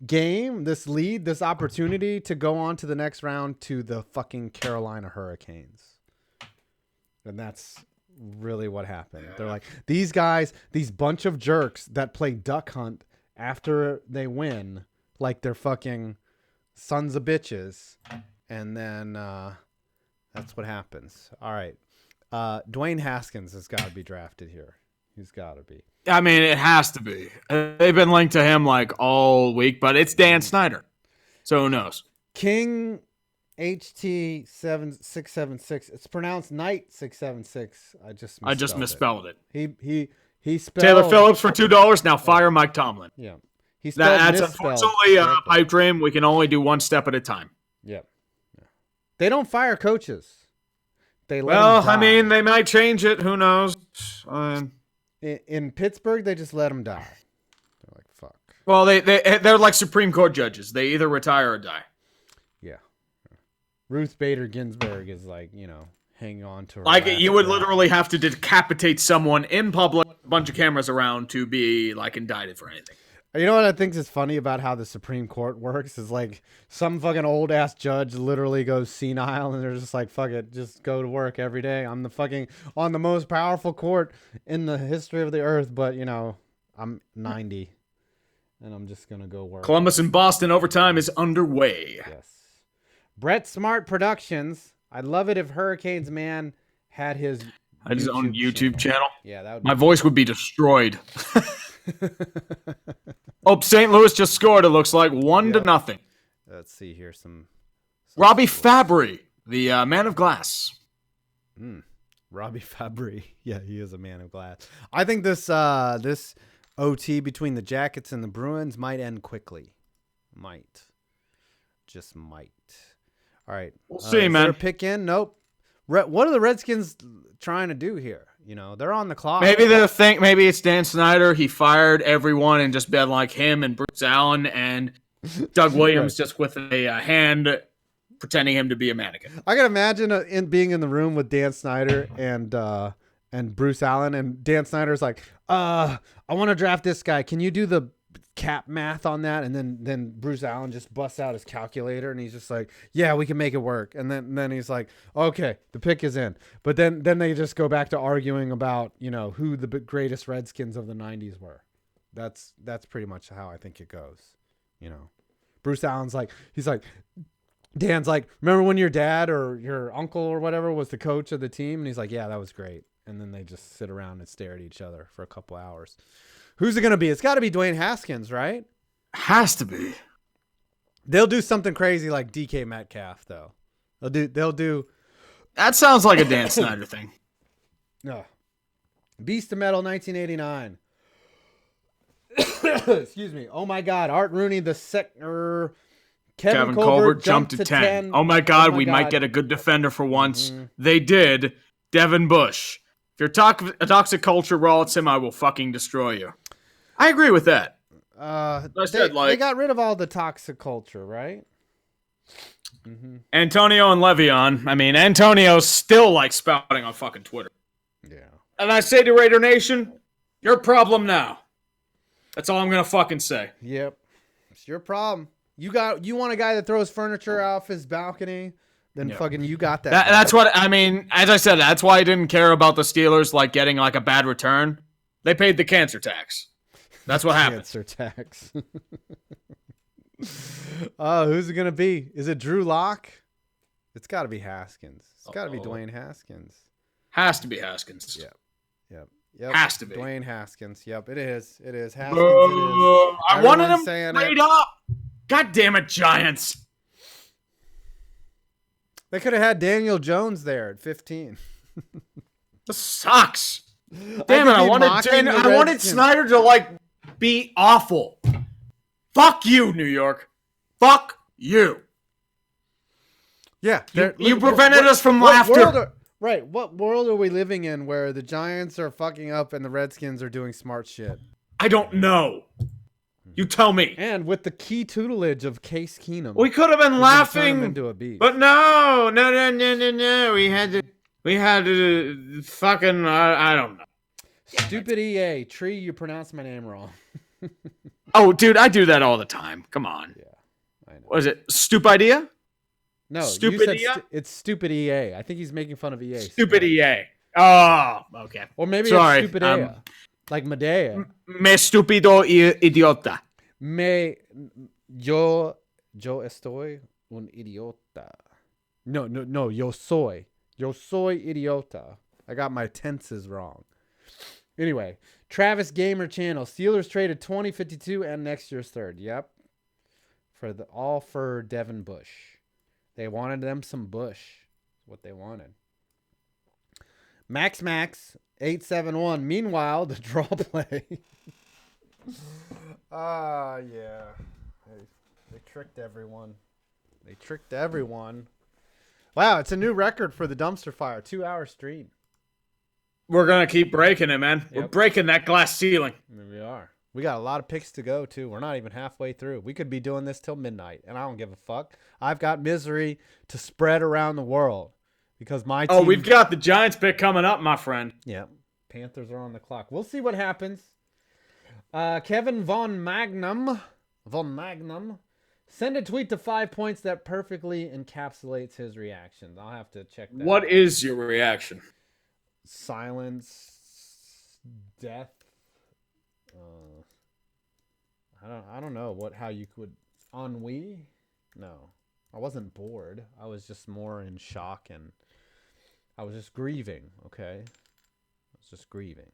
game, this lead, this opportunity to go on to the next round to the fucking Carolina Hurricanes. And that's really what happened. They're like, these guys, these bunch of jerks that play duck hunt after they win, like they're fucking sons of bitches. And then that's what happens. All right. Dwayne Haskins has got to be drafted here. He's got to be. I mean, it has to be. They've been linked to him like all week, but it's Dan Snyder. So who knows? King HT 7676. It's pronounced Knight 676. I just misspelled it. He spelled Taylor Phillips for $2. Now fire Mike Tomlin. Yeah. He spelled That's misspelled unfortunately a correctly. pipe dream. We can only do one step at a time. Yep. Yeah. They don't fire coaches. They let Well, them die. I mean, they might change it. Who knows? In Pittsburgh, they just let them die. They're like, fuck. Well, they're like Supreme Court judges. They either retire or die. Yeah. Ruth Bader Ginsburg is like, you know, hanging on to her. Like, last you would breath. literally have to decapitate someone in public, a bunch of cameras around to be, like, indicted for anything. You know what I think is funny about how the Supreme Court works is like some fucking old ass judge literally goes senile and they're just like, fuck it, just go to work every day. I'm the fucking on the most powerful court in the history of the earth, but you know, I'm 90 and I'm just going to go work. Columbus and Boston overtime is underway. Yes. Brett Smart Productions. I'd love it if Hurricanes Man had his own YouTube channel. Yeah, that would My voice would be destroyed. Oh, St. Louis just scored, it looks like 1-0. Let's see here. Some Robbie Fabry, the man of glass. Robbie Fabry. Yeah, he is a man of glass. I think this this OT between the Jackets and the Bruins might end quickly. Might. Just might. All right. We'll see, man. There a pick in? Nope. What are the Redskins trying to do here? You know, they're on the clock. Maybe maybe it's Dan Snyder. He fired everyone and just been like him and Bruce Allen and Doug Williams just with a hand pretending him to be a mannequin. I can imagine being in the room with Dan Snyder and Bruce Allen, and Dan Snyder's like, I want to draft this guy. Can you do the cap math on that? And then Bruce Allen just busts out his calculator and he's just like, yeah, we can make it work. And then he's like, okay, the pick is in. But then they just go back to arguing about, you know, who the greatest Redskins of the 90s were. That's pretty much how I think it goes. You know, Bruce Allen's like, he's like, Dan's like, remember when your dad or your uncle or whatever was the coach of the team? And he's like, yeah, that was great. And then they just sit around and stare at each other for a couple hours. Who's it going to be? It's got to be Dwayne Haskins, right? Has to be. They'll do something crazy like DK Metcalf, though. They'll do. That sounds like a Dan Snyder thing. No. Beast of Metal 1989. Excuse me. Oh my God. Art Rooney, the second. Kevin Colbert jumped to 10. Oh my God, we might get a good defender for once. They did. Devin Bush. If you're a toxic culture rolls him, I will fucking destroy you. I agree with that. They got rid of all the toxic culture, right? Antonio and Le'Veon. I mean, Antonio's still like spouting on fucking Twitter. Yeah. And I say to Raider Nation, your problem now. That's all I'm gonna fucking say. Yep. It's your problem. You want a guy that throws furniture off his balcony, then fucking you got that. That's what I mean. As I said, that's why I didn't care about the Steelers like getting like a bad return. They paid the cancer tax. That's what happened. Cancer tax. Who's it gonna be? Is it Drew Lock? It's got to be Haskins. It's got to be Dwayne Haskins. Has to be Haskins. Yep. Has to be Dwayne Haskins. Yep, it is. Haskins. I wanted him straight up. God damn it, Giants. They could have had Daniel Jones there at 15. This sucks. Damn it, I wanted Snyder to like be awful. Fuck you, New York. Fuck you. Yeah. You prevented us from laughter. What world are we living in where the Giants are fucking up and the Redskins are doing smart shit? I don't know. You tell me. And with the key tutelage of Case Keenum. We could have been laughing. Into a beast. But no. We had to fucking, I don't know. Stupid EA. Tree, you pronounced my name wrong. Oh, dude, I do that all the time. Come on. Yeah, I know. What is it? Stupid idea? No, Stupid you said EA? it's stupid EA. I think he's making fun of EA. Stupid EA. Oh, okay. Or maybe Sorry, it's stupid EA. Like Medea. Me stupido idiota. Yo estoy un idiota. No, yo soy. Yo soy idiota. I got my tenses wrong. Anyway, Travis Gamer Channel. Steelers traded 2052 and next year's third. Yep. All for Devin Bush. They wanted them some Bush. That's what they wanted. Max 871. Meanwhile, the draw play. Yeah. They tricked everyone. Wow, it's a new record for the dumpster fire. 2-hour stream. We're going to keep breaking it, man. Yep. We're breaking that glass ceiling. We are. We got a lot of picks to go, too. We're not even halfway through. We could be doing this till midnight, and I don't give a fuck. I've got misery to spread around the world because my team... Oh, we've got the Giants pick coming up, my friend. Yep. Panthers are on the clock. We'll see what happens. Kevin Von Magnum. Send a tweet to 5 points that perfectly encapsulates his reactions. I'll have to check that. What is your reaction? Silence, death. I don't know how you could ennui. No, I wasn't bored. I was just more in shock and I was just grieving. Okay, I was just grieving.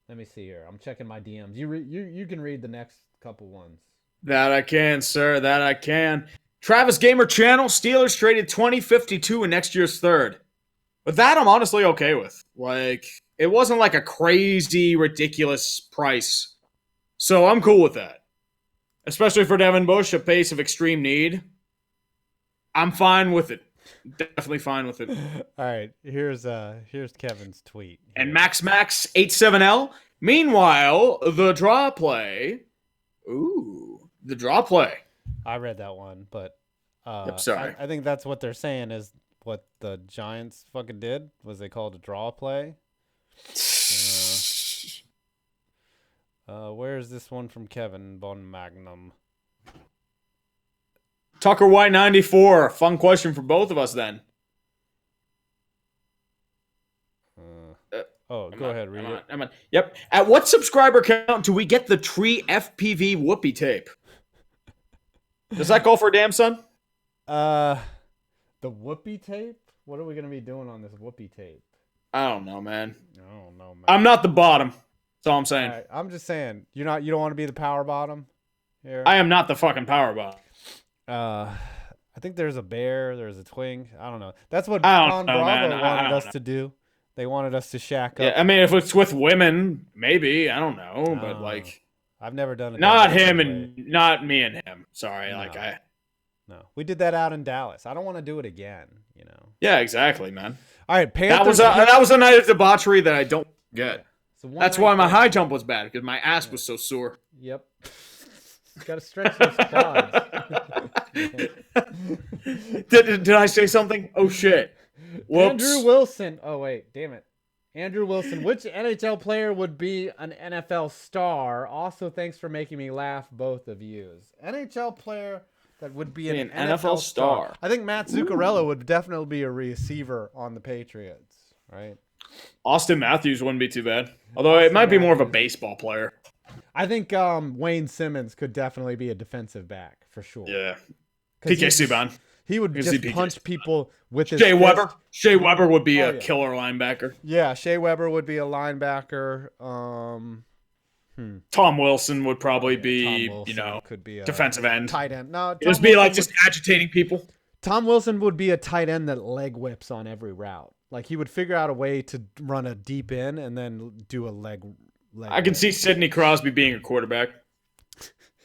Let me see here. I'm checking my DMs. You can read the next couple ones. That I can, sir. That I can. Travis Gamer Channel, Steelers traded 2052 in next year's third. But that I'm honestly okay with. Like, it wasn't like a crazy, ridiculous price. So I'm cool with that. Especially for Devin Bush, a pace of extreme need. I'm fine with it. Definitely fine with it. All right, here's Kevin's tweet. Here. And Max87L. Meanwhile, the draw play. Ooh, the draw play. I read that one, but Yep, sorry. I think that's what they're saying is what the Giants fucking did was they called a draw play. Where's this one from Kevin Von Magnum? Tucker White 94. Fun question for both of us then. Go ahead, read it. Yep. At what subscriber count do we get the Tree FPV whoopee tape? Does that call for a damn son? The whoopee tape? What are we gonna be doing on this whoopee tape? I don't know, man. I don't know, man. I'm not the bottom. That's all I'm saying. Right, I'm just saying you don't want to be the power bottom here. I am not the fucking power bottom. I think there's a bear, there's a twink. I don't know. That's what I don't Don know, Bravo man. wanted us to do. They wanted us to shack up. Yeah, I mean, if it's with women, maybe. I don't know, but like, I've never done it. not him and not me and him. Sorry, No. No, we did that out in Dallas. I don't want to do it again. You know. Yeah, exactly, man. All right, Panthers. That was a night of debauchery that I don't get. So That's why my high jump was bad because my ass was so sore. Yep. Got to stretch those quads. Did I say something? Oh shit. Whoops. Andrew Wilson. Oh wait, damn it. Andrew Wilson. Which NHL player would be an NFL star? Also, thanks for making me laugh, both of yous. NHL player that would be an NFL star. I think Matt Zuccarello would definitely be a receiver on the Patriots, right? Austin Matthews wouldn't be too bad. Although it might be more of a baseball player. I think Wayne Simmons could definitely be a defensive back for sure. Yeah. PK Subban. He would just punch people with his Shea fist. Weber. Shea Weber would be a killer linebacker. Yeah, Shea Weber would be a linebacker. Tom Wilson would probably be, could be a defensive end. tight end. No, Just be like just agitating people. Tom Wilson would be a tight end that leg whips on every route. Like he would figure out a way to run a deep in and then do a leg I can see Sidney Crosby being a quarterback.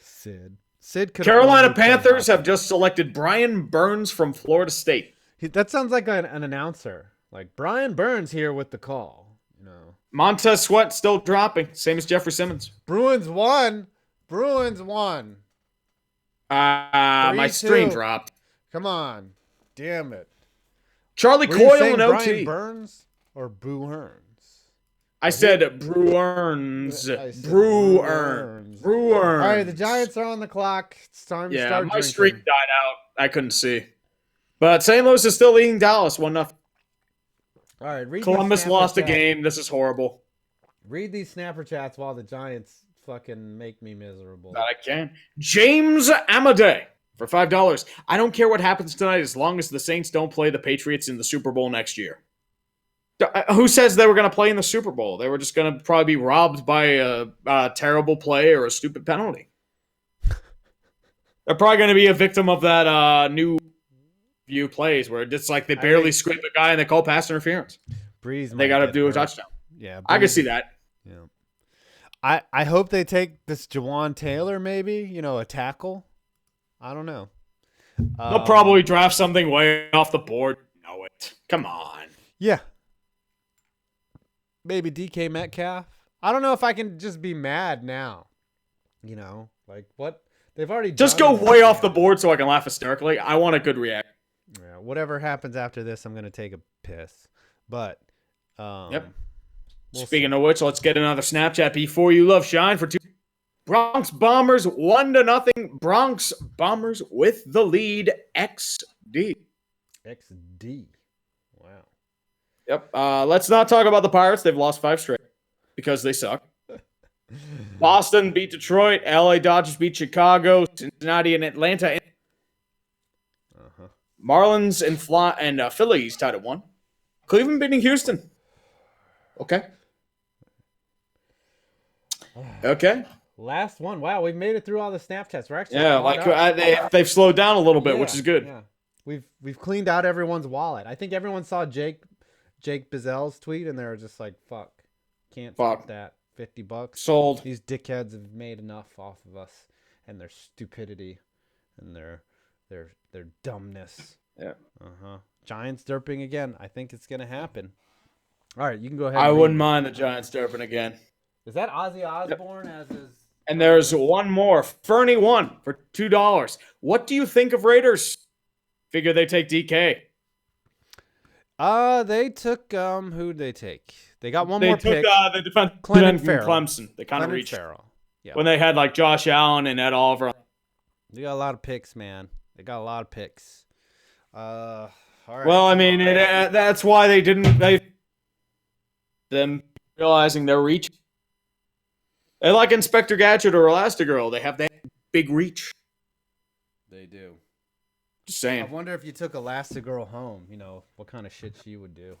Sid could. Carolina Panthers have just selected Brian Burns from Florida State. That sounds like an announcer. Like Brian Burns here with the call. You know. Montez Sweat still dropping, same as Jeffery Simmons. Bruins won. My stream dropped. Come on, damn it. Charlie Coyle and OT. Brian Burns or Boo Hearns? I said Bruins. Bruins. All right, the Giants are on the clock. It's time to start drinking. My streak died out. I couldn't see. But St. Louis is still leading Dallas 1-0. All right, Columbus lost a game. This is horrible. Read these snapper chats while the Giants fucking make me miserable. That I can. James Amadei for $5. I don't care what happens tonight as long as the Saints don't play the Patriots in the Super Bowl next year. Who says they were going to play in the Super Bowl? They were just going to probably be robbed by a terrible play or a stupid penalty. They're probably going to be a victim of that new view plays where it's like they barely scrape a guy and they call pass interference. They got to do a touchdown. Yeah, I can see that. Yeah, I hope they take this Jawan Taylor, maybe a tackle. I don't know. They'll probably draft something way off the board. Know it. Come on. Yeah. Maybe DK Metcalf. I don't know if I can just be mad now. Like what they've already just go way off the board so I can laugh hysterically. I want a good reaction. Yeah, whatever happens after this, I'm gonna take a piss. But yep. Speaking of which, let's get another Snapchat before you love shine for 2. Bronx Bombers 1-0. Bronx Bombers with the lead. XD. XD. Wow. Yep. Let's not talk about the Pirates. They've lost 5 straight because they suck. Boston beat Detroit. LA Dodgers beat Chicago. Cincinnati and Atlanta. Marlins and Phillies tied at 1. Cleveland beating Houston. Okay. Okay. Last one. Wow, we've made it through all the Snapchats. We're actually they've slowed down a little bit, which is good. Yeah. We've cleaned out everyone's wallet. I think everyone saw Jake Bizel's tweet, and they were just like, "Fuck, can't fuck that. $50 sold." These dickheads have made enough off of us and their stupidity and their dumbness. Yeah. Giants derping again. I think it's gonna happen. All right, you can go ahead. I wouldn't mind the Giants derping again. Is that Ozzy Osbourne as his? And there's one more. Fernie won for $2. What do you think of Raiders? Figure they take DK. They took who'd they take? They got one more pick. They defended Clemson. They kind of reached when they had like Josh Allen and Ed Oliver. They got a lot of picks, man. They got a lot of picks. All right. Well, I mean, that's why they didn't. Them realizing their reach. They like Inspector Gadget or Elastigirl. They have that big reach. They do. Just saying. I wonder if you took Elastigirl home, what kind of shit she would do.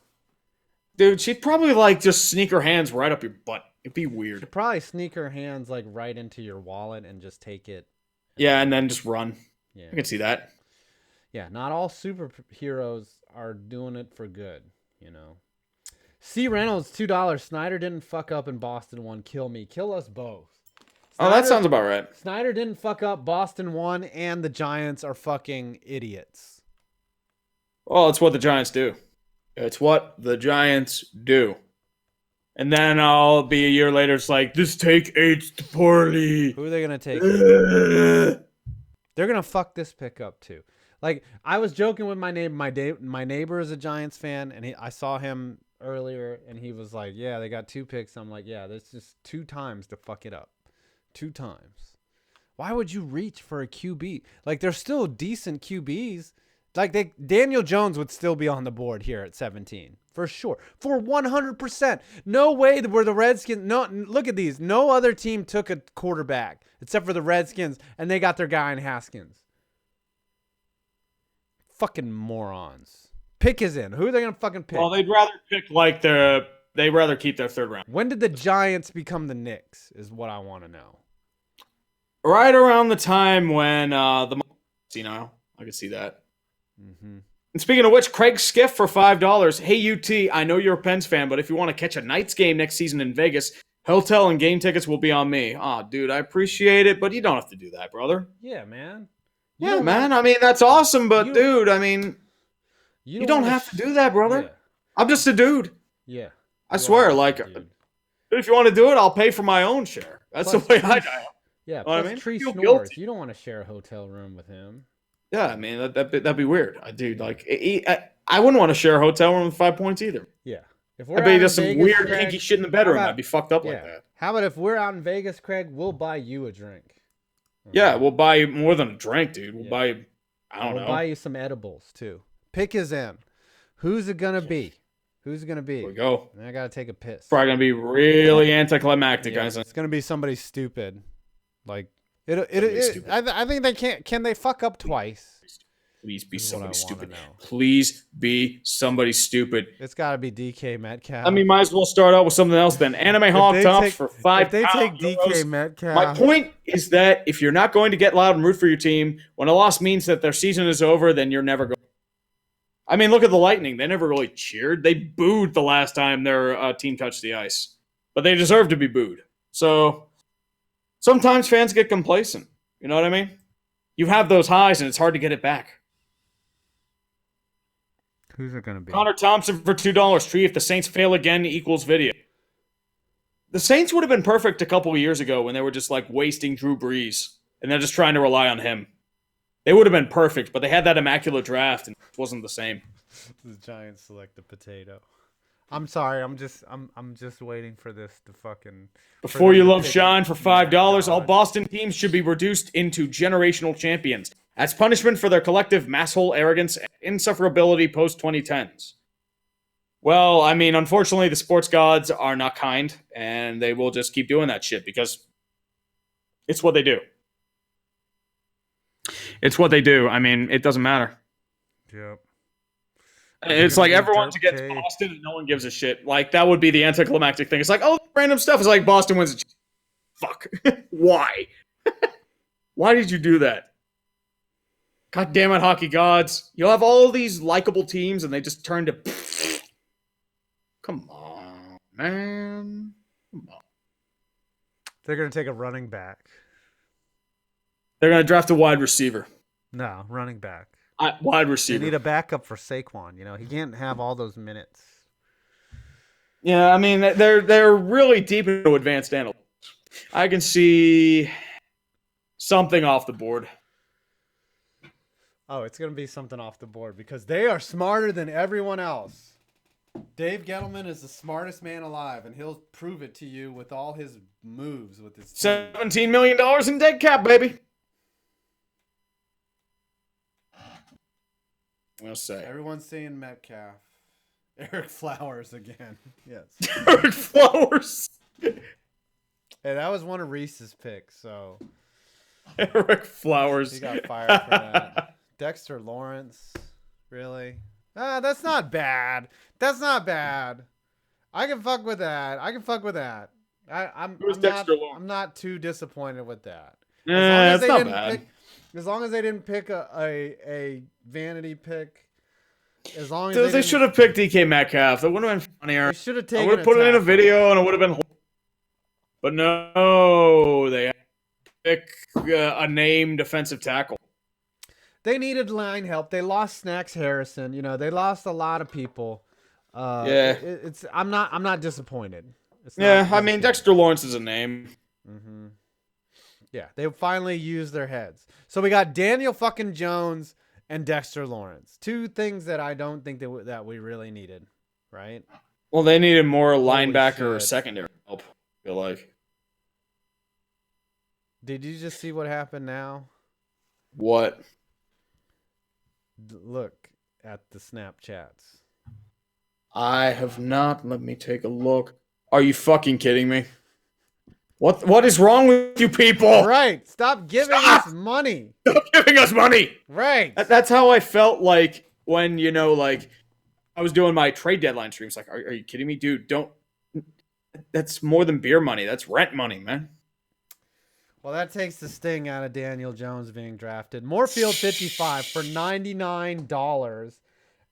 Dude, she'd probably like just sneak her hands right up your butt. It'd be weird. She'd probably sneak her hands like right into your wallet and just take it. Yeah, and then just run. Yeah. I can see that. Yeah, not all superheroes are doing it for good, C. Reynolds, $2. Snyder didn't fuck up and Boston won. Kill me. Kill us both. That sounds about right. Snyder didn't fuck up. Boston won, and the Giants are fucking idiots. Well, it's what the Giants do. It's what the Giants do. And then I'll be a year later, it's like, this take aged poorly. Who are they going to take? They're going to fuck this pick up, too. Like, I was joking with my neighbor. My neighbor is a Giants fan, and I saw him earlier, and he was like, yeah, they got 2 picks. I'm like, yeah, that's just 2 times to fuck it up. 2 times. Why would you reach for a QB? Like, they're still decent QBs. Like, Daniel Jones would still be on the board here at 17. For sure. For 100%. No way were the Redskins. No, look at these. No other team took a quarterback except for the Redskins, and they got their guy in Haskins. Fucking morons. Pick is in. Who are they going to fucking pick? Well, they'd rather pick they'd rather keep their 3rd round. When did the Giants become the Knicks is what I want to know. Right around the time when I could see that. Mm-hmm. And speaking of which, Craig Skiff for $5. Hey, UT, I know you're a Pens fan, but if you want to catch a Knights game next season in Vegas, hotel and game tickets will be on me. Aw, dude, I appreciate it, but you don't have to do that, brother. Yeah, man. Yeah, man. I mean, that's awesome, but dude, I mean, you don't have to do that, brother. Yeah. I'm just a dude. Yeah. I swear, like, if you want to do it, I'll pay for my own share. That's the way I do. Yeah, plus I mean? Tree snores. Guilty. You don't want to share a hotel room with him. Yeah, I mean, that'd be weird. Dude, like, I wouldn't want to share a hotel room with 5 points either. Yeah. If I'd be just some weird, kinky shit in the bedroom. I'd be fucked up like that. How about if we're out in Vegas, Craig, we'll buy you a drink. Yeah, we'll buy you more than a drink, dude. We'll buy you, We'll buy you some edibles, too. Pick is in. Who's it going to be? Who's it going to be? Here we go. I got to take a piss. Probably going to be really anticlimactic, guys. It's going to be somebody stupid. Like, I think they can't. Can they fuck up twice? Please be somebody stupid. Please be somebody stupid. It's got to be DK Metcalf. I mean, might as well start out with something else then. Anime Hawk Tops for $5. If they take DK Metcalf. My point is that if you're not going to get loud and root for your team, when a loss means that their season is over, then you're never going. I mean, look at the Lightning. They never really cheered. They booed the last time their team touched the ice. But they deserve to be booed. So sometimes fans get complacent. You know what I mean? You have those highs, and it's hard to get it back. Who's it going to be? Connor Thompson for $2. Tree, if the Saints fail again equals video. The Saints would have been perfect a couple of years ago when they were just like wasting Drew Brees, and they're just trying to rely on him. They would have been perfect, but they had that immaculate draft, and it wasn't the same. The Giants select the potato. I'm sorry. I'm just waiting for this to fucking. Before them you to love pick Shine for $5, all God. Boston teams should be reduced into generational champions as punishment for their collective masshole arrogance and insufferability post 2010s. Well, I mean, unfortunately, the sports gods are not kind, and they will just keep doing that shit because it's what they do. It's what they do. I mean, it doesn't matter. Yep. It's like everyone to get to Boston and no one gives a shit. Like, that would be the anticlimactic thing. It's like, oh, random stuff. It's like Boston wins. Fuck. Why? Why did you do that? God damn it, hockey gods. You'll have all these likable teams and they just turn to... Come on, man. Come on. They're gonna take a running back. They're going to draft a wide receiver. No, running back. Wide They receiver. need a backup for Saquon. You know, he can't have all those minutes. Yeah, I mean, they're really deep into advanced analytics. I can see something off the board. Oh, it's gonna be something off the board because they are smarter than everyone else. Dave Gettleman is the smartest man alive, and he'll prove it to you with all his moves with his team. $17 million in dead cap, baby. I'll say. Everyone's saying Metcalf. Eric Flowers again. Yes. Eric Flowers. Hey, that was one of Reese's picks, so Eric Flowers. he got fired for that. Dexter Lawrence. Really? That's not bad. That's not bad. I can fuck with that. I'm not too disappointed with that. That's not bad. As long as they didn't pick a vanity pick. As long as They should have picked DK Metcalf. That would have been funnier. They should have I taken. would have put it in a video and it would have been. But no, they had to pick a named defensive tackle. They needed line help. They lost Snacks Harrison. You know, they lost a lot of people. Yeah. I'm not disappointed. I mean, Dexter Lawrence is a name. Mm-hmm. Yeah, they finally used their heads. So we got Daniel fucking Jones and Dexter Lawrence. Two things that I don't think that we really needed, right? Well, they needed more linebacker or shit. secondary help, I feel like. Did you just see what happened now? What? Look at the Snapchats. I have not. Let me take a look. Are you fucking kidding me? What is wrong with you people? Right. Stop giving us money. Stop giving us money. Right. That's how I felt like when, I was doing my trade deadline streams. Like, are you kidding me? Dude, don't. That's more than beer money. That's rent money, man. Well, that takes the sting out of Daniel Jones being drafted. Moorfield 55 for $99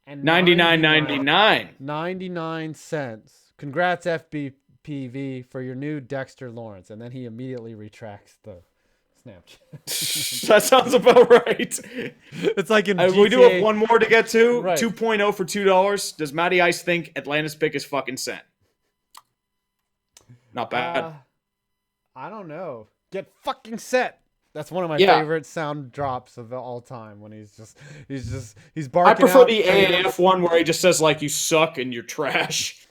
and 99.99. 99 cents. Congrats, FBPV, for your new Dexter Lawrence. And then he immediately retracts the Snapchat. That sounds about right. It's like in GTA. We do have one more to get to. Right. 2.0 for $2. Does Matty Ice think Atlanta's pick is fucking sent? Not bad. I don't know. Get fucking set. That's one of my favorite sound drops of all time when he's barking. I prefer out the AAF one where he just says like you suck and you're trash.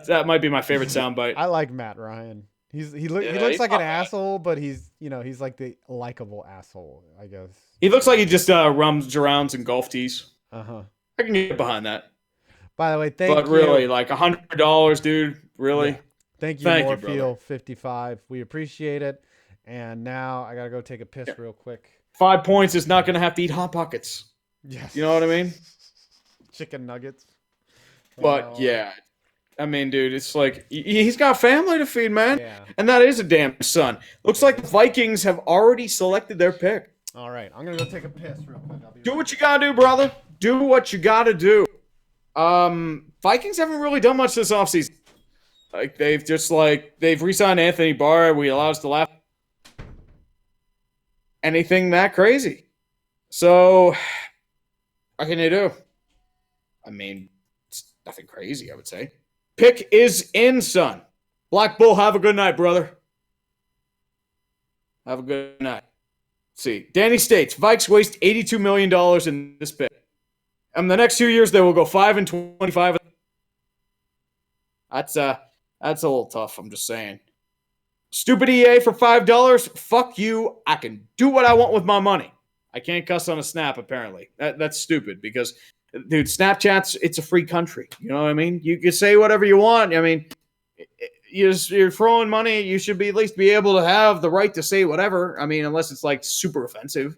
That might be my favorite soundbite. I like Matt Ryan. He looks like an asshole, but he's like the likable asshole, I guess. He looks like he just runs around in golf tees. Uh-huh. I can get behind that. By the way, thank you. But really, like $100, dude. Really? Yeah. Thank you, Moorfield 55. We appreciate it. And now I gotta go take a piss real quick. 5 points is not gonna have to eat Hot Pockets. Yes. You know what I mean? Chicken nuggets. But yeah. I mean, dude, it's like he's got family to feed, man. Yeah. And that is a damn son. Looks like the Vikings have already selected their pick. All right, I'm gonna go take a piss real quick. Do what you gotta do, brother. Do what you gotta do. Vikings haven't really done much this offseason. Like they've re-signed Anthony Barr. We allow us to laugh. Anything that crazy. So, what can you do? I mean, it's nothing crazy, I would say. Pick is in, son. Black Bull, have a good night, brother. Have a good night. Let's see. Danny states, Vikes waste $82 million in this pick. And the next 2 years, they will go 5-25. That's a little tough. I'm just saying. Stupid EA for $5. Fuck you. I can do what I want with my money. I can't cuss on a Snap, apparently. That's stupid because, dude, it's a free country. You know what I mean? You can say whatever you want. I mean, you're throwing money. You should at least be able to have the right to say whatever. I mean, unless it's like super offensive.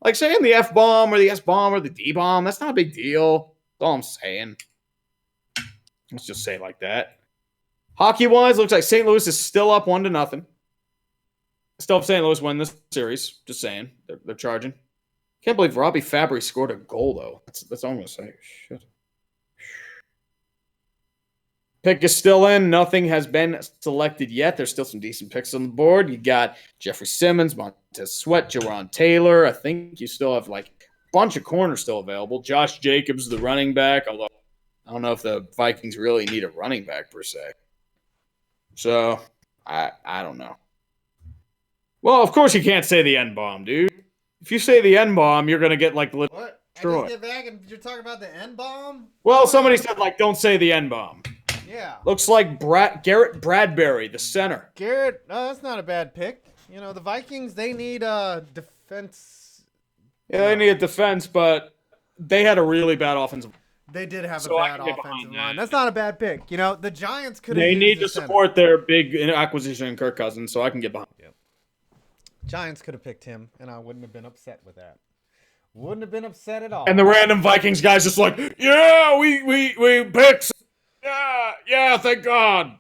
Like saying the F-bomb or the S-bomb or the D-bomb. That's not a big deal. That's all I'm saying. Let's just say it like that. Hockey-wise, looks like St. Louis is still up 1-0. Still have St. Louis win this series. Just saying. They're charging. Can't believe Robbie Fabry scored a goal, though. That's all I'm going to say. Shit. Pick is still in. Nothing has been selected yet. There's still some decent picks on the board. You got Jeffrey Simmons, Montez Sweat, Jaron Taylor. I think you still have like a bunch of corners still available. Josh Jacobs, the running back, although I don't know if the Vikings really need a running back per se. So, I don't know. Well, of course you can't say the N-bomb, dude. If you say the N-bomb, you're going to get like What? destroyed. I just get back and you're talking about the N-bomb? Well, somebody said like don't say the N-bomb. Yeah. Looks like Garrett Bradbury, the center. Garrett, that's not a bad pick. You know, the Vikings, they need defense. Yeah, they need a defense, but they had a really bad offensive. They did have So a I bad can get offensive behind line. that. That's not a bad pick. You know, the Giants could have They used need the to center. support their big acquisition in Kirk Cousins, so I can get behind. Yep. Giants could have picked him, and I wouldn't have been upset with that. Wouldn't have been upset at all. And the random Vikings guys just like, yeah, we picked. Yeah, thank God.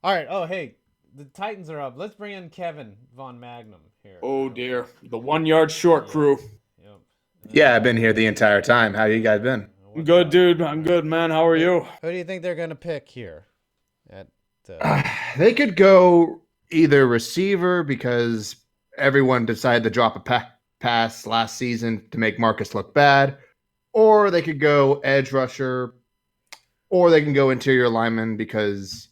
All right. Oh, hey, the Titans are up. Let's bring in Kevin Von Magnum here. Oh dear, the 1 yard short crew. Yep. Yeah, I've been here the entire time. How you guys been? I'm good, dude. I'm good, man. How are you? Who do you think they're gonna pick here? At They could go either receiver because everyone decided to drop a pass last season to make Marcus look bad, or they could go edge rusher, or they can go interior lineman because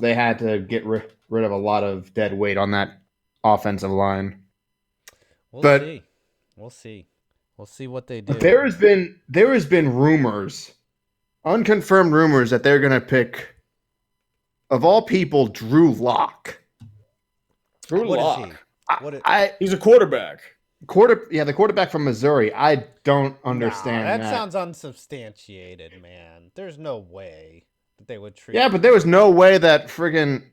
they had to get rid of a lot of dead weight on that offensive line. we'll but- see. We'll see. We'll see what they do. There has been rumors, unconfirmed rumors that they're going to pick, of all people, Drew Lock. Drew What is Lock. he? What is, He's a quarterback. The quarterback from Missouri. I don't understand Nah, that. that sounds unsubstantiated, man. There's no way that they would treat. Yeah, but there was no way that friggin'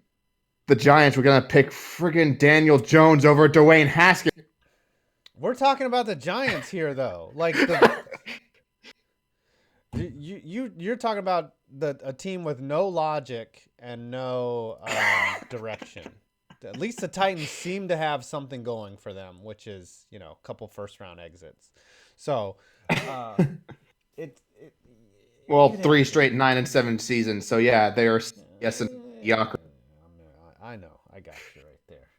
the Giants were gonna pick friggin' Daniel Jones over Dwayne Haskins. We're talking about the Giants here, though. Like you're talking about a team with no logic and no direction. At least the Titans seem to have something going for them, which is, you know, a couple first-round exits. So, Well, 3 straight 9-7 seasons. So yeah, they are yes and mediocre. I know. I got you right there.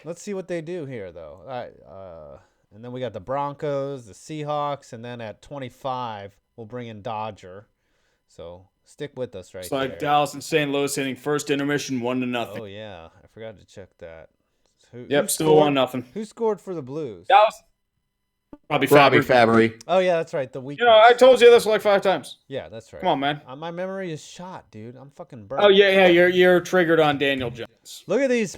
Let's see what they do here, though. And then we got the Broncos, the Seahawks, and then at 25, we'll bring in Dodger. So stick with us right It's there. like Dallas and St. Louis hitting first intermission 1-0. Oh, yeah. I forgot to check that. Yep, still 1-0. Who scored for the Blues? Dallas. Robbie Fabry. Oh, yeah, that's right. The week. You know, I told you this like 5 times. Yeah, that's right. Come on, man. My memory is shot, dude. I'm fucking burnt. Oh yeah, you're triggered on Daniel Jones. Look at these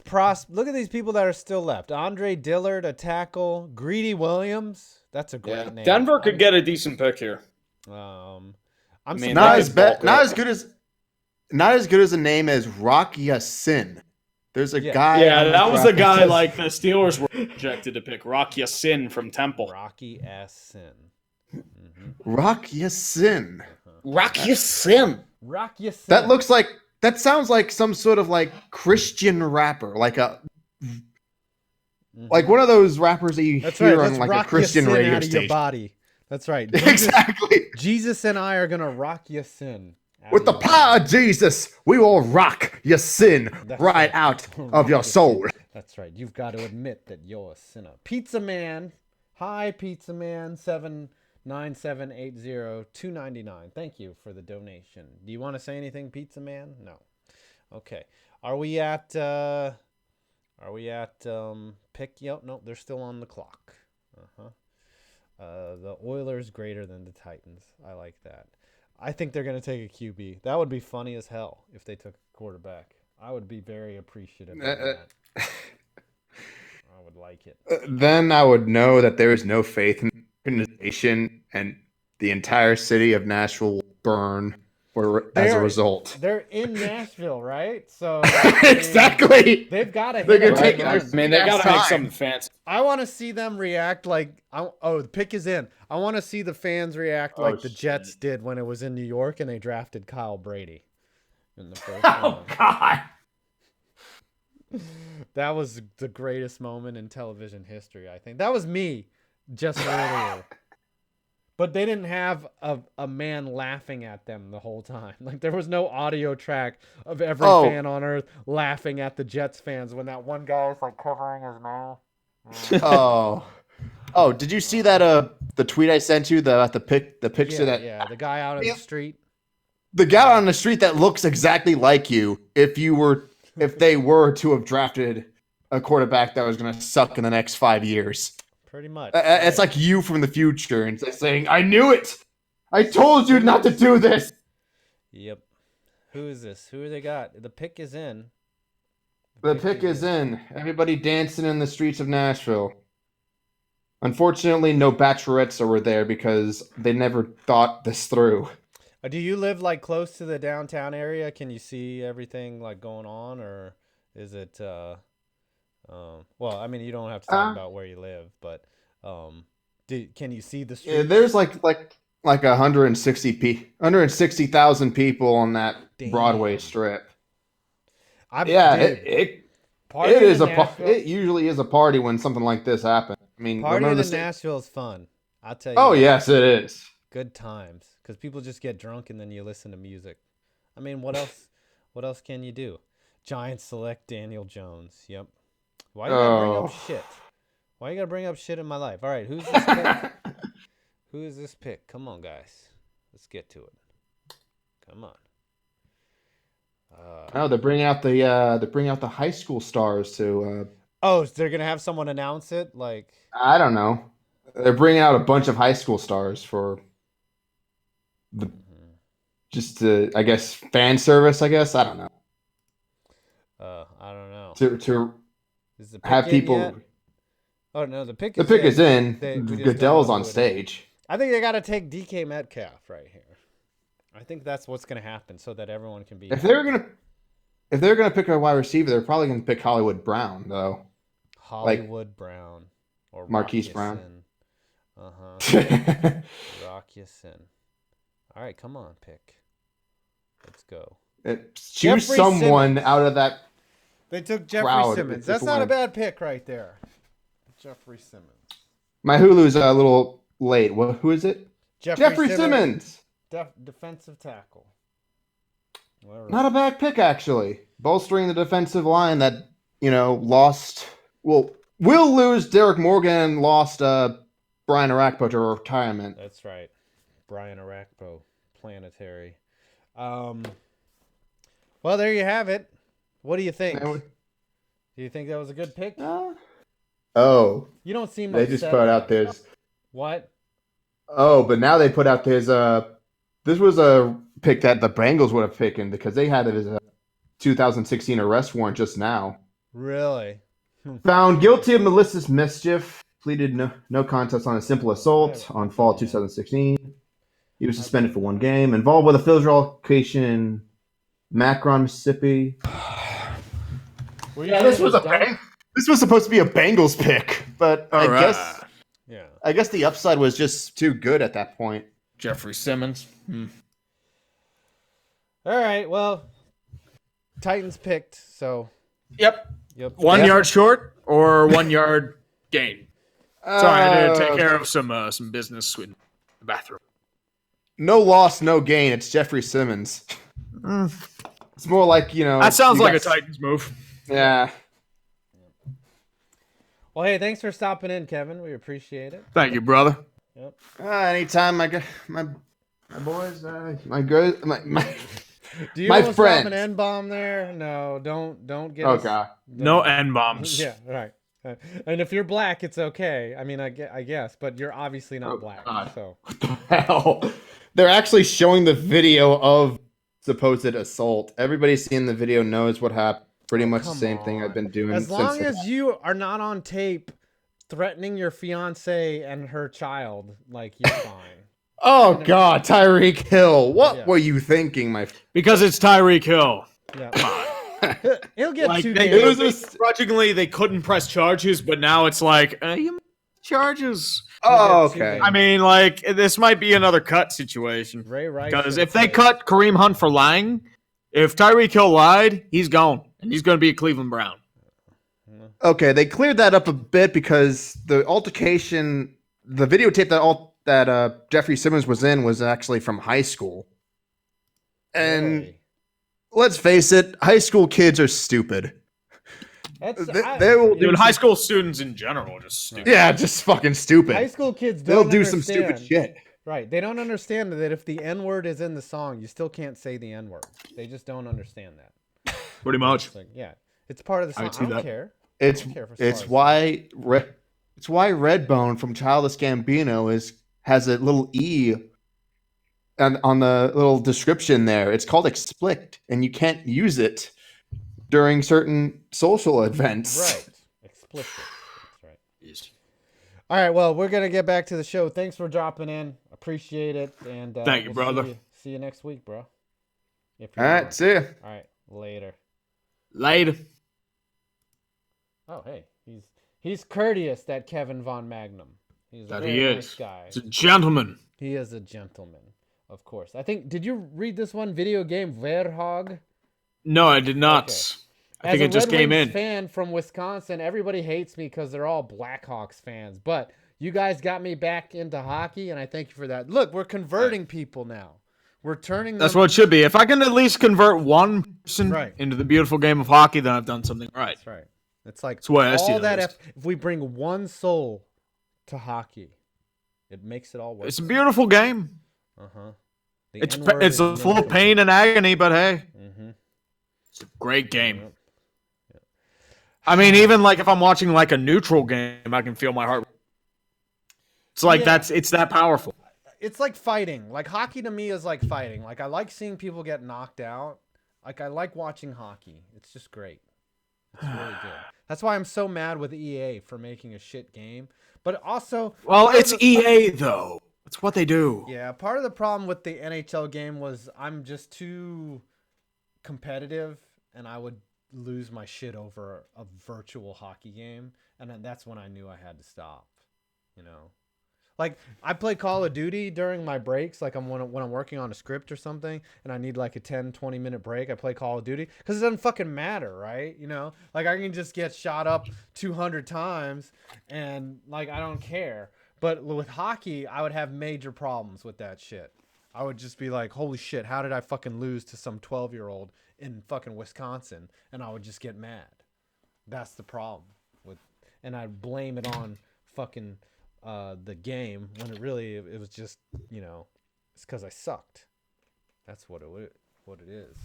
people that are still left. Andre Dillard, a tackle. Greedy Williams. That's a great name. Denver could get a decent pick here. I'm mean, Not surprised. as good as a name as Rock Ya-Sin. There's a guy. Yeah, on that was the draft guy says- like the Steelers were projected to pick. Rock Ya-Sin from Temple. Rocky S. Sin. Rock Ya-Sin. Rock Ya-Sin. Rock Ya Sin. That sounds like some sort of like Christian rapper, like one of those rappers that you That's hear right. on Let's like rock a Christian ya sin radio out of your station. body. That's right. Exactly. Jesus and I are gonna rock your sin. out With of the your power body. of Jesus, we will rock your sin That's right right. out Rock of your your soul. That's right. You've got to admit that you're a sinner. Pizza Man. Hi, Pizza Man. 79780-299. Thank you for the donation. Do you want to say anything, Pizza Man? No. Okay. Are we at pick? Yep. No, they're still on the clock. The Oilers greater than the Titans. I like that. I think they're going to take a QB. That would be funny as hell if they took a quarterback. I would be very appreciative of that. I would like it. Then I would know that there is no faith in the organization, and the entire city of Nashville will burn as a result. They're in Nashville, right? So exactly. they've got to They're hit gonna it. take I mean, they got to make something fancy. I want to see them react like, the pick is in. I want to see the fans react like the Jets did when it was in New York and they drafted Kyle Brady in the first round. God. That was the greatest moment in television history, I think. That was me just earlier. But they didn't have a man laughing at them the whole time. Like, there was no audio track of every fan on earth laughing at the Jets fans when that one guy was, like, covering his mouth. Oh, did you see that the tweet I sent you about the picture that the guy out on the street? The guy on the street that looks exactly like you if they were to have drafted a quarterback that was going to suck in the next 5 years. Pretty much. It's like you from the future, and it's saying, "I knew it. I told you not to do this." Yep. Who is this? Who they got? The pick is in. The pick is in. Everybody dancing in the streets of Nashville. Unfortunately, no bachelorettes were there because they never thought this through. Do you live like close to the downtown area? Can you see everything like going on, or is it? Well, I mean, you don't have to talk about where you live, but can you see the street? Yeah, there's like 160,000 people on that Broadway strip. It usually is a party when something like this happens. I mean, partying in Nashville is fun. I'll tell you. Oh, yes, it is. Good times, because people just get drunk and then you listen to music. I mean, what else? What else can you do? Giants select Daniel Jones. Yep. Why you gotta bring up shit? Why you gotta bring up shit in my life? All right, who's this pick? Who is this pick? Come on, guys. Let's get to it. Come on. They're bringing out the high school stars to. So they're gonna have someone announce it, like. I don't know. They're bringing out a bunch of high school stars for. Just to, I guess, fan service. I guess I don't know. I don't know. To is the have people. Yet? Oh no, the pick is in. Goodell's on stage. I think they got to take DK Metcalf right here. I think that's what's going to happen, so that everyone can be. If they're gonna pick a wide receiver, they're probably gonna pick Hollywood Brown though. Hollywood Brown or Marquise Brown. Rockyason. All right, come on, pick. Let's go. Choose someone Simmons. Out of that. They took Jeffery Simmons. That's not a bad pick right there. Jeffery Simmons. My Hulu's a little late. Who is it? Jeffery Simmons. Defensive tackle. Whatever. Not a bad pick, actually. Bolstering the defensive line that, lost. Well, will lose Derek Morgan and lost Brian Arakpo to retirement. That's right. Brian Arakpo. Planetary. Well, there you have it. What do you think? Do you think that was a good pick? You don't seem. They just put out this. What? Oh, but now they put out this. This was a pick that the Bengals would have picked because they had it as a 2016 arrest warrant just now. Really? Found guilty of malicious mischief. Pleaded no contest on a simple assault on fall 2016. He was suspended for 1 game. Involved with a field location in Macron, Mississippi. This was supposed to be a Bengals pick, but I guess the upside was just too good at that point. Jeffery Simmons. All right, well, Titans picked, so. Yep. 1 yard short or 1 yard gain. Sorry, I had to take care of some business in the bathroom. No loss, no gain. It's Jeffery Simmons. It's more like, That sounds like a Titans move. Yeah. Well, hey, thanks for stopping in, Kevin. We appreciate it. Thank you, brother. Yep. Anytime, my boys, my good, my. Do you my almost friend. drop an N-bomb there? No, don't get. Oh God. No N-bombs. Yeah, right. And if you're black, it's okay. I mean, I guess, but you're obviously not black. God. So What the hell? They're actually showing the video of supposed assault. Everybody seeing the video knows what happened. Pretty much the come same thing I've on. been doing. As long since as you are not on tape threatening your fiance and her child, like, you're fine. Oh God, Tyreek Hill. What Yeah. were you thinking, my Because it's Tyreek Hill. Yeah. He'll get Like, two they, games. grudgingly, they couldn't press charges, but now it's like, you charges. Oh, He'll get two okay. games. I mean, like, this might be another cut situation. Ray Rice. Because should if they play. cut Kareem Hunt for lying, if Tyreek Hill lied, he's gone. And he's going to be a Cleveland Brown. Okay, they cleared that up a bit because the altercation, the videotape that Jeffery Simmons was in was actually from high school. And Really? let's face it, high school kids are stupid. They will do Dude, high school students in general are just stupid. Yeah, just fucking stupid. High school kids They'll don't do some stupid understand. shit. Right. They don't understand that if the N-word is in the song, you still can't say the N-word. They just don't understand that. Pretty much. It's like, yeah. It's part of the song. I I see don't that. care. It's I don't care if it's stars. why Redbone from Childish Gambino has a little E and on the little description there. It's called explicit, and you can't use it during certain social events. Right. Explicit. That's right. All right. Well, we're going to get back to the show. Thanks for dropping in. Appreciate it. And Thank you, brother. See you next week, bro. If All you're right, on. see ya. All right. Later. Later. Oh, hey. He's courteous, that Kevin Von Magnum. He's a That very he nice is. guy. He's a gentleman. He is a gentleman, of course. I think, did you read this one video game, Verhog? No, I did not. Okay. I think it just came Wings in. fan from Wisconsin, everybody hates me because they're all Blackhawks fans. But you guys got me back into hockey, and I thank you for that. Look, we're converting people now. We're turning them. That's what it should be. If I can at least convert one person Right. into the beautiful game of hockey, then I've done something right. That's right. It's like the way I see all it, that. at If we bring one soul to hockey, it makes it all work. It's a beautiful game. Uh-huh. It's full of pain and agony, but hey, Mm-hmm. it's a great game. Yep. I mean, even like if I'm watching like a neutral game, I can feel my heart. It's like Yeah. it's that powerful. It's like fighting. Like hockey to me is like fighting. Like I like seeing people get knocked out. Like I like watching hockey. It's just great. It's really good. That's why I'm so mad with EA for making a shit game. But also, Well, part of it's the- EA though. It's what they do. Yeah, part of the problem with the NHL game was I'm just too competitive, and I would lose my shit over a virtual hockey game, and then that's when I knew I had to stop. You know, like I play Call of Duty during my breaks, like when I'm working on a script or something, and I need like a 10-20 minute break. I play Call of Duty because it doesn't fucking matter, right? You know, like I can just get shot up 200 times, and like I don't care. But with hockey, I would have major problems with that shit. I would just be like, holy shit, how did I fucking lose to some 12-year-old in fucking Wisconsin? And I would just get mad. That's the problem. And I'd blame it on fucking the game when it was just, you know, it's because I sucked. That's what it is.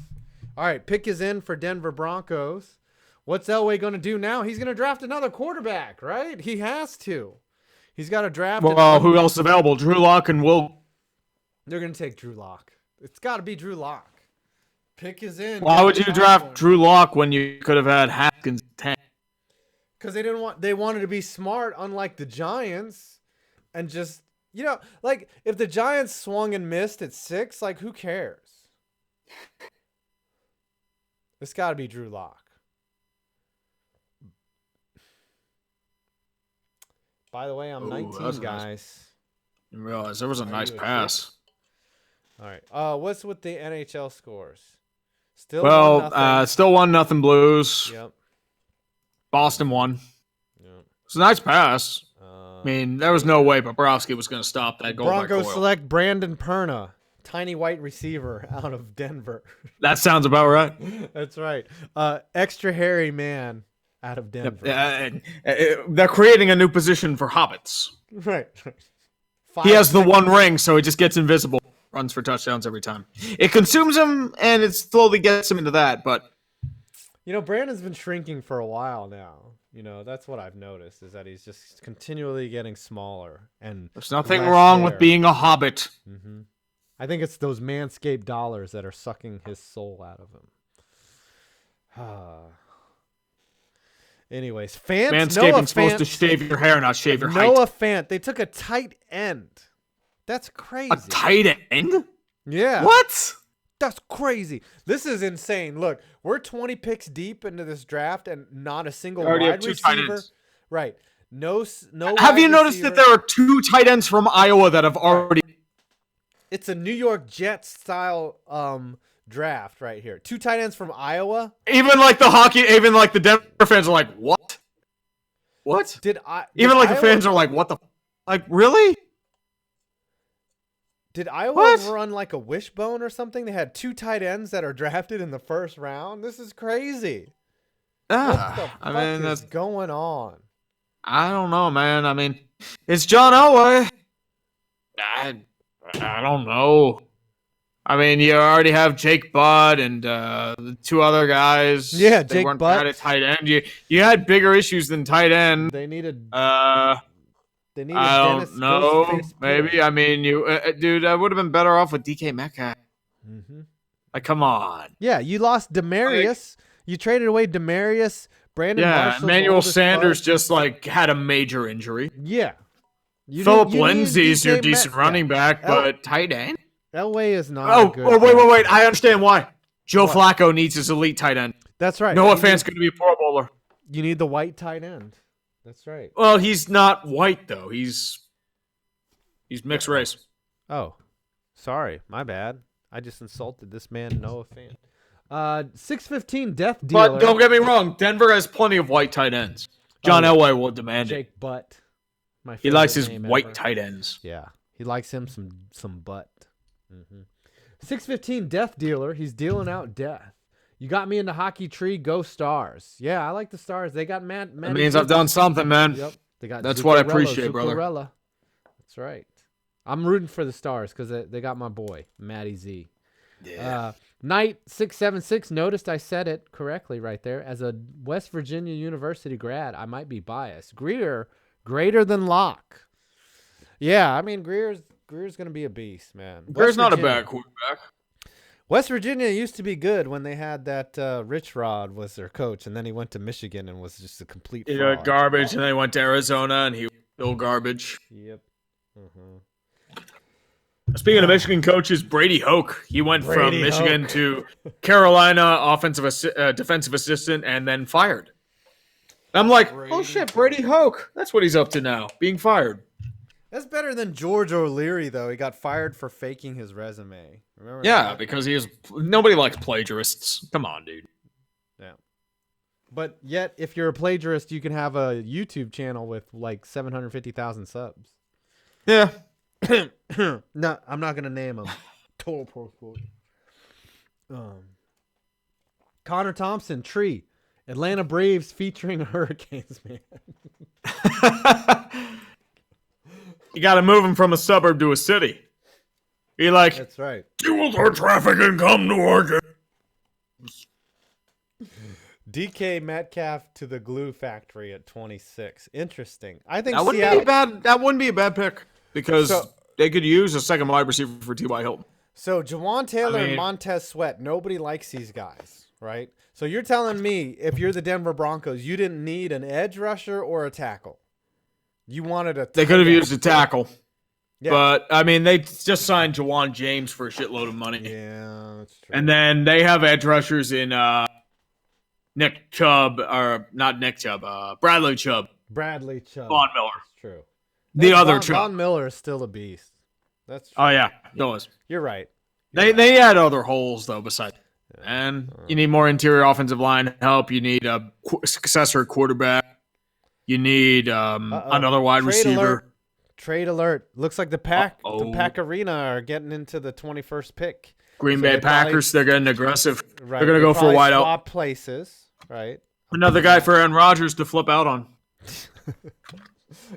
All right, pick is in for Denver Broncos. What's Elway going to do now? He's going to draft another quarterback, right? He has to. He's got to draft. Well, who else available? Drew Lock and Will. They're going to take Drew Lock. It's got to be Drew Lock. Pick is in. Why would you draft Drew Lock when you could have had Haskins 10? Because they wanted to be smart, unlike the Giants, and just, you know, like if the Giants swung and missed at 6, like who cares? It's got to be Drew Lock. By the way, I'm 19, guys. I didn't realize there was a nice you a pass. All right. What's with the NHL scores? Still Well, 1-0. still 1-0 Blues. Yep. Boston won. Yep. It's a nice pass. I mean, there was no way Bobrovsky was going to stop that goal by Broncos Coyle. select Brandon Perna, tiny white receiver out of Denver. That sounds about right. That's right. Extra hairy man out of Denver. They're creating a new position for hobbits. Right. He has the one ring, so he just gets invisible. Runs for touchdowns every time. It consumes him, and it slowly gets him into that, but Brandon's been shrinking for a while now. That's what I've noticed, is that he's just continually getting smaller. And There's nothing less wrong hair. with being a hobbit. Mm-hmm. I think it's those Manscaped dollars that are sucking his soul out of him. Anyways, Fant. Manscaping's supposed to shave your hair, not shave your height. Noah Fant. They took a tight end. That's crazy. A tight end? Yeah. What? That's crazy. This is insane. Look, we're 20 picks deep into this draft, and not a single already have wide two tight receiver. ends. Right. No. Have wide you noticed receiver. that there are 2 tight ends from Iowa that have already... It's a New York Jets style draft right here. 2 tight ends from Iowa. Even like the Denver fans are like, what? What? The fans are like, what the... Like, really? Did Iowa What? run like a wishbone or something? They had 2 tight ends that are drafted in the first round. This is crazy. What the fuck is going on? I don't know, man. I mean, it's John Elway. I don't know. I mean, you already have Jake Butt and the 2 other guys. Yeah, they Jake weren't Butt. bad at tight end. You had bigger issues than tight end. They needed. I don't know. Maybe. I mean, dude, I would have been better off with DK Metcalf. Mm-hmm. Like, come on. Yeah, you lost Demarius. You traded away Demarius. Brandon Yeah, Marshall's Emmanuel old as Sanders fuck. just like had a major injury. Yeah. Philip You need Lindsay's your DK decent Metcalf. running back, but tight end? Elway is not. Oh, a good wait. I understand why. Joe Flacco needs his elite tight end. That's right. Noah Fant's going to be a Pro Bowler. You need the white tight end. That's right. Well, he's not white though. He's mixed race. Oh, sorry, my bad. I just insulted this man, Noah Fant. 615 Death Dealer. But don't get me wrong, Denver has plenty of white tight ends. John Elway will demand it. Jake Butt. My He likes his favorite name white ever. tight ends. Yeah, he likes him some butt. 615 Death Dealer. He's dealing out death. You got me into Hockey Tree. Go Stars. Yeah, I like the Stars. They got Matt. That means I've done something, man. Yep. They got. That's what I Zuccarello, appreciate, brother. Zuccarello. That's right. I'm rooting for the Stars because they got my boy Matty Z. Yeah. Knight 676 noticed I said it correctly right there. As a West Virginia University grad, I might be biased. Greer greater than Locke. Yeah, I mean Greer's gonna be a beast, man. Greer's not a bad quarterback. West Virginia used to be good when they had that Rich Rod was their coach, and then he went to Michigan and was just a complete He fraud. got garbage, and then he went to Arizona, and he was still garbage. Yep. Speaking of Michigan coaches, Brady Hoke. He went from Brady Michigan Hoke. to Carolina defensive assistant and then fired. I'm like, oh shit, Brady Hoke. That's what he's up to now, being fired. That's better than George O'Leary, though. He got fired for faking his resume. Remember Yeah, that? because nobody likes plagiarists. Come on, dude. Yeah. But yet, if you're a plagiarist, you can have a YouTube channel with like 750,000 subs. Yeah. No, I'm not gonna name him. Total pro sport. Connor Thompson, Tree, Atlanta Braves featuring Hurricanes, man. You got to move him from a suburb to a city. Be like, That's right. deal with our traffic and come to Oregon. DK Metcalf to the glue factory at 26. Interesting. I think That wouldn't Seattle. be bad. That wouldn't be a bad pick because So- they could use a second wide receiver for T.Y. Hilton. So Jawan Taylor I mean- and Montez Sweat, nobody likes these guys, right? So you're telling me if you're the Denver Broncos, you didn't need an edge rusher or a tackle. You wanted a They could have used a tackle. Yeah. But, I mean, they just signed Jawan James for a shitload of money. Yeah, that's true. And then they have edge rushers in Nick Chubb, or not Nick Chubb, Bradley Chubb, Bradley Chubb. Von Miller. That's true. The other Von Chubb. Miller is still a beast. That's true. Oh, yeah. Those. You're right. They had other holes, though, besides. And you need more interior offensive line help. You need a successor quarterback. You need another wide Trade receiver. alert. Trade alert. Looks like the Uh-oh. Pack Arena are getting into the 21st pick. Green So Bay they probably- Packers, they're getting aggressive. Right. They're going to go for a probably wide out. swap places, right? Another guy for Aaron Rodgers to flip out on.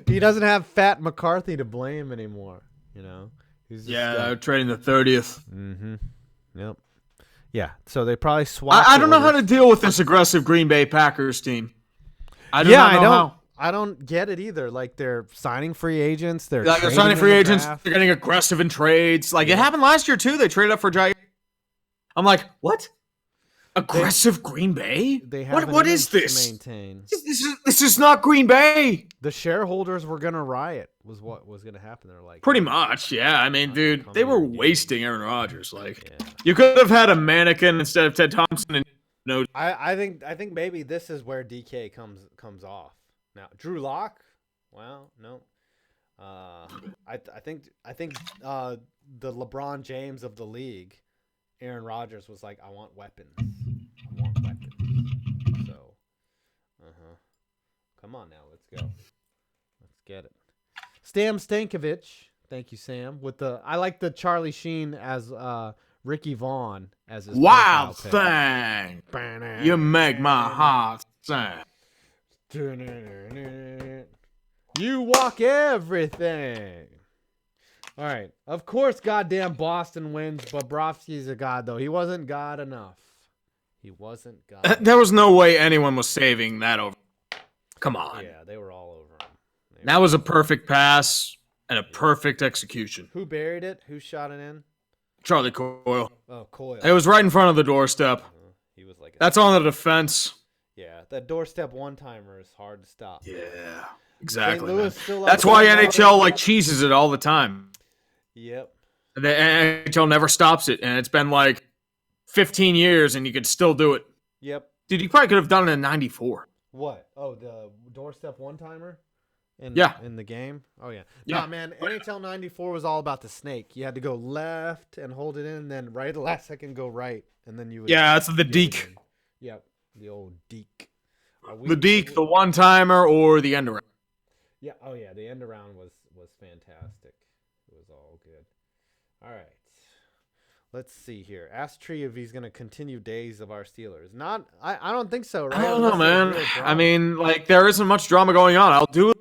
He doesn't have Fat McCarthy to blame anymore, you know. He's just Yeah, they're trading the 30th. Mm-hmm. Yep. Yeah, so they probably swapped. I don't know how to deal with this aggressive Green Bay Packers team. I don't Yeah, know how. I don't get it either. Like they're signing free agents. They're Like, they're trading signing in free the agents. draft. They're getting aggressive in trades. Like it happened last year too. They traded up for Jair. I'm like, what? Aggressive Green Bay? They have What an is image this? to maintain. This is not Green Bay. The shareholders were gonna riot. Was what was gonna happen. They're like, Pretty much, yeah. I mean, dude, come they were here, dude. wasting Aaron Rodgers. Like, Yeah. you could have had a mannequin instead of Ted Thompson. And no, I think maybe this is where DK comes off. Now Drew Lock, well, no. I think the LeBron James of the league, Aaron Rodgers was like, I want weapons. So, come on now, let's go. Let's get it. Stam Stankovic, thank you, Sam. I like the Charlie Sheen as Ricky Vaughn as his wild profile pic. thing. You make my heart sing. You walk everything. All right. Of course, goddamn Boston wins. Bobrovsky's a god, though. He wasn't god enough. He wasn't god enough. There was no way anyone was saving that over. Come on. Yeah, they were all over him. That was a perfect pass and a perfect execution. Who buried it? Who shot it in? Charlie Coyle. Oh, Coyle. It was right in front of the doorstep. He was like, That's on the defense. yeah, that doorstep one-timer is hard to stop. Yeah, exactly. St. Louis Man. still That's up why there. NHL like cheeses it all the time. Yep. The NHL never stops it, and it's been like 15 years, and you could still do it. Yep. Dude, you probably could have done it in '94. What? Oh, the doorstep one-timer? In the game? Oh, yeah. Yeah. Nah, man, NHL 94 was all about the snake. You had to go left and hold it in, and then right at the last second go right, and then you would... Yeah, that's the get it deke. in. Yep, the old deke. The deke, the one-timer, or the end around. Yeah, oh, yeah, the end around was fantastic. It was all good. All right. Let's see here. Ask Tree if he's going to continue Days of Our Steelers. I don't think so, right? I don't know, Unless there's man. real I drama. mean, like, there isn't much drama going on. I'll do it.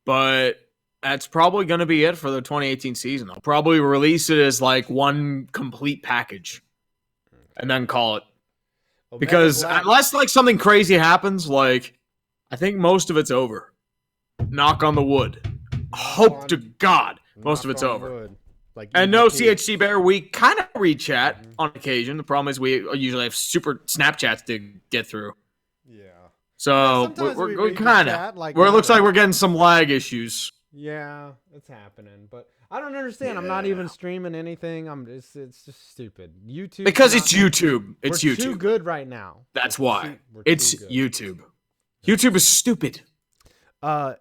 But that's probably going to be it for the 2018 season. I'll probably release it as, like, one complete package and then call it. Omega Because Black- unless, like, something crazy happens, like, I think most of it's over. Knock on the wood. Hope to God most of knock it's on over. wood. Like And no EVP. CHC Bear. We kind of read chat on occasion. The problem is we usually have super Snapchats to get through. Yeah. So sometimes we we're read the kind chat, of like where it not looks like a- we're getting some lag issues. Yeah, it's happening, but I don't understand. I'm not even streaming anything. It's just stupid. YouTube Because it's YouTube. It's we're YouTube. too good right now. That's why. We're It's too good. YouTube. YouTube is stupid.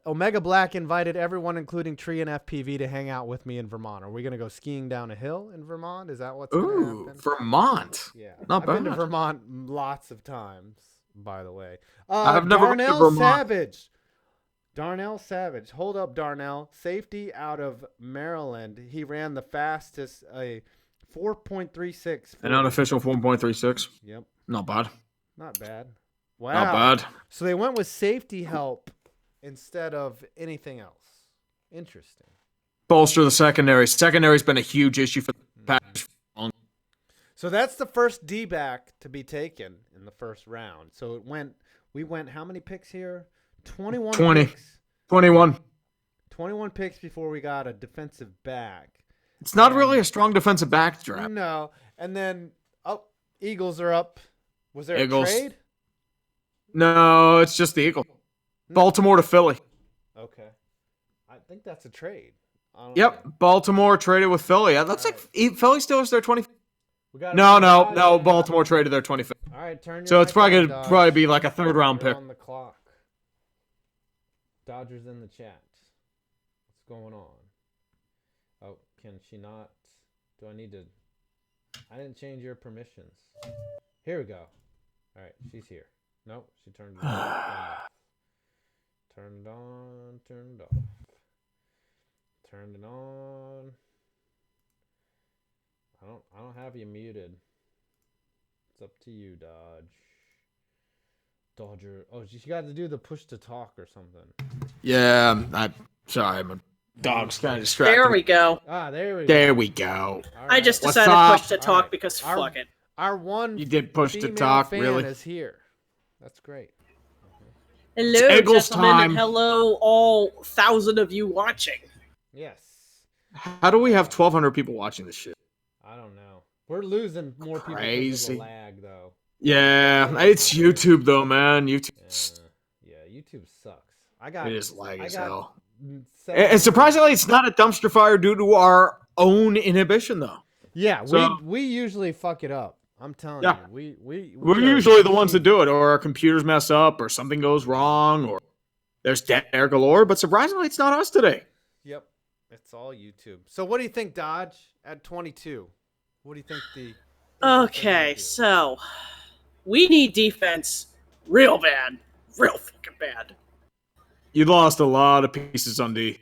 Omega Black invited everyone, including Tree and FPV, to hang out with me in Vermont. Are we gonna go skiing down a hill in Vermont? Is that what's gonna Ooh, happen? Vermont. Yeah, Not I've been to bad. Vermont lots of times, by the way. I've never been to Darnell Vermont. Savage. Darnell Savage. Hold up, Darnell. Safety out of Maryland. He ran the fastest, a 4.36. An unofficial 4.36. Yep, Not bad. not bad. Wow. Not bad. So they went with safety help instead of anything else. Interesting. Bolster the secondary. Secondary's been a huge issue for the Packers. So that's the first D-back to be taken in the first round. So we went how many picks here? 21 20. picks. 21. 21 picks before we got a defensive back. It's not really a strong defensive back draft. No. And then, Eagles are up. Was there Eagles. a trade? No, it's just the Eagle. Baltimore to Philly. Okay. I think that's a trade. I don't Yep, know. Baltimore traded with Philly. Yeah, that's like Philly still has their 20. We got No. Baltimore traded their 25th. All right, turn your So it's mic probably on, gonna Dodge. probably be like a third round You're pick. on the clock. Dodgers in the chat. What's going on? Oh, can she not? Do I need to? I didn't change your permissions. Here we go. All right, she's here. Nope, she turned it off. Turned on, turned off. Turned it on. I don't have you muted. It's up to you, Dodger. Oh, she got to do the push to talk or something. Yeah, I'm sorry. Dog's kind of distracting. There we go. Ah, there we go. There we go. All I just What's decided to up? push to All talk right. because Our- fuck it. Our one You did push to female talk, fan really? is here. That's great. Hello, Eagles gentlemen, time. and hello, all 1,000 of you watching. Yes. How do we have 1,200 people watching this shit? I don't know. We're losing more people because of Crazy. the lag, though. Yeah, it's YouTube though, man. YouTube. Yeah, YouTube sucks. I got. It is lag I as got hell. 7 And surprisingly, it's not a dumpster fire due to our own inhibition, though. Yeah, So- we usually fuck it up. I'm telling Yeah. you, We're are usually the ones that cheap. do it, or our computers mess up, or something goes wrong, or there's dead air galore. But surprisingly, it's not us today. Yep, it's all YouTube. So, what do you think, Dodge? At 22, what do you think the? Okay, so we need defense real bad. Real fucking bad. You lost a lot of pieces on D.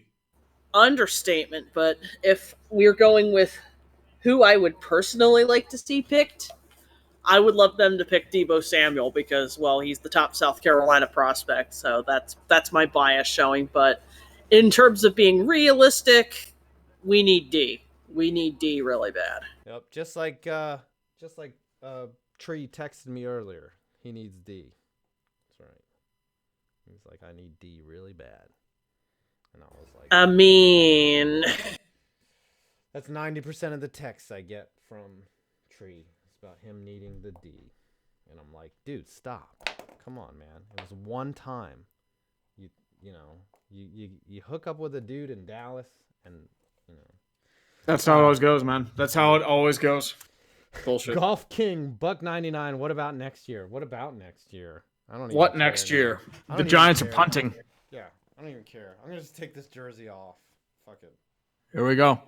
Understatement, but if we're going with who I would personally like to see picked, I would love them to pick Deebo Samuel because, well, he's the top South Carolina prospect, so that's my bias showing. But in terms of being realistic, we need D. We need D really bad. Yep, just like Tree texted me earlier. He needs D. That's right. He's like, I need D really bad, and I was like, I mean, that's 90% of the texts I get from Tree. It's about him needing the D, and I'm like, dude, stop. Come on, man. It was one time. You hook up with a dude in Dallas, and you know. That's how it always goes, man. That's how it always goes. Bullshit. Golf King $1.99. What about next year? What about next year? I don't. Even What care next now. year? I don't The even Giants are care. punting. Yeah, I don't even care. I'm gonna just take this jersey off. Fuck it. Here we go.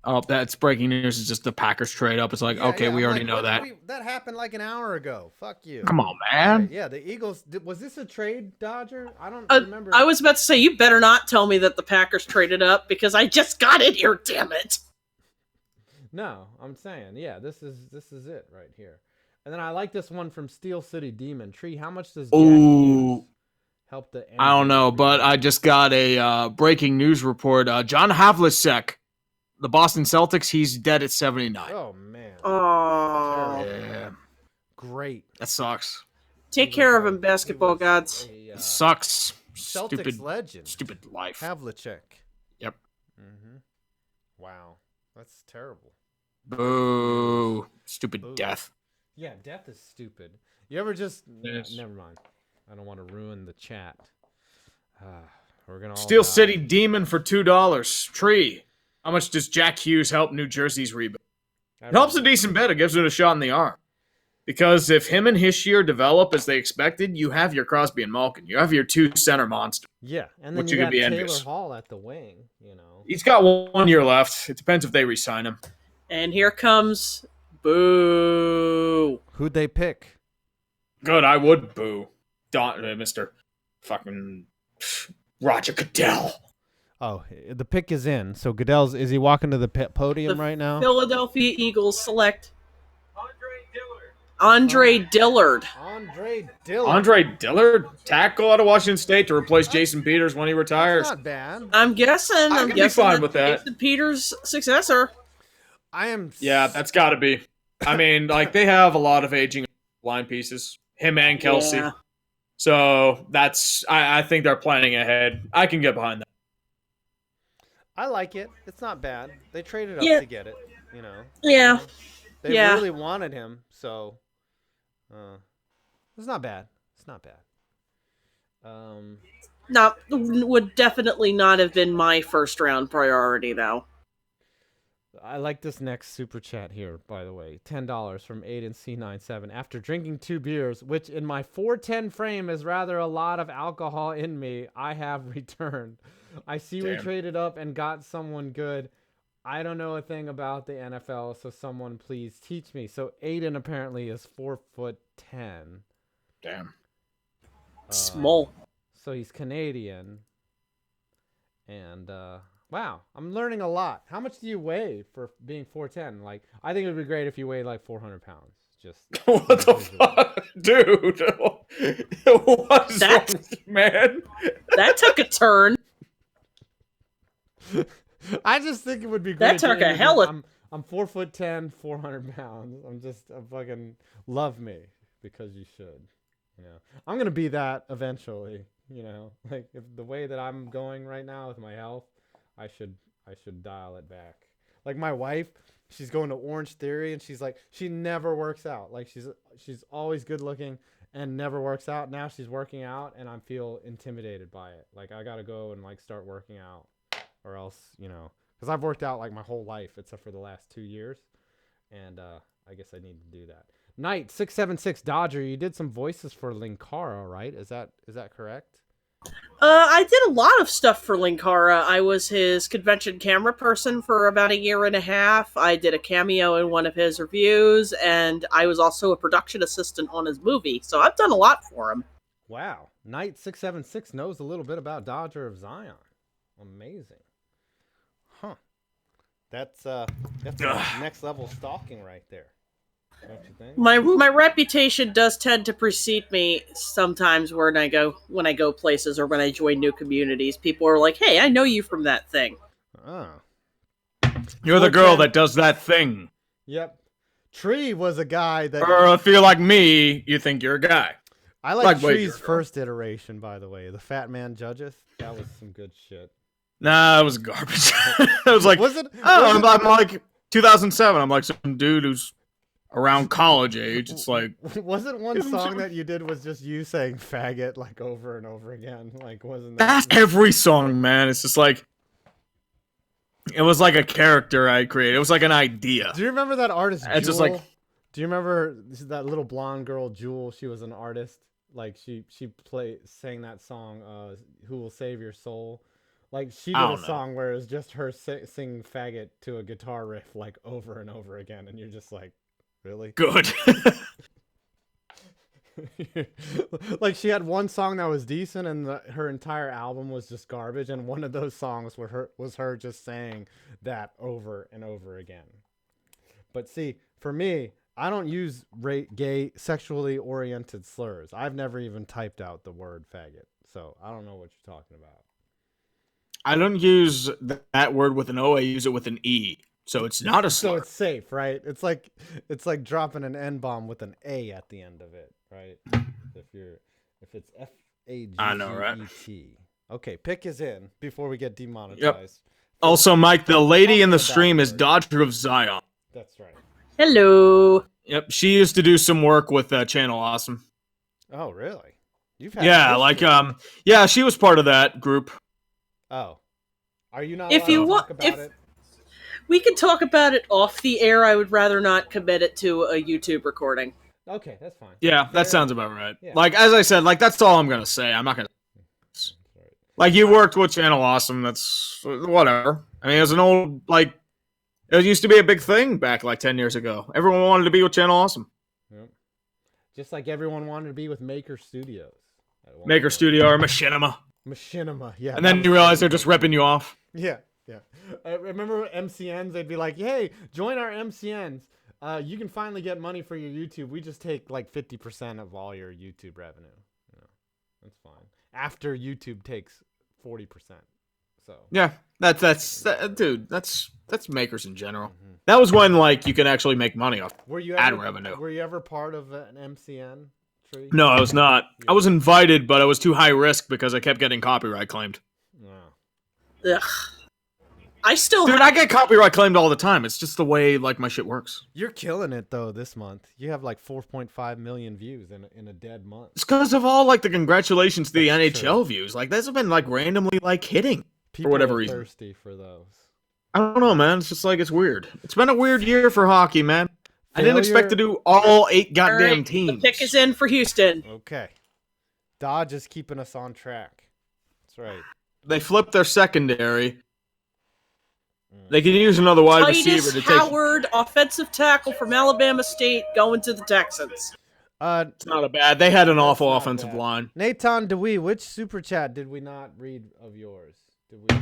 Oh, that's breaking news. It's just the Packers trade up. It's like, Yeah, okay, yeah, we I'm already like, know what- that. that happened like an hour ago. Fuck you. Come on, man. Right, yeah, the Eagles. Was this a trade, Dodger? I don't remember. I was about to say, you better not tell me that the Packers traded up because I just got it here, damn it. No, I'm saying, yeah, this is it right here. And then I like this one from Steel City Demon Tree. How much does Jack Ooh. Hughes help the? I don't know, but I just got a breaking news report. John Havlicek, the Boston Celtics, he's dead at 79. Oh man. Oh, Yeah, Great. that sucks. take care of him, basketball gods. It sucks. Celtics legend. Stupid life. Havlicek. Yep. Mm-hmm. Wow, that's terrible. Boo. Stupid Boo. death. Yeah, death is stupid. You ever just? Yes. Never mind. I don't want to ruin the chat. We're gonna all Steel die. City Demon for $2. Tree. How much does Jack Hughes help New Jersey's rebuild? I It helps a remember. decent bit. It gives it a shot in the arm. Because if him and Hischier develop as they expected, you have your Crosby and Malkin. You have your two center monsters. Yeah, and then Which you you could got be Taylor envious. Hall at the wing. You know. He's got 1 year left. It depends if they re-sign him. And here comes Boo. Who'd they pick? Good, I would boo. Mr. fucking Roger Goodell. Oh, the pick is in. So Goodell's is he walking to the podium The right now? Philadelphia Eagles select Andre Dillard. Andre Dillard. Andre Dillard, tackle out of Washington State to replace Jason Peters when he retires. Not bad. I'm guessing. I I'm could be guessing fine that's with that. Jason Peters' successor. I am. Yeah, that's got to be. I mean, like, they have a lot of aging line pieces. Him and Kelsey. Yeah. So that's, I think they're planning ahead. I can get behind that. I like it. It's not bad. They traded up Yeah. to get it. You know. Yeah. They Yeah. really wanted him, so it's not bad. It's not bad. Not would definitely not have been my first round priority though. I like this next super chat here, by the way. $10 from Aiden C97. After drinking 2 beers, which in my 410 frame is rather a lot of alcohol in me, I have returned. I see we Damn. traded up and got someone good. I don't know a thing about the NFL, so someone please teach me. So Aiden apparently is 4'10". Damn. Small. So he's Canadian. And wow, I'm learning a lot. How much do you weigh for being 4'10"? Like, I think it would be great if you weighed like 400 pounds. Just What the fuck? Dude. What is That- wrong with you, man? That took a turn. I just think it would be great. That took a hell of... I'm 4'10", 400 pounds. I fucking love me because you should. You know, I'm gonna be that eventually. You know, like if the way that I'm going right now with my health, I should dial it back. Like my wife, she's going to Orange Theory, and she's like, she never works out. Like she's always good looking and never works out. Now she's working out, and I feel intimidated by it. Like I gotta go and like start working out, or else, you know, because I've worked out like my whole life except for the last 2 years, and I guess I need to do that. Knight 676 Dodger, you did some voices for Linkara, right? Is that correct? I did a lot of stuff for Linkara. I was his convention camera person for about 1.5 years. I did a cameo in one of his reviews, and I was also a production assistant on his movie. So I've done a lot for him. Wow. Knight 676 knows a little bit about Dodger of Zion. Amazing. Huh. That's next level stalking right there. Don't you think? My reputation does tend to precede me sometimes when I go places or when I join new communities. People are like, "Hey, I know you from that thing." Oh. You're the girl that does that thing. Yep. Tree was a guy that... Or if you're like me, you think you're a guy. I like Tree's first iteration, by the way. The Fat Man Judges. That was some good shit. Nah, it was garbage. It was like, was it? I'm like 2007. I'm like some dude who's around college age. It's like, wasn't one song that you did was just you saying faggot like over and over again? Like, wasn't that's every song, man. It's just like, it was like a character I created. It was like an idea. Do you remember that artist Jewel? It's just like, do you remember that little blonde girl Jewel? She was an artist. Like she sang that song, "Who Will Save Your Soul." Like she did a song where it was just her singing faggot to a guitar riff like over and over again, and you're just like, really? Good. Like she had one song that was decent, and her entire album was just garbage. And one of those songs was her just saying that over and over again. But see, for me, I don't use gay, sexually oriented slurs. I've never even typed out the word faggot, so I don't know what you're talking about. I don't use that word with an O. I use it with an E. So it's not a slur. So it's safe, right? It's like dropping an N-bomb with an A at the end of it, right? If it's F-A-G-G-E-T. I know, right? Okay, pick is in before we get demonetized. Yep. Also, Mike, the lady in the stream is Dodger of Zion. That's right. Hello. Yep, she used to do some work with Channel Awesome. Oh, really? You've had yeah, she was part of that group. Oh. Are you not if you to want talk about it? We can talk about it off the air. I would rather not commit it to a YouTube recording. Okay, that's fine. Yeah, that sounds about right. Yeah. Like, as I said, like, that's all I'm going to say. I'm not going to... Like, you worked with Channel Awesome. That's... Whatever. I mean, it was an old, like... It used to be a big thing back, like, 10 years ago. Everyone wanted to be with Channel Awesome. Yep. Just like everyone wanted to be with Maker Studios. Maker Studio or Machinima. Machinima, yeah. And then you realize they're just ripping you off. Yeah, yeah. I remember MCNs, they'd be like, hey, join our MCNs. You can finally get money for your YouTube. We just take like 50% of all your YouTube revenue. You know, that's fine. After YouTube takes 40%. So yeah, that's makers in general. Mm-hmm. That was when like you could actually make money off ad revenue. Were you ever part of an MCN? Tree? No, I was not. Yeah. I was invited, but I was too high risk because I kept getting copyright claimed. Ugh. I get copyright claimed all the time. It's just the way like my shit works. You're killing it though this month. You have like 4.5 million views in a dead month. It's because of all like the congratulations to the NHL views. Like those have been like randomly like hitting People for whatever are reason. Thirsty for those. I don't know, man. It's just like it's weird. It's been a weird year for hockey, man. I didn't expect to do all 8 goddamn teams. The pick is in for Houston. Okay. Dodge is keeping us on track. That's right. They flipped their secondary. They can use another wide receiver to take. Howard, offensive tackle from Alabama State, going to the Texans. It's not a bad. They had an awful offensive line. Nathan DeWee, which super chat did we not read of yours? Did we?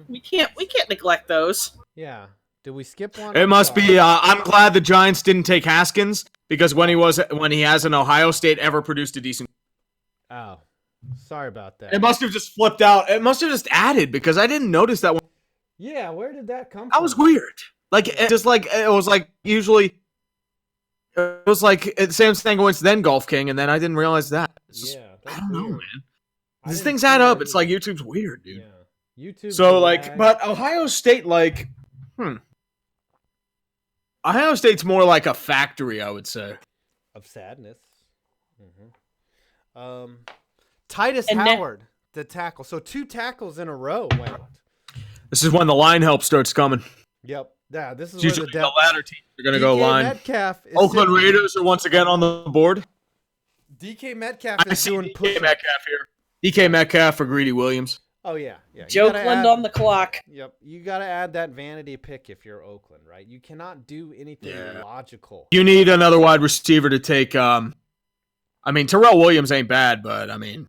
We can't neglect those. Yeah. Did we skip one? It must be. I'm glad the Giants didn't take Haskins because when he has an Ohio State ever produced a decent. Oh, sorry about that. It must have just flipped out. It must have just added because I didn't notice that one. Yeah, where did that come from? That was weird. Like, it was like usually. It was like Sam Stankiewicz, then Golf King, and then I didn't realize that. Yeah, I don't know, man. These didn't things see add that up. It's like either. YouTube's weird, dude. Yeah, YouTube. So like, but Ohio State, like, Ohio State's more like a factory, I would say. Of sadness. Titus And Howard, the tackle. So 2 tackles in a row went. This is when the line help starts coming. Yep. Yeah, this is It's where usually the the depth. latter teams are going to go DK line. Metcalf is Oakland sitting- Raiders are once again on the board. DK Metcalf I is see doing DK push-ups. Metcalf here. DK Metcalf for Greedy Williams. Oh yeah. You gotta Jokeland add- on the clock. Yep. You got to add that vanity pick if you're Oakland, right? You cannot do anything Yeah. logical. You need another wide receiver to take. I mean, Terrell Williams ain't bad, but I mean,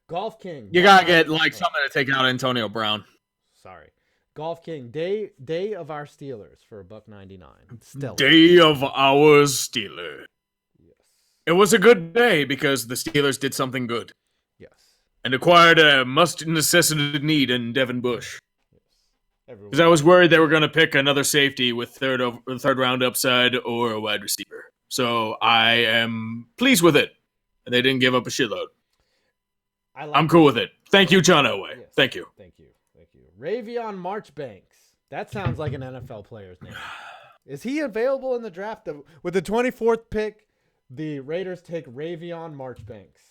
Golf King. you gotta get like something to take out Antonio Brown. Sorry. Golf King. Day of our Steelers for $1.99. Still. Day of our Steelers. Yes. It was a good day because the Steelers did something good Yes. and acquired a must necessitated need in Devin Bush. Everyone. Because I was worried they were going to pick another safety with third round upside or a wide receiver. So I am pleased with it. And they didn't give up a shitload. I'm cool with it. Thank you, John Elway. Yes. Thank you. Thank you. Ravion Marchbanks. That sounds like an NFL player's name. Is he available in the draft? With the 24th pick, the Raiders take Ravion Marchbanks.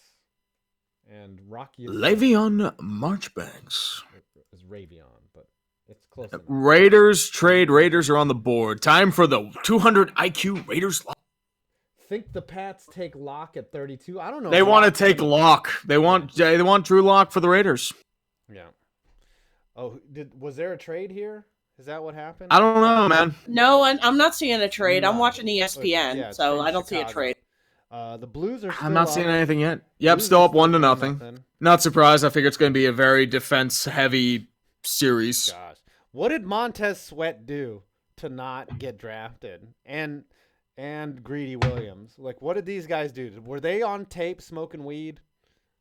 And Rocky Le'Veon Marchbanks. is Ravion, but it's close enough. Raiders are on the board. Time for the 200 IQ Raiders. Think the Pats take Locke at 32. I don't know. They if want to Locke's take gonna- Locke. They want Drew Locke for the Raiders. Yeah. Oh, was there a trade here? Is that what happened? I don't know, man. No, I'm not seeing a trade. I'm No. watching ESPN, Yeah, it's so from I don't see a Chicago. trade. The Blues are. Still I'm not up. seeing anything yet. Yep, Blues still are up 1 to doing nothing. Not surprised. I figure it's going to be a very defense-heavy series. Gosh, what did Montez Sweat do to not get drafted? And Greedy Williams, like, what did these guys do? Were they on tape smoking weed?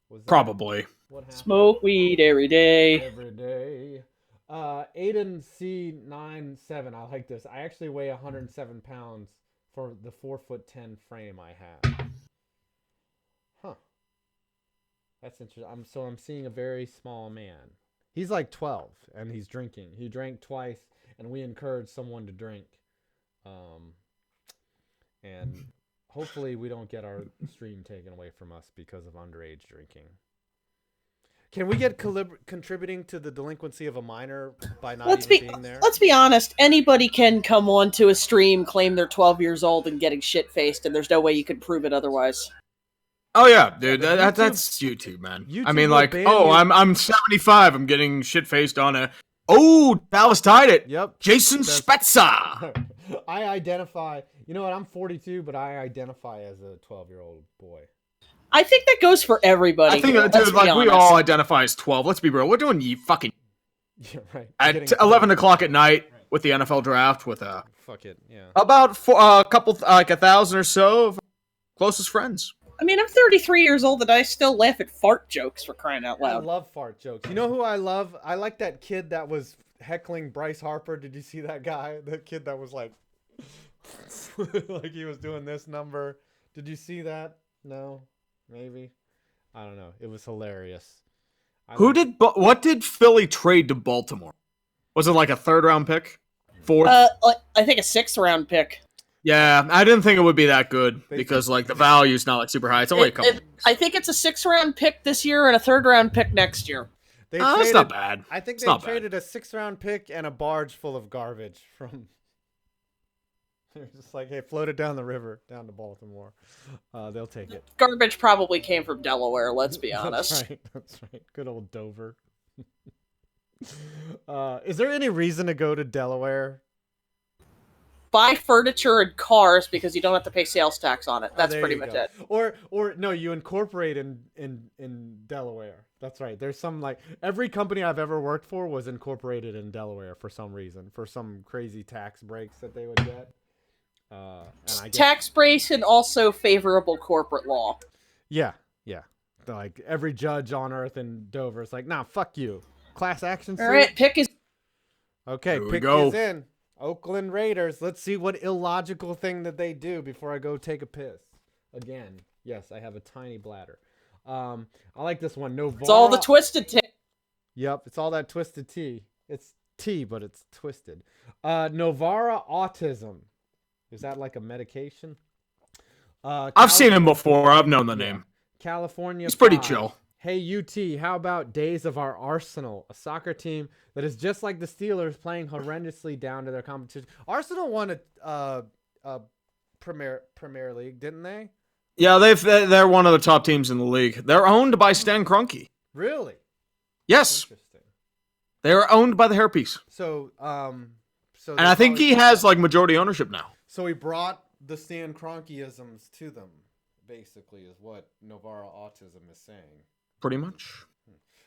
Was that Probably. what happened? Smoke weed every day. Every day. Aiden C97. I like this. I actually weigh 107 pounds for the 4'10" frame I have. Huh. That's interesting. I'm seeing a very small man. He's like 12 and he's drinking. He drank twice and we encouraged someone to drink. And hopefully we don't get our stream taken away from us because of underage drinking. Can we get contributing to the delinquency of a minor by not being there? Let's be honest. Anybody can come on to a stream, claim they're 12 years old, and getting shit faced, and there's no way you can prove it otherwise. Oh yeah, dude. Yeah, but That's YouTube, man. YouTube I mean, will like, ban oh, you. I'm 75. I'm getting shit faced on a. Oh, Dallas tied it. Yep. Jason That's- Spezza. I identify. You know what? I'm 42, but I identify as a 12-year-old boy. I think that goes for everybody. I think, Let's dude, be like we honest. all identify as 12. Let's be real. We're doing fucking Yeah, right. at 11 o'clock at night with the NFL draft with Fuck it. Yeah. about a couple, like 1,000 or so of closest friends. I mean, I'm 33 years old and I still laugh at fart jokes, for crying out I loud. love fart jokes. You know who I love? I like that kid that was heckling Bryce Harper. Did you see that guy? The kid that was like, like he was doing this number. Did you see that? No, maybe. I don't know. It was hilarious. What did Philly trade to Baltimore? Was it like a 3rd round pick? 4th? I think a 6th round pick. Yeah, I didn't think it would be that good They- because like the value's not like super high. It's only a couple. I think it's a 6th round pick this year and a 3rd round pick next year. They That's not bad. I think It's they not bad. traded a 6th round pick and a barge full of garbage from. They're just like, hey, float it down the river, down to Baltimore. They'll take it. Garbage probably came from Delaware, let's be honest. That's right. That's right. Good old Dover. Is there any reason to go to Delaware? Buy furniture and cars because you don't have to pay sales tax on it. That's There pretty you much go. it. Or no, you incorporate in Delaware. That's right. There's some like every company I've ever worked for was incorporated in Delaware for some reason, for some crazy tax breaks that they would get. And I guess, Tax brace and also favorable corporate law. yeah. Like every judge on earth in Dover is like, nah, fuck you. Class action suit. All right, pick is. Okay, Here we pick go. is in. Oakland Raiders. Let's see what illogical thing that they do before I go take a piss. Again, yes, I have a tiny bladder. I like this one. Novara. It's all the twisted tea. Yep, it's all that twisted tea. It's tea, but it's twisted. Novara autism. Is that like a medication? I've seen him before. I've known the name. California. He's pretty 5. chill. Hey, UT, how about Days of Our Arsenal, a soccer team that is just like the Steelers, playing horrendously down to their competition. Arsenal won a Premier League, didn't they? Yeah, they're one of the top teams in the league. They're owned by Stan Kroenke. Really? Yes, Interesting. they're owned by the hairpiece. So, And I think he has like majority ownership now. So he brought the Stan Kroenke-isms to them, basically, is what Novara Autism is saying. Pretty much.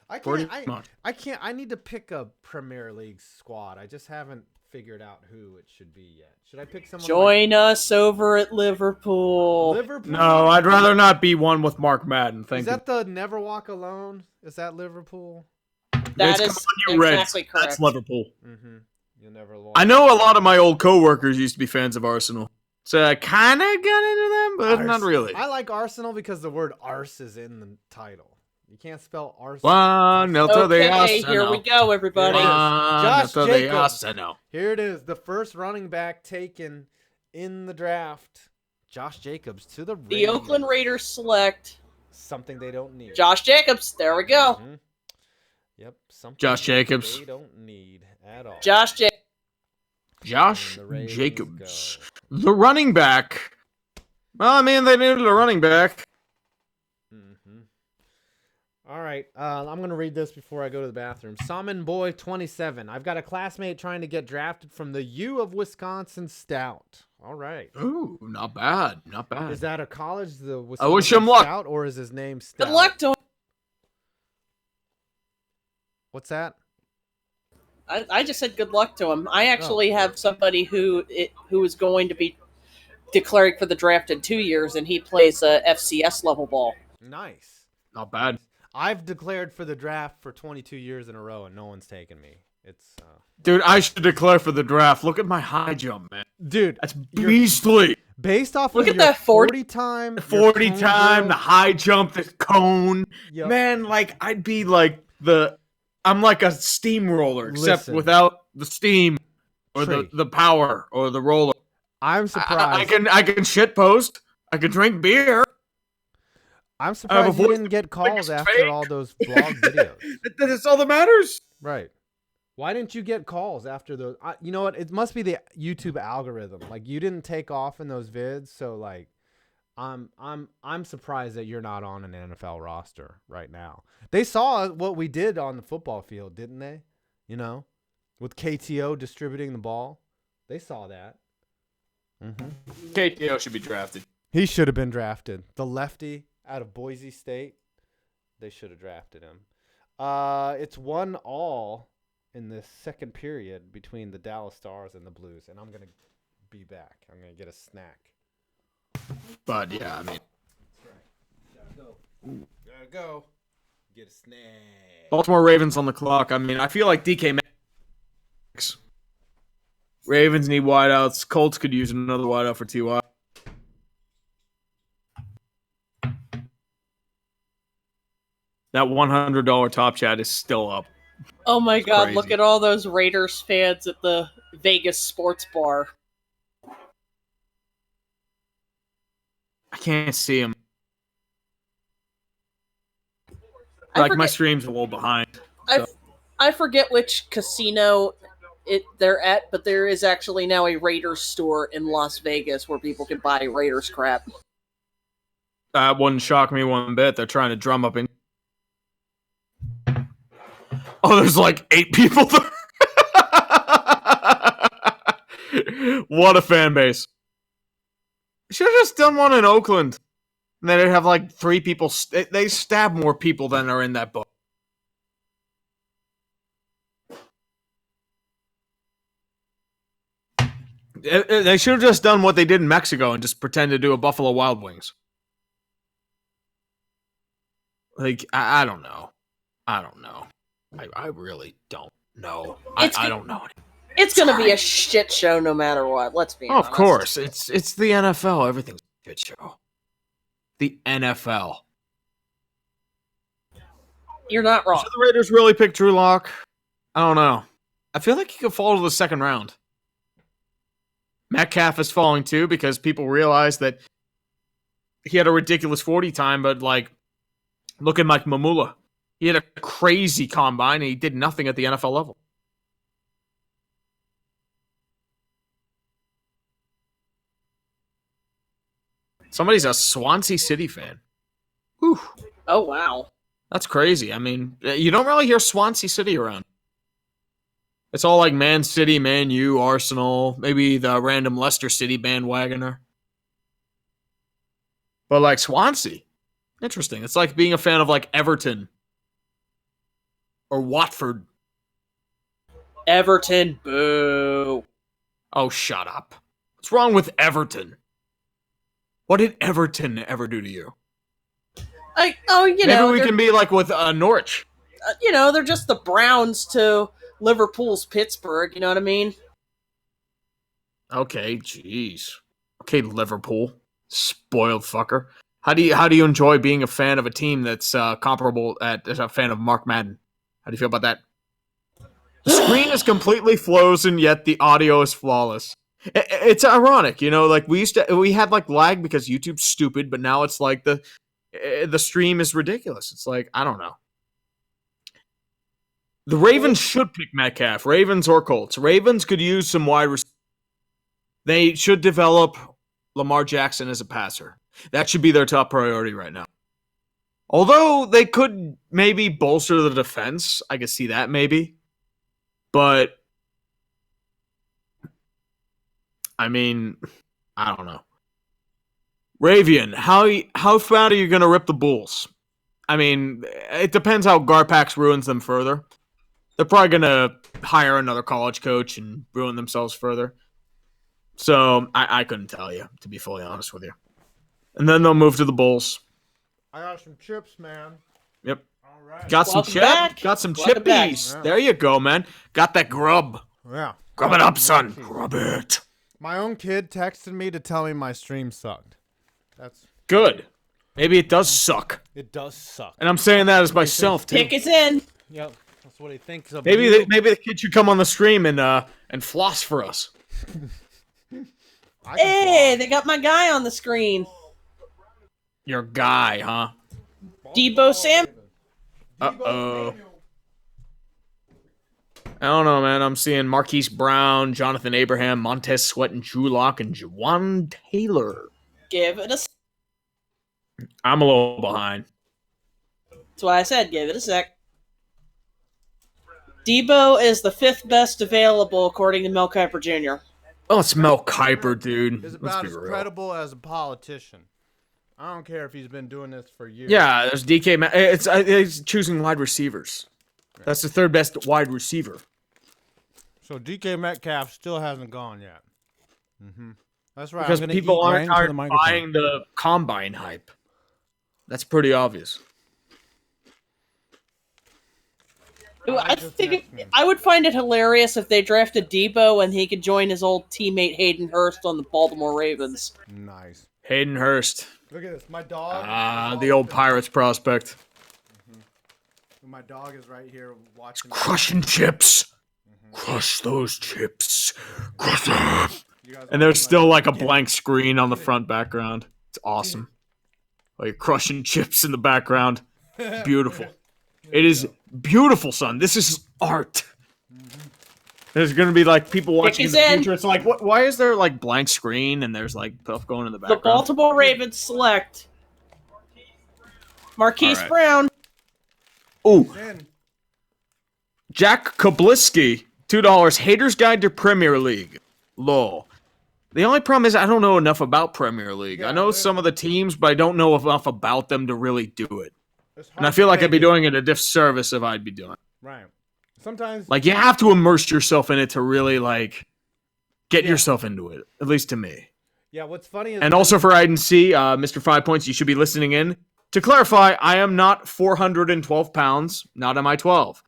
I need to pick a Premier League squad. I just haven't figured out who it should be yet. Should I pick someone? Join us over at Liverpool. Liverpool? No, I'd rather not be one with Mark Madden. Thank Is you. that the Never Walk Alone? Is that Liverpool? That Come is on, you Reds. exactly correct. That's Liverpool. Mm-hmm. You'll never walk. I know a lot of my old coworkers used to be fans of Arsenal. So I kind of got into them, but not really. I like Arsenal because the word arse is in the title. You can't spell arse. Okay, here we go, everybody. Josh Jacobs. Arsenal. Here it is. The first running back taken in the draft. Josh Jacobs to the The Oakland Raiders select something they don't need. Josh Jacobs. There we go. Mhm. Yep. Something Josh Jacobs. they don't need at all. Josh Jacobs. Josh And the Raiders Jacobs. go. The running back. Well, I mean, they needed a running back. All right, I'm going to read this before I go to the bathroom. Salmon Boy 27. I've got a classmate trying to get drafted from the U of Wisconsin Stout. All right. Ooh, not bad. Not bad. Is that a college, the wish Wisconsin him luck. Stout, or is his name Stout? Good luck to him. What's that? I just said good luck to him. I actually have somebody who is going to be declaring for the draft in 2 years, and he plays FCS level ball. Nice. Not bad. I've declared for the draft for 22 years in a row, and no one's taken me. It's Dude, I should declare for the draft. Look at my high jump, man. dude, That's beastly. based off Look of at your that 40 time, The your 40 cone time, drill. the high jump, the cone. Yep. Man, like, I'd be like I'm like a steamroller, except Listen. without the steam or Tree. the power or the roller. I'm surprised. I can shit post. I can drink beer. I'm surprised you voice didn't get like calls it's after fake. all those vlog videos. That's all that matters. Right. Why didn't you get calls after those? You know what? It must be the YouTube algorithm. Like, you didn't take off in those vids, so like, I'm surprised that you're not on an NFL roster right now. They saw what we did on the football field, didn't they? You know, with KTO distributing the ball, they saw that. KTO should be drafted. He should have been drafted. The lefty out of Boise State, they should have drafted him. It's 1-1 in the second period between the Dallas Stars and the Blues, and I'm gonna be back. I'm gonna get a snack. But yeah, I mean, Gotta go. Get a snack. Baltimore Ravens on the clock. I mean, I feel like DK Metcalf. Ravens need wideouts. Colts could use another wideout for TY. That $100 top chat is still up. Oh my God! crazy. Look at all those Raiders fans at the Vegas sports bar. I can't see them. I Like, my forget- stream's a little behind. I forget which casino they're at, but there is actually now a Raiders store in Las Vegas where people can buy Raiders crap. That wouldn't shock me one bit. They're trying to drum up in. Oh, there's like 8 people there. What a fan base. Should have just done one in Oakland. And then they'd have like 3 people. They stab more people than are in that book. They should have just done what they did in Mexico and just pretend to do a Buffalo Wild Wings. Like, I don't know. I don't know. I really don't know. It's I good. don't know. It's going to be a shit show no matter what. Let's be honest. Of course, it's the NFL. Everything's a shit show. The NFL. You're not wrong. Should the Raiders really pick Drew Lock? I don't know. I feel like he could fall to the second round. Metcalf is falling too because people realize that he had a ridiculous 40 time, but like, look at Mike Mamula. He had a crazy combine and he did nothing at the NFL level. Somebody's a Swansea City fan. Whew. Oh, wow. That's crazy. I mean, you don't really hear Swansea City around. It's all like Man City, Man U, Arsenal, maybe the random Leicester City bandwagoner. But like Swansea, interesting. It's like being a fan of like Everton or Watford. Everton, boo. Oh, shut up. What's wrong with Everton? What did Everton ever do to you? Maybe Maybe we can be like with Norwich. They're just the Browns to Liverpool's Pittsburgh. You know what I mean? Okay, jeez. Okay, Liverpool, spoiled fucker. How do you enjoy being a fan of a team that's comparable as a fan of Mark Madden? How do you feel about that? The screen is completely frozen, yet the audio is flawless. It's ironic, like we had like lag because YouTube's stupid, but now it's like the stream is ridiculous. It's like, I don't know. The Ravens should pick Metcalf. Ravens or Colts. Ravens could use some wide receivers. They should develop Lamar Jackson as a passer. That should be their top priority right now. Although they could maybe bolster the defense. I could see that maybe. But, I mean, I don't know. Ravian, how fat are you going to rip the Bulls? I mean, it depends how Garpax ruins them further. They're probably going to hire another college coach and ruin themselves further. So, I couldn't tell you, to be fully honest with you. And then they'll move to the Bulls. I got some chips, man. Yep. All right. Got some Welcome back. Got some Welcome back. chippies. There you go, man. Got that grub. Yeah. Grub it up, son. Grub it. My own kid texted me to tell me my stream sucked. That's Good. Maybe it does suck. It does suck. And I'm saying that as myself, too. Pick is in. Yep. That's what he thinks of. Maybe you. maybe the kid should come on the stream and floss for us. I can Hey, they got my guy on the screen. Your guy, huh? Debo Sam. Uh-oh. I don't know, man. I'm seeing Marquise Brown, Jonathan Abraham, Montez Sweat, and Drew Lock, and Jawan Taylor. Give it a. I'm a little behind. That's why I said give it a sec. Debo is the 5th best available according to Mel Kiper Jr. Oh, it's Mel Kiper, dude. Is Let's about be as real. credible as a politician. I don't care if he's been doing this for years. Yeah, there's DK. It's choosing wide receivers. That's the 3rd best wide receiver. So DK Metcalf still hasn't gone yet. Mm-hmm. That's right. Because I'm gonna people eat right aren't into the microphone. buying the combine hype. That's pretty obvious. I think I would find it hilarious if they drafted Debo and he could join his old teammate Hayden Hurst on the Baltimore Ravens. Nice. Hayden Hurst. Look at this. My dog. The old Pirates prospect. My dog is right here watching. Crushing chips. Crush those chips. Crush them. And there's still like a blank screen on the front background. It's awesome. Like crushing chips in the background. Beautiful. It is beautiful, son. This is art. There's going to be like people watching in the future. It's like, why is there like blank screen and there's like stuff going in the The background? Baltimore Ravens select Marquise All right. Brown. Ooh. Jack Kobliski, $2. Haters Guide to Premier League. Lol. The only problem is I don't know enough about Premier League. I know some of the teams, but I don't know enough about them to really do it. And I feel like I'd be doing it a disservice if I'd be doing it. Right. Sometimes. Like, you have to immerse yourself in it to really, like, get yourself into it. At least to me. Yeah, what's funny is. And also for I and C, Mr. 5 Points, you should be listening in. To clarify, I am not 412 pounds. Not am I 12.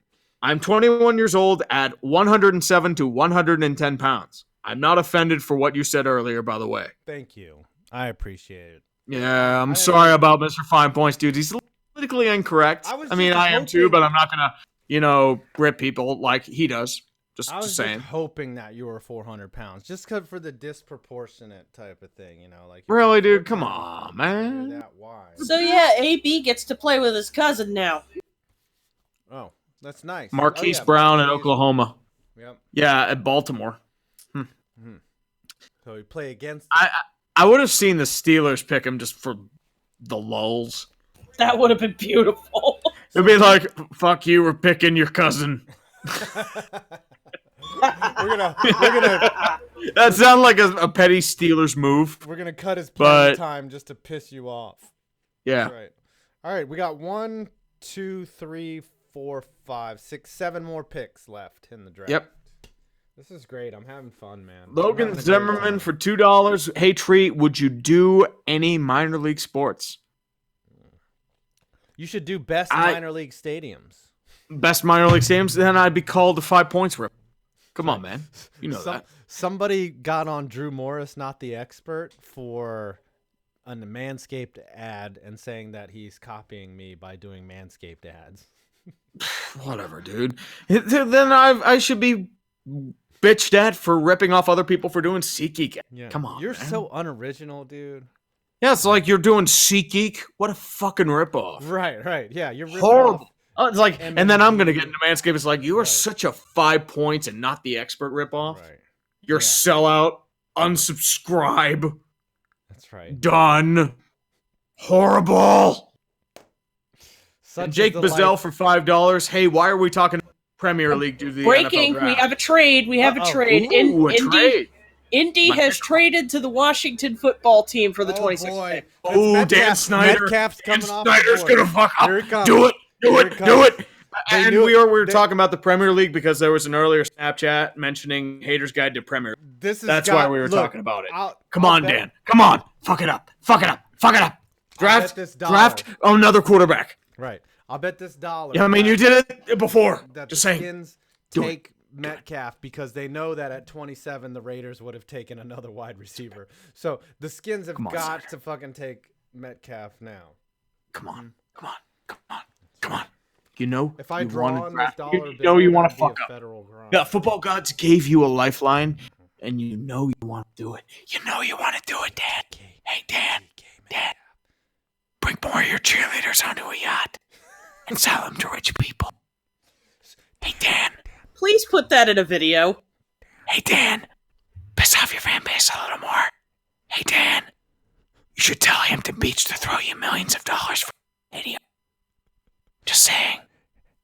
I'm 21 years old at 107 to 110 pounds. I'm not offended for what you said earlier, by the way. Thank you. I appreciate it. Yeah, I'm sorry about Mr. Fine Points, dude. He's politically incorrect. I mean, I am too, but I'm not gonna, rip people like he does. I was saying. just hoping that you were 400 pounds, just for the disproportionate type of thing, like. Really, dude? Come on, man. That wide. So yeah, AB gets to play with his cousin now. Oh, that's nice. Marquise Brown at Oklahoma. Yep. Yeah, at Baltimore. So we play against. I would have seen the Steelers pick him just for the lulz. That would have been beautiful. It'd be like, fuck you, we're picking your cousin. we're gonna that sounds like a petty Steelers move. We're gonna cut his playing time just to piss you off. Yeah. That's right. All right, we got 1, 2, 3, 4, 5, 6, 7 more picks left in the draft. Yep. This is great. I'm having fun, man. Logan Zimmerman for $2. Hey, Tree, would you do any minor league sports? You should do best minor league stadiums. Best minor league stadiums? Then I'd be called the 5 points rip. Come on, man. You know that. Somebody got on Drew Morris, not the expert, for a Manscaped ad and saying that he's copying me by doing Manscaped ads. Whatever, dude. Then I should be bitched at for ripping off other people for doing SeatGeek. Yeah. Come on, you're man. so unoriginal, dude. Yeah, it's like you're doing SeatGeek. What a fucking ripoff. Right. Yeah, you're ripping horrible. Off It's like, and then I'm gonna get into Manscaped. It's like you are such a 5 points and not the expert ripoff. Right. You're sellout. Unsubscribe. That's right. Done. Horrible. And Jake Bazell for $5. Hey, why are we talking Premier League due to the Breaking, NFL draft? we have a trade. We have a trade. Ooh, a trade. Indy has traded to the Washington football team for the 26th pick. Oh, Dan Snyder. Metcalf's Dan coming off Snyder's the board. gonna fuck up. Here it comes. Do it. They And knew we it. were talking about the Premier League because there was an earlier Snapchat mentioning Haters Guide to Premier. That's why we were talking about it. Come on, Dan. Come on. Fuck it up. Draft another quarterback. Right. I'll bet this dollar. Yeah, I mean, you did it before. That Just the saying. Skins take Metcalf because they know that at 27 the Raiders would have taken another wide receiver. So the Skins have got to fucking take Metcalf now. Come on. You know, if I you draw on this dollar bill, you know you want to fuck up. Yeah, football gods gave you a lifeline, and you know you want to do it. You know you want to do it, Dan. Hey, Dan, bring more of your cheerleaders onto a yacht and sell them to rich people. Hey, Dan. Please put that in a video. Hey, Dan. Piss off your fan base a little more. Hey, Dan. You should tell Hampton Beach to throw you millions of dollars for idiot. Just saying.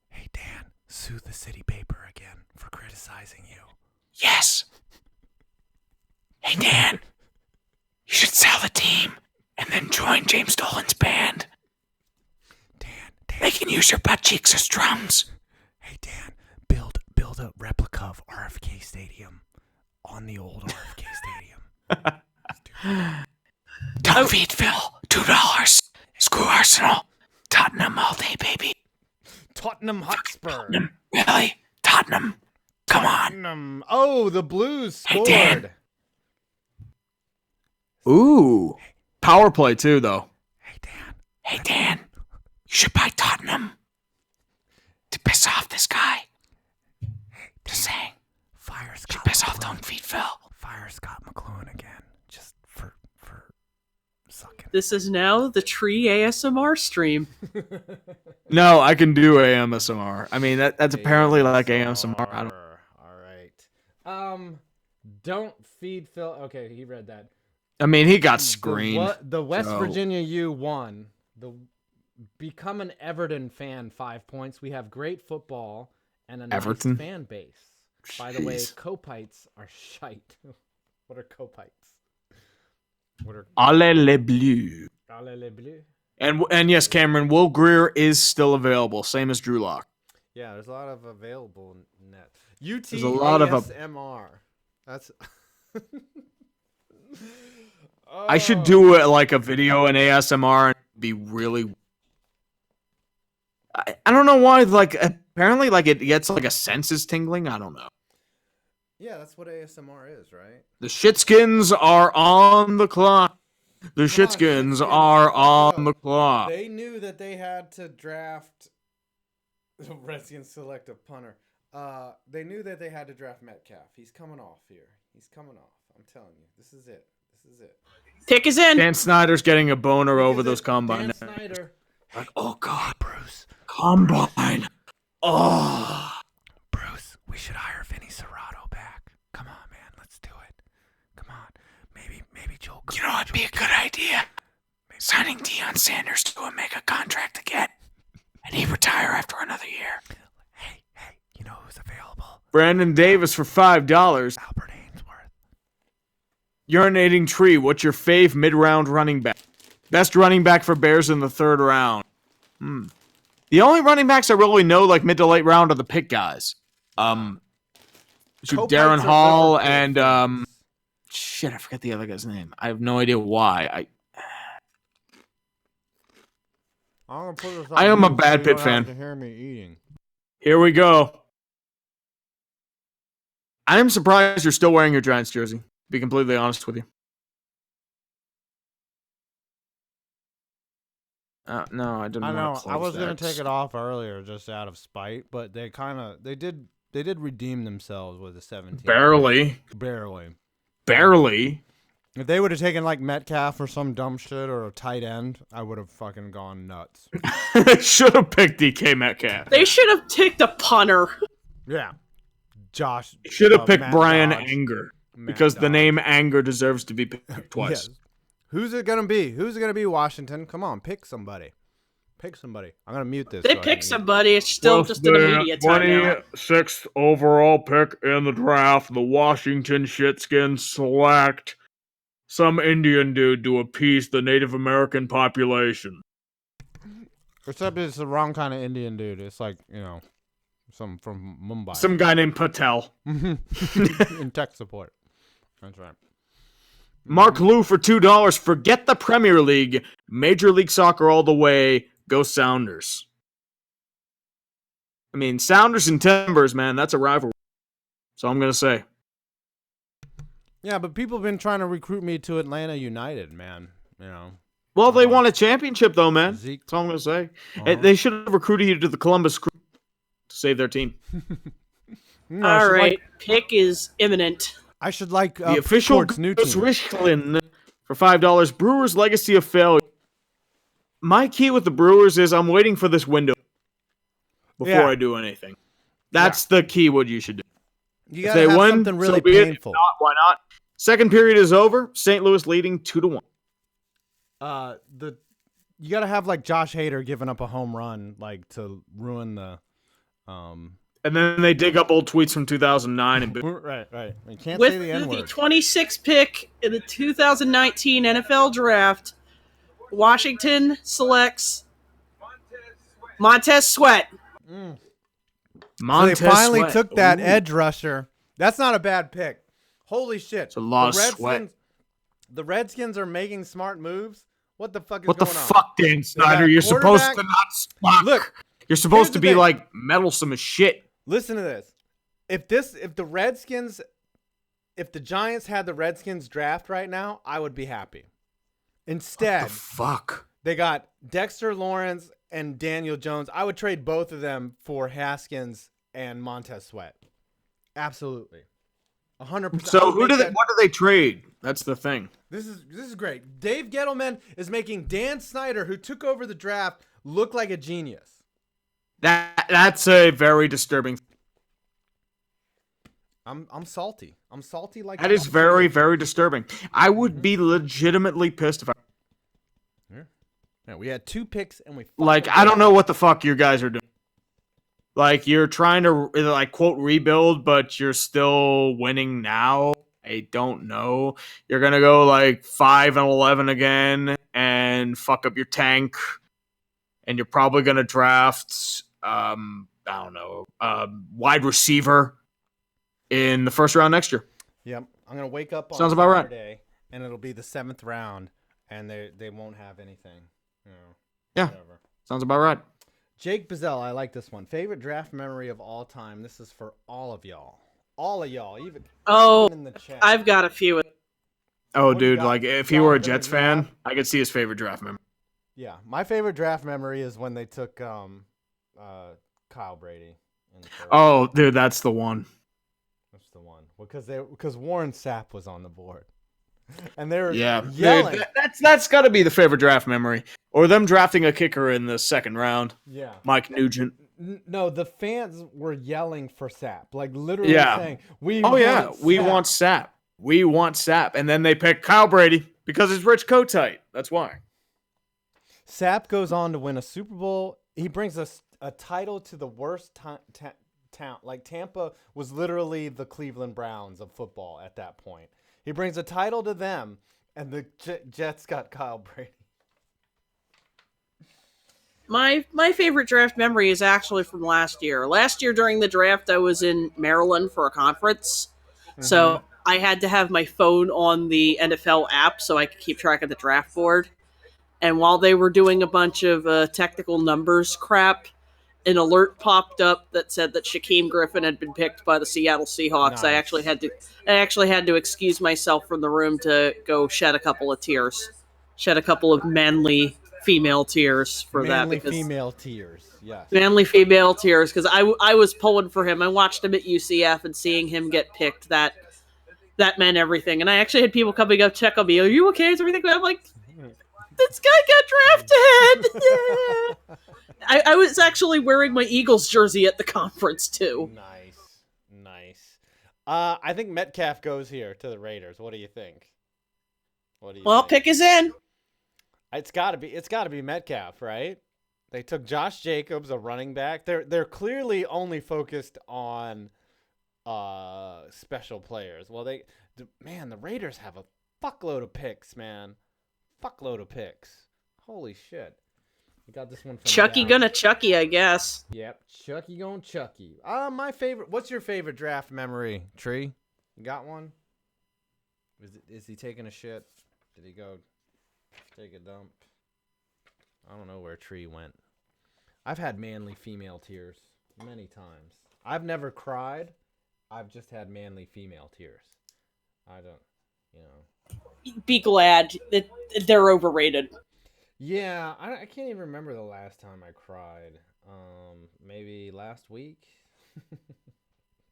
Hey, Dan. Sue the city paper again for criticizing you. Yes. Hey, Dan. You should sell the team and then join James Dolan's band. Dan. They can use your butt cheeks as drums. Hey, Dan. Build a replica of RFK Stadium on the old RFK Stadium. Don't feed Phil. $2. Screw Arsenal. Tottenham all day, baby. Tottenham Hotspur. Tottenham. Really? Tottenham. Come on. Oh, the Blues scored. Hey, Dan. Ooh. Power play, too, though. Hey, Dan. You should buy Tottenham to piss off this guy. Just saying. Fire Scott. Should piss off Don't Feed Phil. Fire Scott McLuhan again. Just for sucking. This is now the Tree ASMR stream. No, I can do AMSMR. I mean, that's apparently like AMSMR. I don't. All right. Don't feed Phil. Okay, he read that. I mean, he got screened. The West Virginia U won. Become an Everton fan. 5 points. We have great football and a nice fan base. By the way, Copites are shite. What are Copites? Allez les Bleus. Allez les Bleus. And yes, Cameron, Will Greer is still available, same as Drew Lock. Yeah, there's a lot of available net. There's a lot of ASMR. That's. I should do like a video in ASMR and be really. I don't know why. Like Apparently, like it gets like a senses tingling. I don't know. Yeah, that's what ASMR is, right? The shitskins are on the clock. The shitskins are on the clock. They knew that they had to draft. The Redskins select a punter. They knew that they had to draft Metcalf. He's coming off here. He's coming off. I'm telling you, this is it. This is it. Pick is in. Dan Snyder's getting a boner over those combine. Dan Snyder. Like, oh God, Bruce, combine. Oh, Bruce, we should hire Vinny Serrato back. Come on, man, let's do it. Come on, maybe Joel. you know what'd be a good idea? Signing Deion Sanders to a mega contract again, and he retire after another year. Hey, you know who's available? Brandon Davis for $5. Albert Ainsworth. Urinating Tree, what's your fave mid-round running back? Best running back for Bears in the 3rd round. The only running backs I really know, like mid to late round, are the pick guys. Darren Hall and shit, I forget the other guy's name. I have no idea why. I am a bad Pitt fan. To hear me eating. Here we go. I am surprised you're still wearing your Giants jersey. To be completely honest with you. No, I didn't. I know. Want to I was gonna take it off earlier just out of spite, but they did redeem themselves with a 17. Barely. If they would have taken like Metcalf or some dumb shit or a tight end, I would have fucking gone nuts. They should have picked DK Metcalf. They should have picked a punter. Yeah. Josh. Should have picked Matt Brian Dodge. Anger. Matt Because the Dodge. name Anger deserves to be picked twice. Yes. Who's it gonna be? Washington? Come on, pick somebody. I'm gonna mute this. They picked somebody. It's still just an immediate timeout. 26th overall pick in the draft, the Washington Shitskins select some Indian dude to appease the Native American population. Except it's the wrong kind of Indian dude. It's like, some from Mumbai. Some guy named Patel. In tech support. That's right. Mark Lou for $2. Forget the Premier League. Major League Soccer all the way. Go Sounders. I mean, Sounders and Timbers, man, that's a rivalry. So I'm going to say. Yeah, but people have been trying to recruit me to Atlanta United, man. Well, they won a championship, though, man. Zeke. That's all I'm going to say. They should have recruited you to the Columbus Crew to save their team. All right. Pick is imminent. I should like the official new team. Richland for $5. Brewers legacy of failure. My key with the Brewers is I'm waiting for this window before I do anything. That's the key. What you should do. You gotta have something really painful. If not, why not? Second period is over. St. Louis leading 2-1. You gotta have like Josh Hader giving up a home run like to ruin the. And then they dig up old tweets from 2009 and Right. You can't With say the N-word. the 26th pick in the 2019 NFL Draft, Washington selects Montez Sweat. So they finally took that edge rusher. That's not a bad pick. Holy shit. It's a lot of sweat. The Redskins are making smart moves. What the fuck is what going the on? fuck, Dan Snyder? You're supposed to not suck. Look, you're supposed to be thing. like meddlesome as shit. Listen to this. If the Giants had the Redskins draft right now, I would be happy. Instead, what the fuck? They got Dexter Lawrence and Daniel Jones. I would trade both of them for Haskins and Montez Sweat. Absolutely. 100%. So what do they trade? That's the thing. This is great. Dave Gettleman is making Dan Snyder, who took over the draft, look like a genius. That's a very disturbing. I'm salty. I'm salty like that is very, very disturbing. I would be legitimately pissed if I. Yeah, we had 2 picks and we. I don't know what the fuck you guys are doing. Like, you're trying to, like, quote, rebuild, but you're still winning now. I don't know. You're going to go, like, 5-11 again and fuck up your tank. And you're probably going to draft, I don't know, wide receiver in the first round next year. Yep. I'm going to wake up on Sounds about Saturday, right. And it'll be the 7th round, and they won't have anything. Yeah. Whatever. Sounds about right. Jake Bazell, I like this one. Favorite draft memory of all time. This is for all of y'all. All of y'all, even in the chat. I've got a few. Oh, What do you dude, got? like if he were a Jonathan or Jets fan, Jab? I could see his favorite draft memory. Yeah, my favorite draft memory is when they took Kyle Brady. In the third. Oh, dude, that's the one. That's the one. Because Warren Sapp was on the board. And they were Yeah, yelling. dude, that's got to be the favorite draft memory, or them drafting a kicker in the second round. Yeah. Mike Nugent. No, the fans were yelling for Sapp, like literally Yeah. saying, "We Oh yeah, want we Sapp." want Sapp. We want Sapp, and then they pick Kyle Brady because it's Rich Kotite. That's why. Sapp goes on to win a Super Bowl. He brings us a title to the worst town. Like Tampa was literally the Cleveland Browns of football at that point. He brings a title to them, and the Jets got Kyle Brady. My favorite draft memory is actually from last year. Last year during the draft, I was in Maryland for a conference, so I had to have my phone on the NFL app so I could keep track of the draft board. And while they were doing a bunch of technical numbers crap, an alert popped up that said that Shaquem Griffin had been picked by the Seattle Seahawks. Nice. I actually had to excuse myself from the room to go shed a couple of tears, shed a couple of manly female tears for Manly that. Because female tears, yes. manly female tears, because I was pulling for him. I watched him at UCF, and seeing him get picked, that meant everything. And I actually had people coming up check on me. Are you okay? Is everything good? I'm like, this guy got drafted. I was actually wearing my Eagles jersey at the conference too. Nice. I think Metcalf goes here to the Raiders. What do you think? Well, pick is in. It's got to be Metcalf, right? They took Josh Jacobs, a running back. They're clearly only focused on special players. Well, the Raiders have a fuckload of picks, man. Fuckload of picks. Holy shit. You got this one from Chucky down. gonna Chucky, I guess. Yep, Chucky going Chucky. My favorite. What's your favorite draft memory, Tree? You got one? Is he taking a shit? Did he go take a dump? I don't know where Tree went. I've had manly female tears many times. I've never cried. I've just had manly female tears. I don't, Be glad that they're overrated. Yeah, I can't even remember the last time I cried. Maybe last week.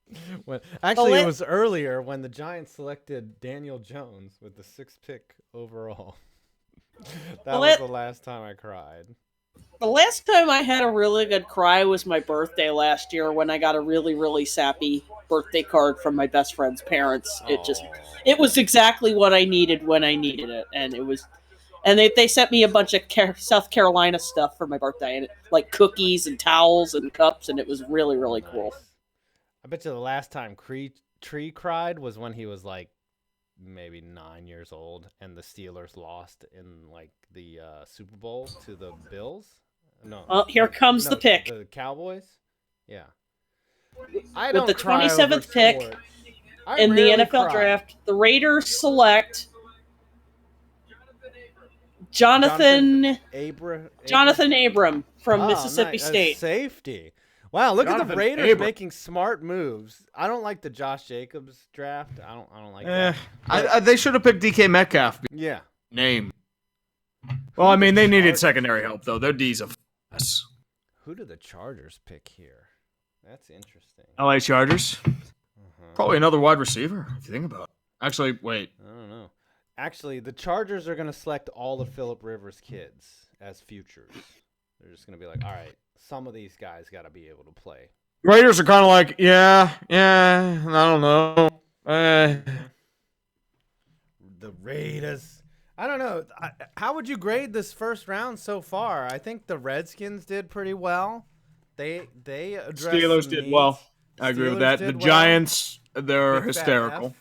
It was earlier when the Giants selected Daniel Jones with the 6th pick overall. That was the last time I cried. The last time I had a really good cry was my birthday last year, when I got a really, really sappy birthday card from my best friend's parents. It was exactly what I needed when I needed it, and it was. And they sent me a bunch of South Carolina stuff for my birthday, and like cookies and towels and cups, and it was really, really cool. I bet you the last time Tree cried was when he was like maybe 9 years old, and the Steelers lost in like the Super Bowl to the Bills. No. Well, here comes the pick. The Cowboys. Yeah. With the 27th pick in the NFL draft, the Raiders select Jonathan Abram from Mississippi State. Safety. Wow, look at the Jonathan Raiders Abram. making smart moves. I don't like the Josh Jacobs draft. I don't like that. They should have picked DK Metcalf. Yeah. Name. Well, I mean, they needed secondary help though. Their D's a mess. Who do the Chargers pick here? That's interesting. LA Chargers. Probably another wide receiver if you think about it. Actually, wait. I don't know. Actually, the Chargers are going to select all the Phillip Rivers kids as futures. They're just going to be like, all right, some of these guys got to be able to play. Raiders are kind of like, yeah, I don't know. The Raiders. I don't know. How would you grade this first round so far? I think the Redskins did pretty well. They addressed Steelers some did needs. well. I agree with that. The Giants, they're hysterical.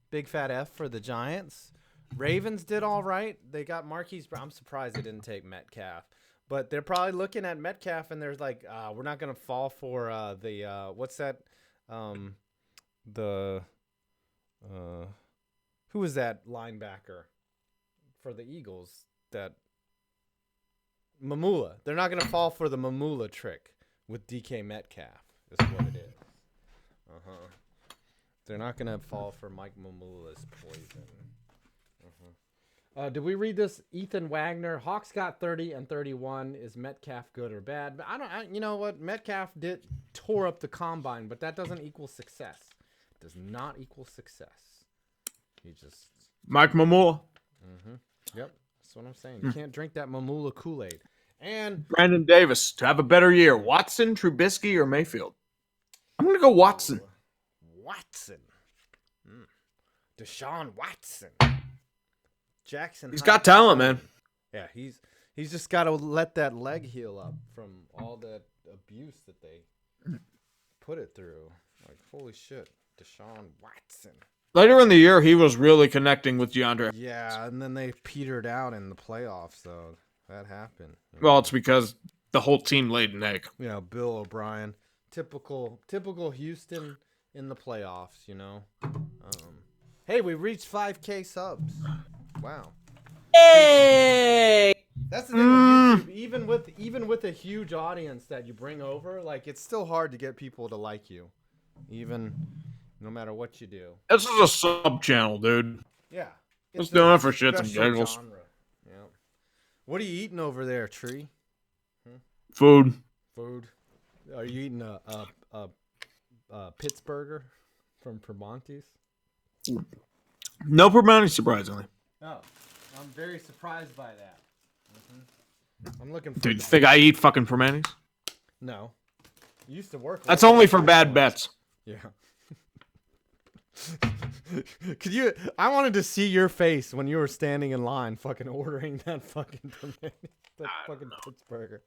Big fat F for the Giants. Ravens did all right. They got Marquise Brown. I'm surprised they didn't take Metcalf. But they're probably looking at Metcalf, and there's like, we're not going to fall for what's that? Who was that linebacker for the Eagles that Mamula. They're not going to fall for the Mamula trick with DK Metcalf. Is what it is. They're not going to fall for Mike Mamula's poison. Did we read this? Ethan Wagner. Hawks got 30 and 31. Is Metcalf good or bad? But you know what? Metcalf tore up the combine, but that doesn't equal success. It does not equal success. He just. Mike Mamula. Yep. That's what I'm saying. You can't drink that Mamula Kool-Aid. And Brandon Davis to have a better year. Watson, Trubisky, or Mayfield? I'm going to go Watson. Watson. Deshaun Watson. Jackson. He's got talent, man. Yeah, he's just got to let that leg heal up from all that abuse that they put it through. Like, holy shit, Deshaun Watson. Later in the year, he was really connecting with DeAndre. Yeah, and then they petered out in the playoffs, so that happened. Well, it's because the whole team laid an egg. You know, Bill O'Brien, typical Houston in the playoffs. You know. Hey, we reached 5K subs. Wow. Hey! That's the thing with YouTube. Even with a huge audience that you bring over, like, it's still hard to get people to like you, even no matter what you do. This is a sub channel, dude. Yeah. Just doing it for shits and special giggles. genre. Yeah. What are you eating over there, Tree? Food. Food. Are you eating a Pittsburgher from Permontes? No Permani, surprisingly. Oh, I'm very surprised by that. I'm looking for. Dude, you think I eat fucking Permanis? No. You used to work. That's only for bad bets. Yeah. Could you? I wanted to see your face when you were standing in line, fucking ordering that fucking that fucking Pittsburgher.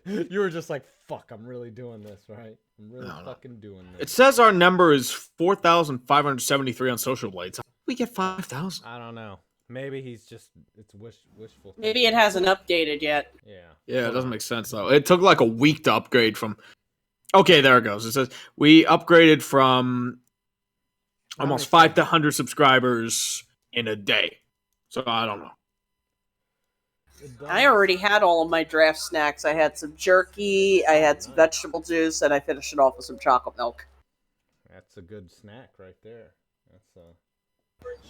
You were just like, "Fuck, I'm really doing this, right? I'm really fucking doing this." It says our number is 4,573 on social blades. How did we get 5,000? I don't know. Maybe he's just it's wishful. Maybe it hasn't updated yet. Yeah. Yeah, it doesn't make sense though. It took like a week to upgrade from. Okay, there it goes. It says we upgraded from almost 500 subscribers in a day. So I don't know. I already had all of my draft snacks. I had some jerky, I had some vegetable juice, and I finished it off with some chocolate milk. That's a good snack right there. That's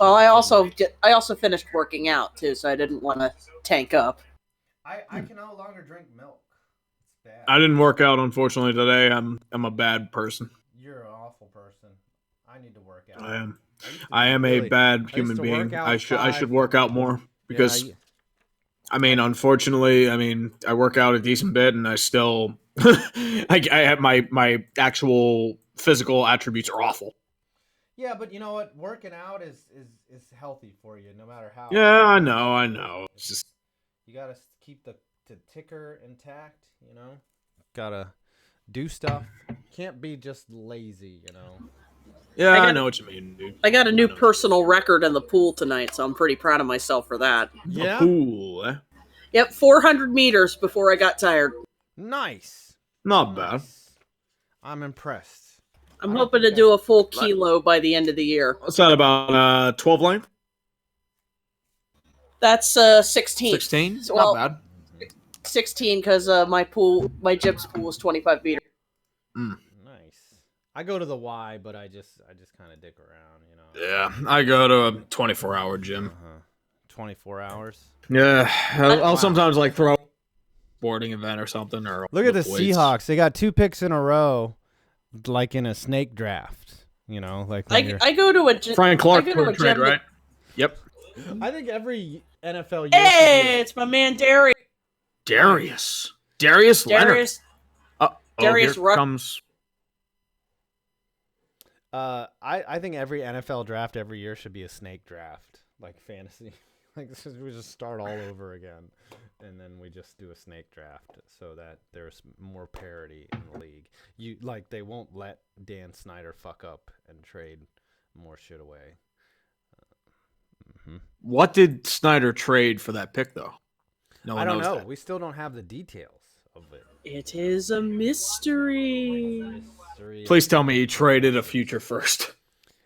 Well, I also finished working out too, so I didn't want to tank up. I can no longer drink milk. It's bad. I didn't work out unfortunately today. I'm a bad person. You're an awful person. I need to work out. I am. I am a bad human being. I should work out more because I mean, unfortunately, I work out a decent bit and I still I have my actual physical attributes are awful. Yeah, but you know what? Working out is healthy for you, no matter how. Yeah, I know. It's just you gotta keep the ticker intact. You know, gotta do stuff. Can't be just lazy. You know. Yeah, I know what you mean, dude. I got a new personal record in the pool tonight, so I'm pretty proud of myself for that. Yeah. Cool. Eh? Yep, 400 meters before I got tired. Nice. Not bad. I'm impressed. I'm hoping to do a full kilo by the end of the year. What's that about 12 length? That's 16. 16? So, Not bad. 16 because my gym's pool is 25 meters. Mm. Nice. I go to the Y, but I just kind of dick around, you know. Yeah, I go to a 24-hour gym. 24 hours. Yeah, I'll sometimes like throw a sporting event or something. Or look at the weights. Seahawks. They got 2 picks in a row, like in a snake draft. You know, like I go to a gym. Frank Clark trade, right? Yep. I think every NFL. Hey, it's my man Darius. Darius Leonard. Darius here Ruck. comes. I think every NFL draft every year should be a snake draft, like fantasy. Like we just start all over again, and then we just do a snake draft so that there's more parity in the league. They won't let Dan Snyder fuck up and trade more shit away. What did Snyder trade for that pick, though? No one I don't knows know. that. We still don't have the details of it. It is a mystery. Please tell me he traded a future first.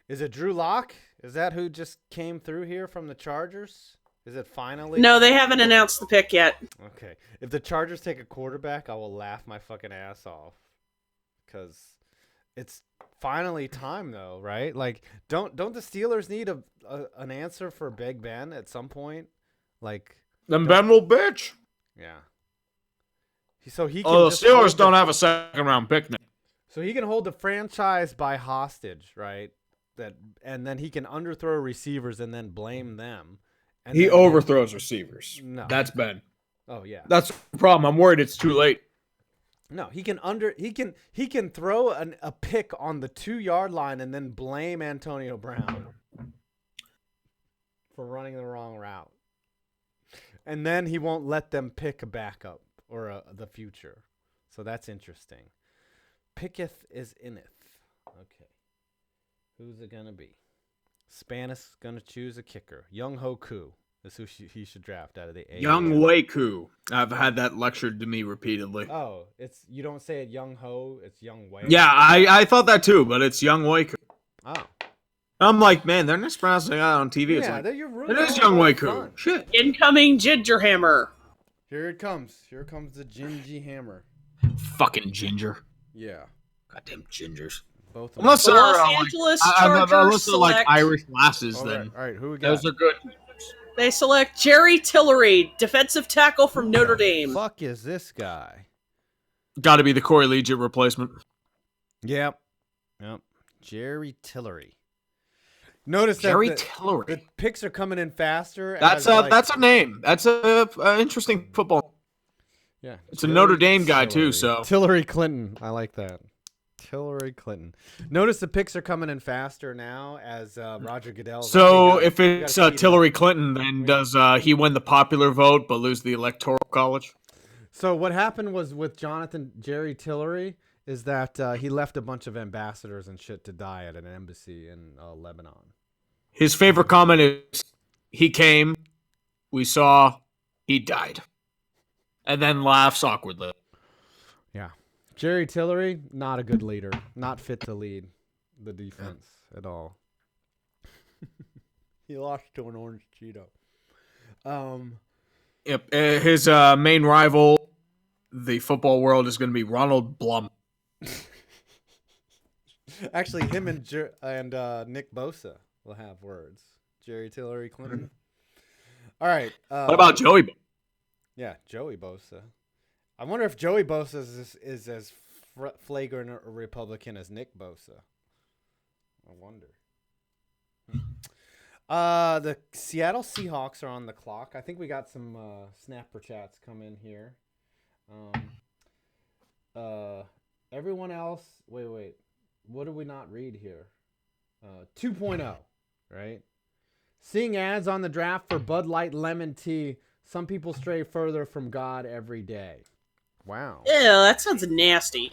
Is it Drew Lock? Is that who just came through here from the Chargers? Is it finally? No, they haven't announced the pick yet. Okay. If the Chargers take a quarterback, I will laugh my fucking ass off. Because it's finally time, though, right? Like, don't the Steelers need an answer for Big Ben at some point? Like, Then Ben will bitch. yeah. So he can. Oh, the just Steelers hold don't have a second round pick now. So he can hold the franchise by hostage, right? And then he can underthrow receivers and then blame them. And He then overthrows receivers. No. That's Ben. Oh yeah. That's the problem. I'm worried it's too late. No, he can throw a pick on the 2-yard line and then blame Antonio Brown for running the wrong route. And then he won't let them pick a backup or the future. So that's interesting. Picketh is ineth. Okay. Who's it going to be? Spanish going to choose a kicker. Young Hoku is who he should draft out of the A. Young Waku. I've had that lectured to me repeatedly. Oh, you don't say it Young Ho, it's Young Wei. Yeah, I thought that too, but it's Young Waku. Oh. I'm like, man, they're just pronouncing that on TV. It's like, you're really it is Young having Waku. fun. Shit. Incoming Gingerhammer. Here it comes. Here comes the Gingy Hammer. Fucking ginger. Yeah. Goddamn gingers. Both of them. Unless The they're Los like, Angeles unless Chargers they're like select. Irish lasses, All then right, who we got? those are good. They select Jerry Tillery, defensive tackle from Notre Dame. Fuck is this guy? Got to be the Corey Legit replacement. Yep. Jerry Tillery. Notice Jerry that Tillery. the picks are coming in faster. That's a name. That's a interesting football. Yeah. It's a Notre Dame guy too. So Tillery Clinton. I like that. Tillery Clinton. Notice the picks are coming in faster now as Roger Goodell. So if it's Tillery Clinton, then does he win the popular vote but lose the electoral college? So what happened was with Jerry Tillery is that he left a bunch of ambassadors and shit to die at an embassy in Lebanon. His favorite comment is, he came, we saw, he died. And then laughs awkwardly. Yeah. Jerry Tillery, not a good leader. Not fit to lead the defense at all. He lost to an orange Cheeto. Yep. His main rival, the football world, is going to be Ronald Blum. Actually, him and Nick Bosa will have words. Jerry Tillery Clinton. All right. What about Joey? Yeah, Joey Bosa. I wonder if Joey Bosa is as flagrant a Republican as Nick Bosa. I wonder. The Seattle Seahawks are on the clock. I think we got some snapper chats come in here. Everyone else, wait. What do we not read here? 2.0, right? Seeing ads on the draft for Bud Light lemon tea. Some people stray further from God every day. Wow. Ew, that sounds nasty.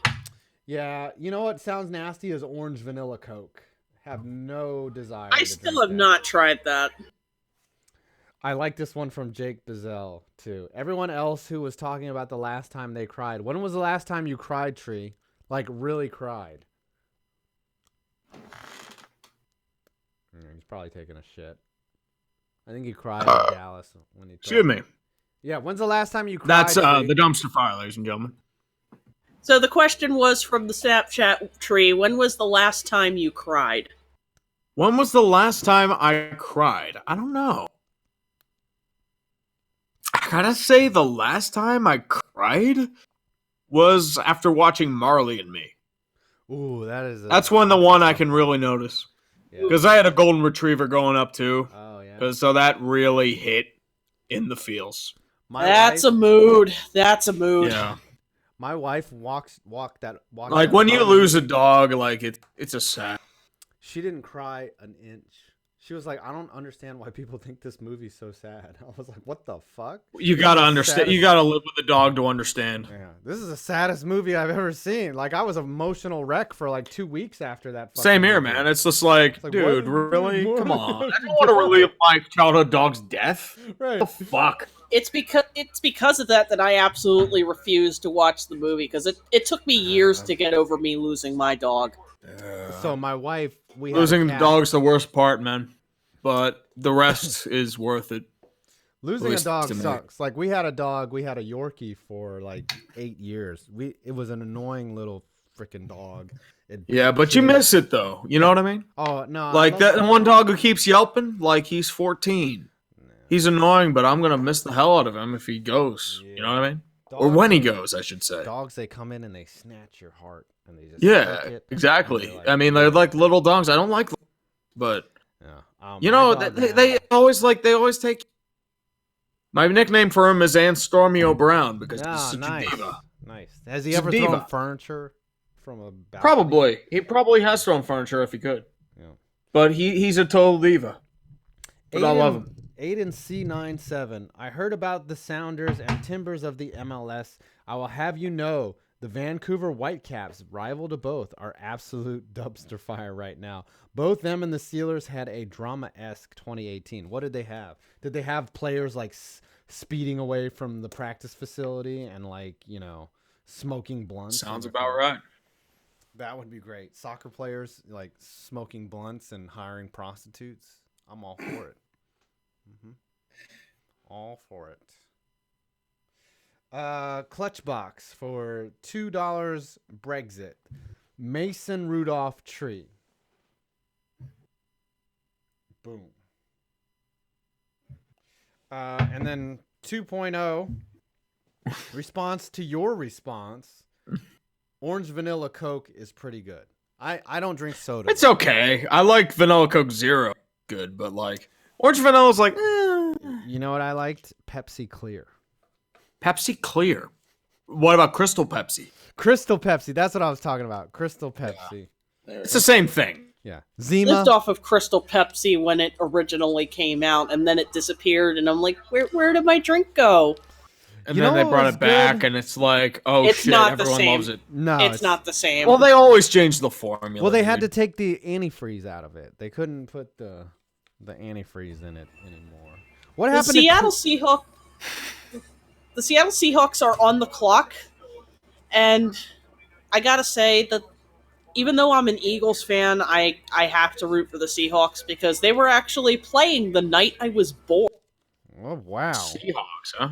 Yeah, you know what sounds nasty is orange vanilla Coke. Have no desire. I to still drink have that. not tried that. I like this one from Jake Bazell, too. Everyone else who was talking about the last time they cried. When was the last time you cried, Tree? Like, really cried? He's probably taking a shit. I think he cried in Dallas when he. Excuse me. Yeah, when's the last time you cried? That's Tree? the dumpster fire, ladies and gentlemen. So the question was from the Snapchat tree, when was the last time you cried? When was the last time I cried? I don't know. I gotta say, the last time I cried was after watching Marley and Me. Ooh, That's the one I can really notice. Because I had a golden retriever growing up too. Oh yeah. So that really hit in the feels. That's a mood. That's a mood. Yeah. My wife walked Like that when you Marley- lose a dog, like it's a sad. She didn't cry an inch. She was like, I don't understand why people think this movie's so sad. I was like, what the fuck? You gotta understand. You gotta live with the dog to understand. Yeah, this is the saddest movie I've ever seen. Like, I was an emotional wreck for like 2 weeks after that. Same here, movie. man. It's just like, like, dude, what? really? What? Come on. I don't want to relive my childhood dog's death. Right. What the fuck? It's because of that I absolutely refuse to watch the movie, because it took me years to get over me losing my dog. So my wife, we had Losing a the cat. dog's the worst part, man. But the rest is worth it. Losing a least dog to me. sucks. Like we had a dog, we had a Yorkie for like 8 years. It was an annoying little freaking dog. Yeah, but you miss it though. You know what I mean? Oh no! I Like love that one dog who keeps yelping, like he's 14. He's annoying, but I'm gonna miss the hell out of him if he goes. You know what I mean? Or Dogs when he are- goes, I should say. Dogs, they come in and they snatch your heart and they just Yeah, lick it, exactly. and they're like- I mean, they're like little dogs. I don't like, them, but Yeah. you My know, dog they always take. My nickname for him is Aunt Stormy O'Brown because he's such nice. a diva. Nice. Has he He's a ever thrown diva. furniture from a balcony? Probably, he probably has thrown furniture if he could. Yeah. But he's a total diva. But I love him. Aiden C97. I heard about the Sounders and Timbers of the MLS. I will have you know the Vancouver Whitecaps, rival to both, are absolute dumpster fire right now. Both them and the Steelers had a drama-esque 2018. What did they have? Did they have players like speeding away from the practice facility and like, smoking blunts? Sounds about right. That would be great. Soccer players like smoking blunts and hiring prostitutes. I'm all for it. All for it. Clutch box for $2 Brexit. Mason Rudolph tree. Boom. And then 2.0 response to your response. Orange vanilla Coke is pretty good. I don't drink soda. It's okay. I like vanilla Coke Zero. Good, but like orange vanilla is like You know what I liked? Pepsi Clear. Pepsi Clear. What about Crystal Pepsi? Crystal Pepsi. That's what I was talking about. Crystal Pepsi. It's the same thing. Yeah. Lived Zima. off of Crystal Pepsi when it originally came out, and then it disappeared, and I'm like, where did my drink go? And You then know they what brought was it back, good? and it's like, oh It's shit, not the everyone same. loves it. No, It's not the same. Well, they always change the formula. Well, they had to dude. take the antifreeze out of it. They couldn't put the antifreeze in it anymore. What the happened Seattle to Seahawks. The Seattle Seahawks are on the clock, and I gotta say that even though I'm an Eagles fan, I have to root for the Seahawks because they were actually playing the night I was born. Oh, wow. Seahawks, huh?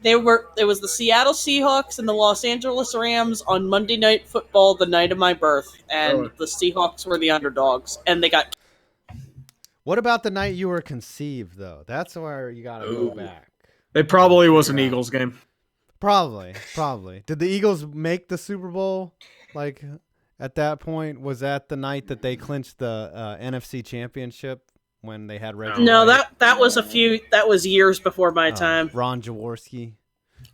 It was the Seattle Seahawks and the Los Angeles Rams on Monday Night Football the night of my birth, and Really? the Seahawks were the underdogs, and they got. What about the night you were conceived, though? That's where you got to go Ooh. back. It probably was an Eagles game. Probably. Did the Eagles make the Super Bowl? Like, at that point, was that the night that they clinched the NFC Championship when they had Reggie No, White? that was years before my time. Ron Jaworski.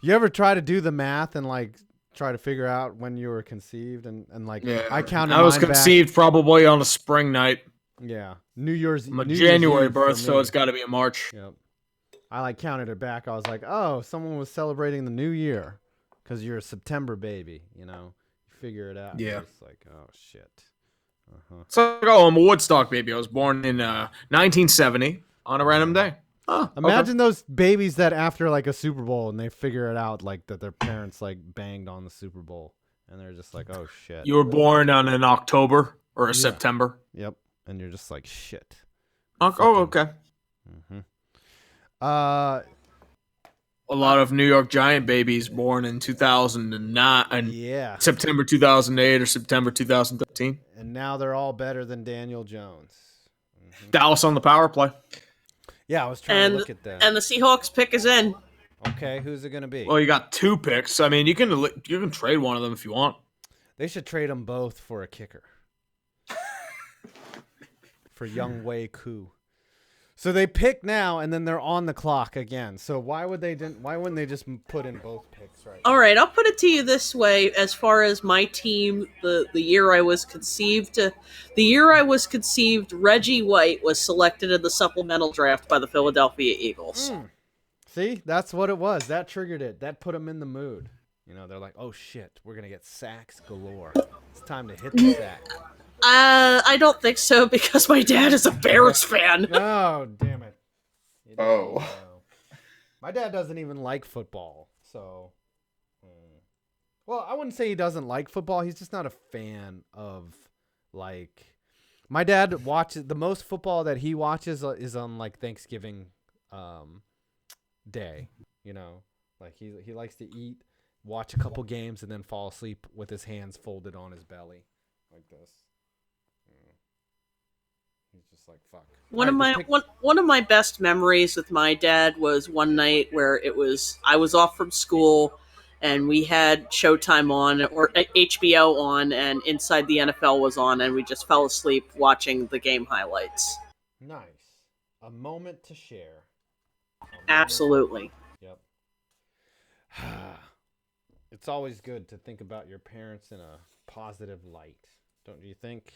You ever try to do the math and like try to figure out when you were conceived and like Yeah, I counted. I was mine conceived probably on a spring night. Back. Yeah, New Year's. I'm a New Year's January Eve birth, for so me. it's got to be a March. Yep. I like counted it back. I was like, oh, someone was celebrating the new year because you're a September baby. You figure it out. Yeah. It's like, oh shit. It's like, oh, I'm a Woodstock baby. I was born in 1970 on a random day. Oh, okay. Imagine those babies that after like a Super Bowl and they figure it out like that their parents like banged on the Super Bowl and they're just like, oh shit. You were born on an October or a September. Yep. And you're just like, shit. Oh, okay. Uh, A lot of New York Giant babies born in 2009 and yeah. September 2008 or September 2013. And now they're all better than Daniel Jones. Dallas on the power play. Yeah, I was trying to And look at that. and the Seahawks pick is in. Okay, who's it gonna be? Well, you got 2 picks. I mean, you can trade one of them if you want. They should trade them both for a kicker. For Young Wei Koo. So they pick now, and then they're on the clock again. So why wouldn't they just put in both picks right now? All right, I'll put it to you this way: as far as my team, the year I was conceived, Reggie White was selected in the supplemental draft by the Philadelphia Eagles. See, that's what it was. That triggered it. That put them in the mood. They're like, oh shit, we're gonna get sacks galore. It's time to hit the sack. I don't think so because my dad is a Bears fan. Oh, damn it. Oh. My dad doesn't even like football, so. Well, I wouldn't say he doesn't like football. He's just not a fan of, like. My dad watches. The most football that he watches is on, like, Thanksgiving day. You know, like he likes to eat, watch a couple games, and then fall asleep with his hands folded on his belly, like this. He's just like, fuck. One of my best memories with my dad was one night where I was off from school and we had Showtime on or HBO on and Inside the NFL was on and we just fell asleep watching the game highlights. Nice. A moment to share. Absolutely. Yep. It's always good to think about your parents in a positive light, don't you think?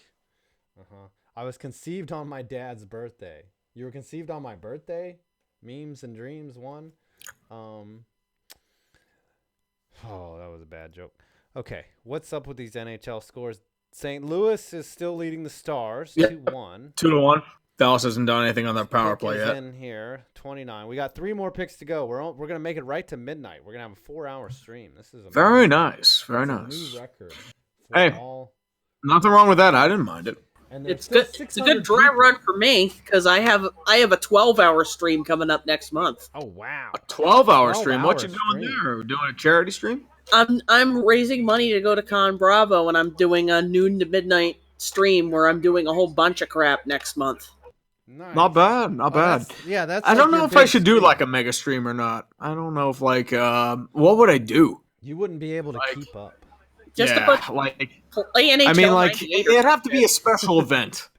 Uh-huh. I was conceived on my dad's birthday. You were conceived on my birthday? Memes and Dreams won. Oh, that was a bad joke. Okay, what's up with these NHL scores? St. Louis is still leading the Stars, 2-1. 2-1. Dallas hasn't done anything on their power play yet. In here, 29. We got 3 more picks to go. We're gonna make it right to midnight. We're gonna have a 4-hour stream. This is amazing. Very nice. Very That's nice. a new record. Hey, nothing wrong with that. I didn't mind it. And It's good. It's a good dry run for me because I have a 12-hour stream coming up next month. Oh wow! A 12-hour stream. What you 12-hour doing stream. there? Doing a charity stream? I'm raising money to go to Con Bravo and I'm doing a noon to midnight stream where I'm doing a whole bunch of crap next month. Nice. Not bad. Not bad. That's. I like don't know your if I big should do stream. like a mega stream or not. I don't know if like what would I do? You wouldn't be able to keep up. Just yeah, to put like play NHL I mean, like 98 it'd have to be a special event.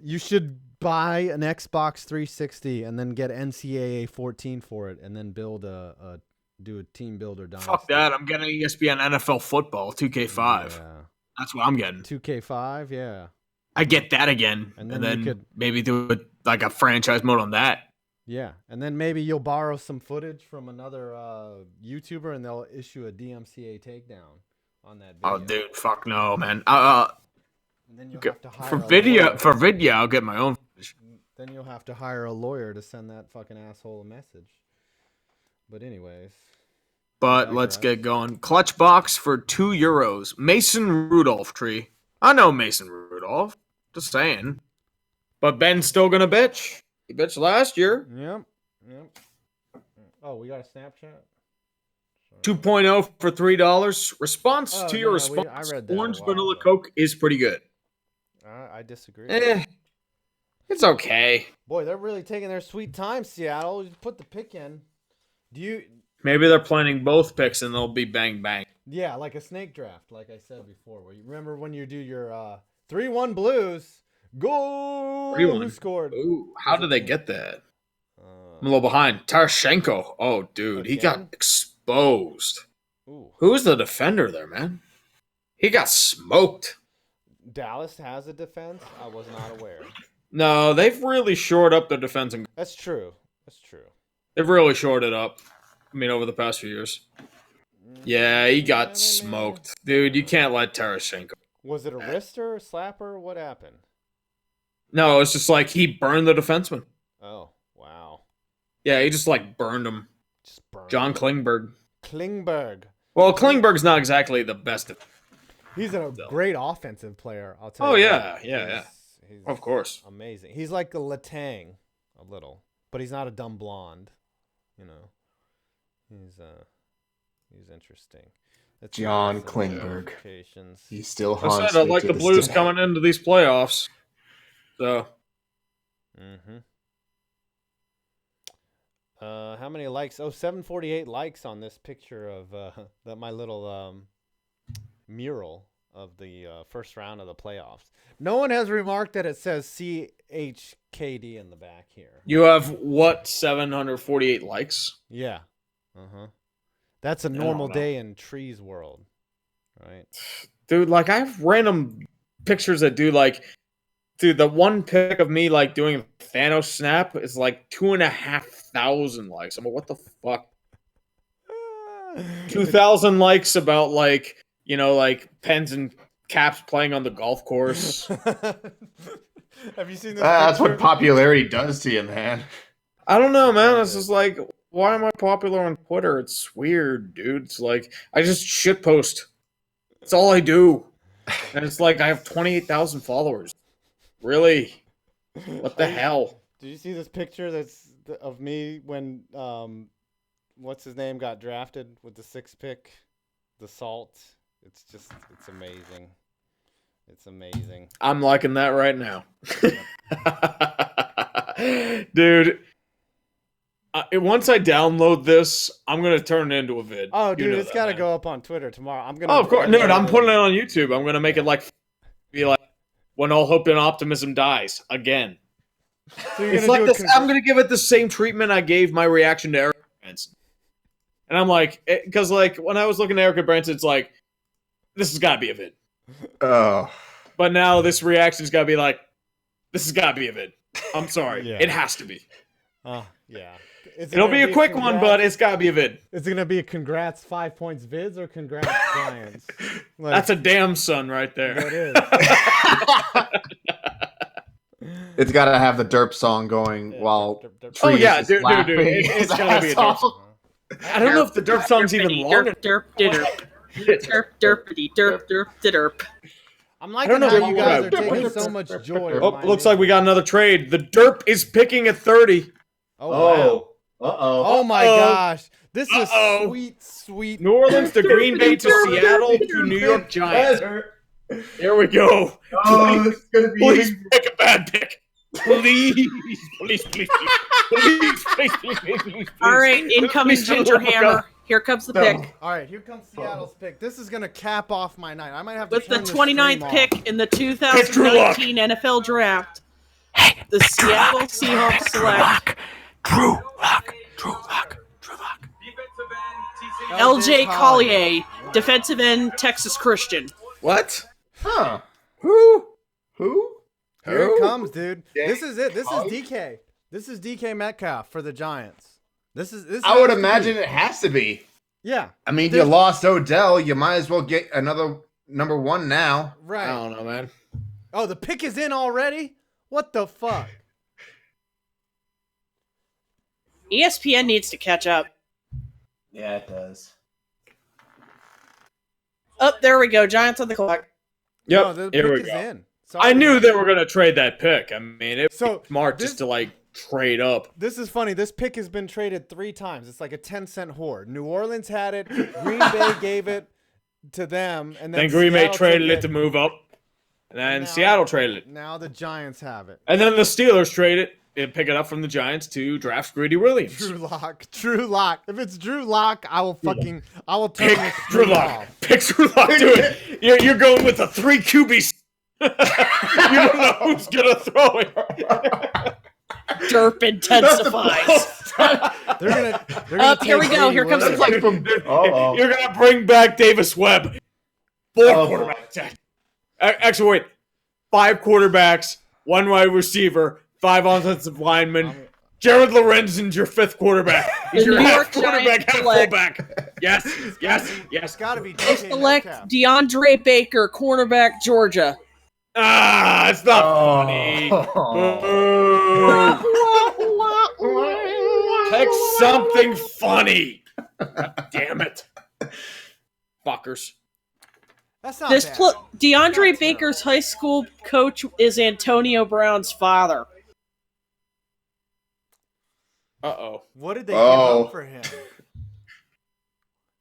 You should buy an Xbox 360 and then get NCAA 14 for it, and then build do a team builder dynasty. Fuck that! I'm getting ESPN NFL football 2K5. Yeah. That's what I'm getting. 2K5, yeah. I get that again, And and then then you could- maybe do like a franchise mode on that. Yeah, and then maybe you'll borrow some footage from another YouTuber, and they'll issue a DMCA takedown on that video. Oh, dude, fuck no, man. And then you'll have to hire For a video, lawyer. I'll get my own. Then you'll have to hire a lawyer to send that fucking asshole a message. But anyways, But let's get going. Clutch box for €2. Mason Rudolph tree. I know Mason Rudolph. Just saying. But Ben's still gonna bitch. He bitched last year. Yep. Oh, we got a Snapchat. 2.0 for $3. Response Oh, to your no, response. I read that a Orange while vanilla ago. Coke is pretty good. I disagree. It's okay. Boy, they're really taking their sweet time, Seattle. You put the pick in. Do you? Maybe they're planning both picks and they'll be bang bang. Yeah, like a snake draft, like I said before. Where you remember when you do your 3-1 Blues? Goal. 3-1. Who scored? Ooh, how did they get that? I'm a little behind. Tarashenko. Oh, dude, he got Again? exposed. Ooh. Who's the defender there, man? He got smoked. Dallas has a defense. I was not aware. No, they've really shored up their defense. And That's true. they've really shored it up. I mean, over the past few years. Yeah, he got smoked. Dude, you can't let Tarashenko. Was it a wrister, a slapper? What happened? No, it's just like he burned the defenseman. Oh, wow. Yeah, he just like burned him. Just burned. John Klingberg. Klingberg. Well, Klingberg's not exactly the best. He's a great offensive player, I'll tell Oh, you. yeah, that. yeah. He's Of course. amazing. He's like a Letang, a little, but he's not a dumb blonde. You know, he's interesting. Let's see John some Klingberg. notifications. He still I haunts said I me like to the this Blues day. coming into these playoffs. So, How many likes? Oh, 748 likes on this picture of my little mural of the first round of the playoffs. No one has remarked that it says CHKD in the back here. you have what, 748 likes? Yeah. That's a normal day in Tree's world, right? Dude, like, I have random pictures that do, like, dude, the one pic of me, like, doing a Thanos snap is, like, 2,500 likes. I'm like, what the fuck? 2,000 likes about, like, you know, like, pens and caps playing on the golf course. Have you seen this? That's picture? what popularity does to you, man. I don't know, man. It's just like, why am I popular on Twitter? It's weird, dude. It's like, I just shitpost. That's all I do. And it's like, I have 28,000 followers. Really? What the hell? Did you see this picture that's of me when what's his name got drafted with the 6th pick, the Salt. It's amazing. It's amazing. I'm liking that right now. Dude, once I download this, I'm going to turn it into a vid. Oh, dude, it's got to go up on Twitter tomorrow. I'm going to. Oh, of course. Dude, I'm putting it on YouTube. I'm going to make it be like when all hope and optimism dies again. So it's like this. I'm going to give it the same treatment I gave my reaction to Eric Branson. And I'm like, because like when I was looking at Eric Branson, it's like, this has got to be a vid. Oh. But now this reaction's got to be like, this has got to be a vid. I'm sorry. Yeah. It has to be. Yeah. It'll be a quick one, but it's got to be a vid. Is it going to be a congrats 5 points vids or congrats Giants? Like, That's a damn son right there. That is. It's got to have the derp song going while. Oh yeah, dude, it's got to be a derp song. I don't know if the derp song's even long. Derp, derpity, derp. I'm liking how you guys are taking so much joy. Oh, looks like we got another trade. The derp is picking at 30. Oh, wow. Uh-oh. Oh, my gosh. This is sweet. New Orleans to Green Bay to Seattle to New York Giants. There we go. Oh, this is going to be Please pick a bad pick. Please. All right, incoming Ginger Hammer. Here comes the pick. All right, here comes Seattle's pick. This is going to cap off my night. I might have to With the turn 29th pick in the 2019 NFL Draft, the Seattle Seahawks select Drew Lock. LJ Collier, defensive end, Texas Christian. What? Huh. Who? Here it comes, dude. This is it. This is DK. This is DK Metcalf for the Giants. This. I would imagine it has to be. Yeah. I mean, you lost Odell. You might as well get another number 1 now. Right. I don't know, man. Oh, the pick is in already? What the fuck? ESPN needs to catch up. Yeah, it does. Oh, there we go. Giants on the clock. Yep. No, the Here pick we is go. in. I knew they were going to trade that pick. I mean, it's smart this- just to like trade up. This is funny. This pick has been traded 3 times. It's like a 10-cent hoard. New Orleans had it. Green Bay gave it to them, and Then Green Bay Seattle traded took it to move up, and then Now- Seattle traded it, Now the Giants have it. and then the Steelers traded and pick it up from the Giants to draft Greedy Williams. Drew Lock. If it's Drew Lock, I will turn Pick this Drew stream Lock. off. Pick Drew Lock. Do it. You're going with the 3 QBs. You don't know who's gonna throw it. Derp intensifies. They're gonna Here we take go. Grady Here comes the Williams. pick. You're gonna bring back Davis Webb. 4 quarterbacks. Actually, wait. 5 quarterbacks, 1 wide receiver, 5 offensive linemen. Jared Lorenzen's your 5th quarterback. He's The your New half York Giants quarterback, half select- fullback. Yes. It's got to be They DK select Metcalf. DeAndre Baker, cornerback, Georgia. Ah, it's not funny. Boo. Pick something funny. God damn it. Fuckers. That's not This bad. DeAndre Baker's high school coach is Antonio Brown's father. Uh-oh. What did they give up for him?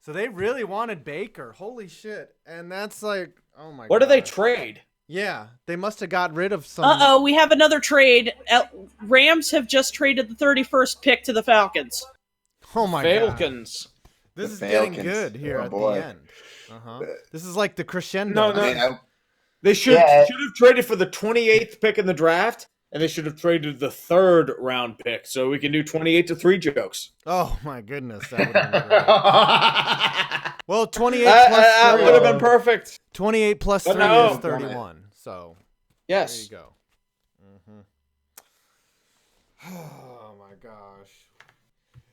So they really wanted Baker. Holy shit. And that's like, oh my god. What do they trade? Yeah, they must have got rid of some. Uh-oh, we have another trade. Rams have just traded the 31st pick to the Falcons. Oh my god. Falcons. This is Falcons. getting good here Oh, at boy. the end. This is like the crescendo. No. They should have traded for the 28th pick in the draft, and they should have traded the 3rd round pick, so we can do 28-3 jokes. Oh my goodness, that would have been great. Well, 28 plus That 3. would have been perfect. 28 plus 3 But no. is 31. So Yes. there you go. Oh my gosh.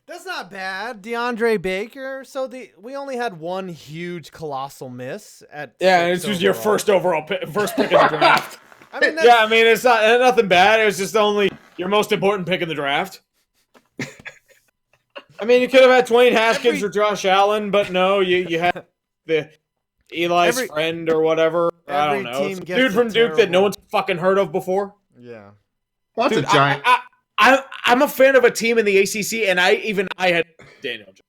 That's not bad. DeAndre Baker. So we only had one huge colossal miss at Yeah, and 6 this was your overall. first pick in the draft. I mean, Yeah, I mean, it's not nothing bad. It was just only your most important pick in the draft. I mean, you could have had Dwayne Haskins or Josh Allen, but no, you had the Eli's friend or whatever. I don't every know. team Some gets dude a from Duke that no terrible- one's fucking heard of before. Yeah. What's Dude, a giant? I'm a fan of a team in the ACC, and I had Daniel Jones.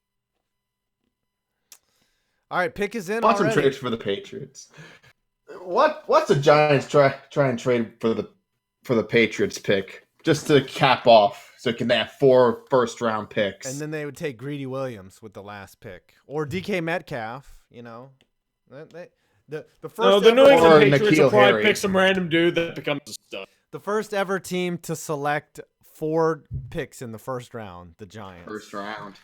All right, pick is in Want some already. trades for the Patriots? What's the Giants try and trade for the Patriots pick just to cap off so they have 4 first-round picks? And then they would take Greedy Williams with the last pick, or DK Metcalf. You know, the first. No, the New Or England Patriots N'Keal will probably Harry. pick some random dude that becomes a stud. The first ever team to select 4 picks in the first round, the Giants. First round.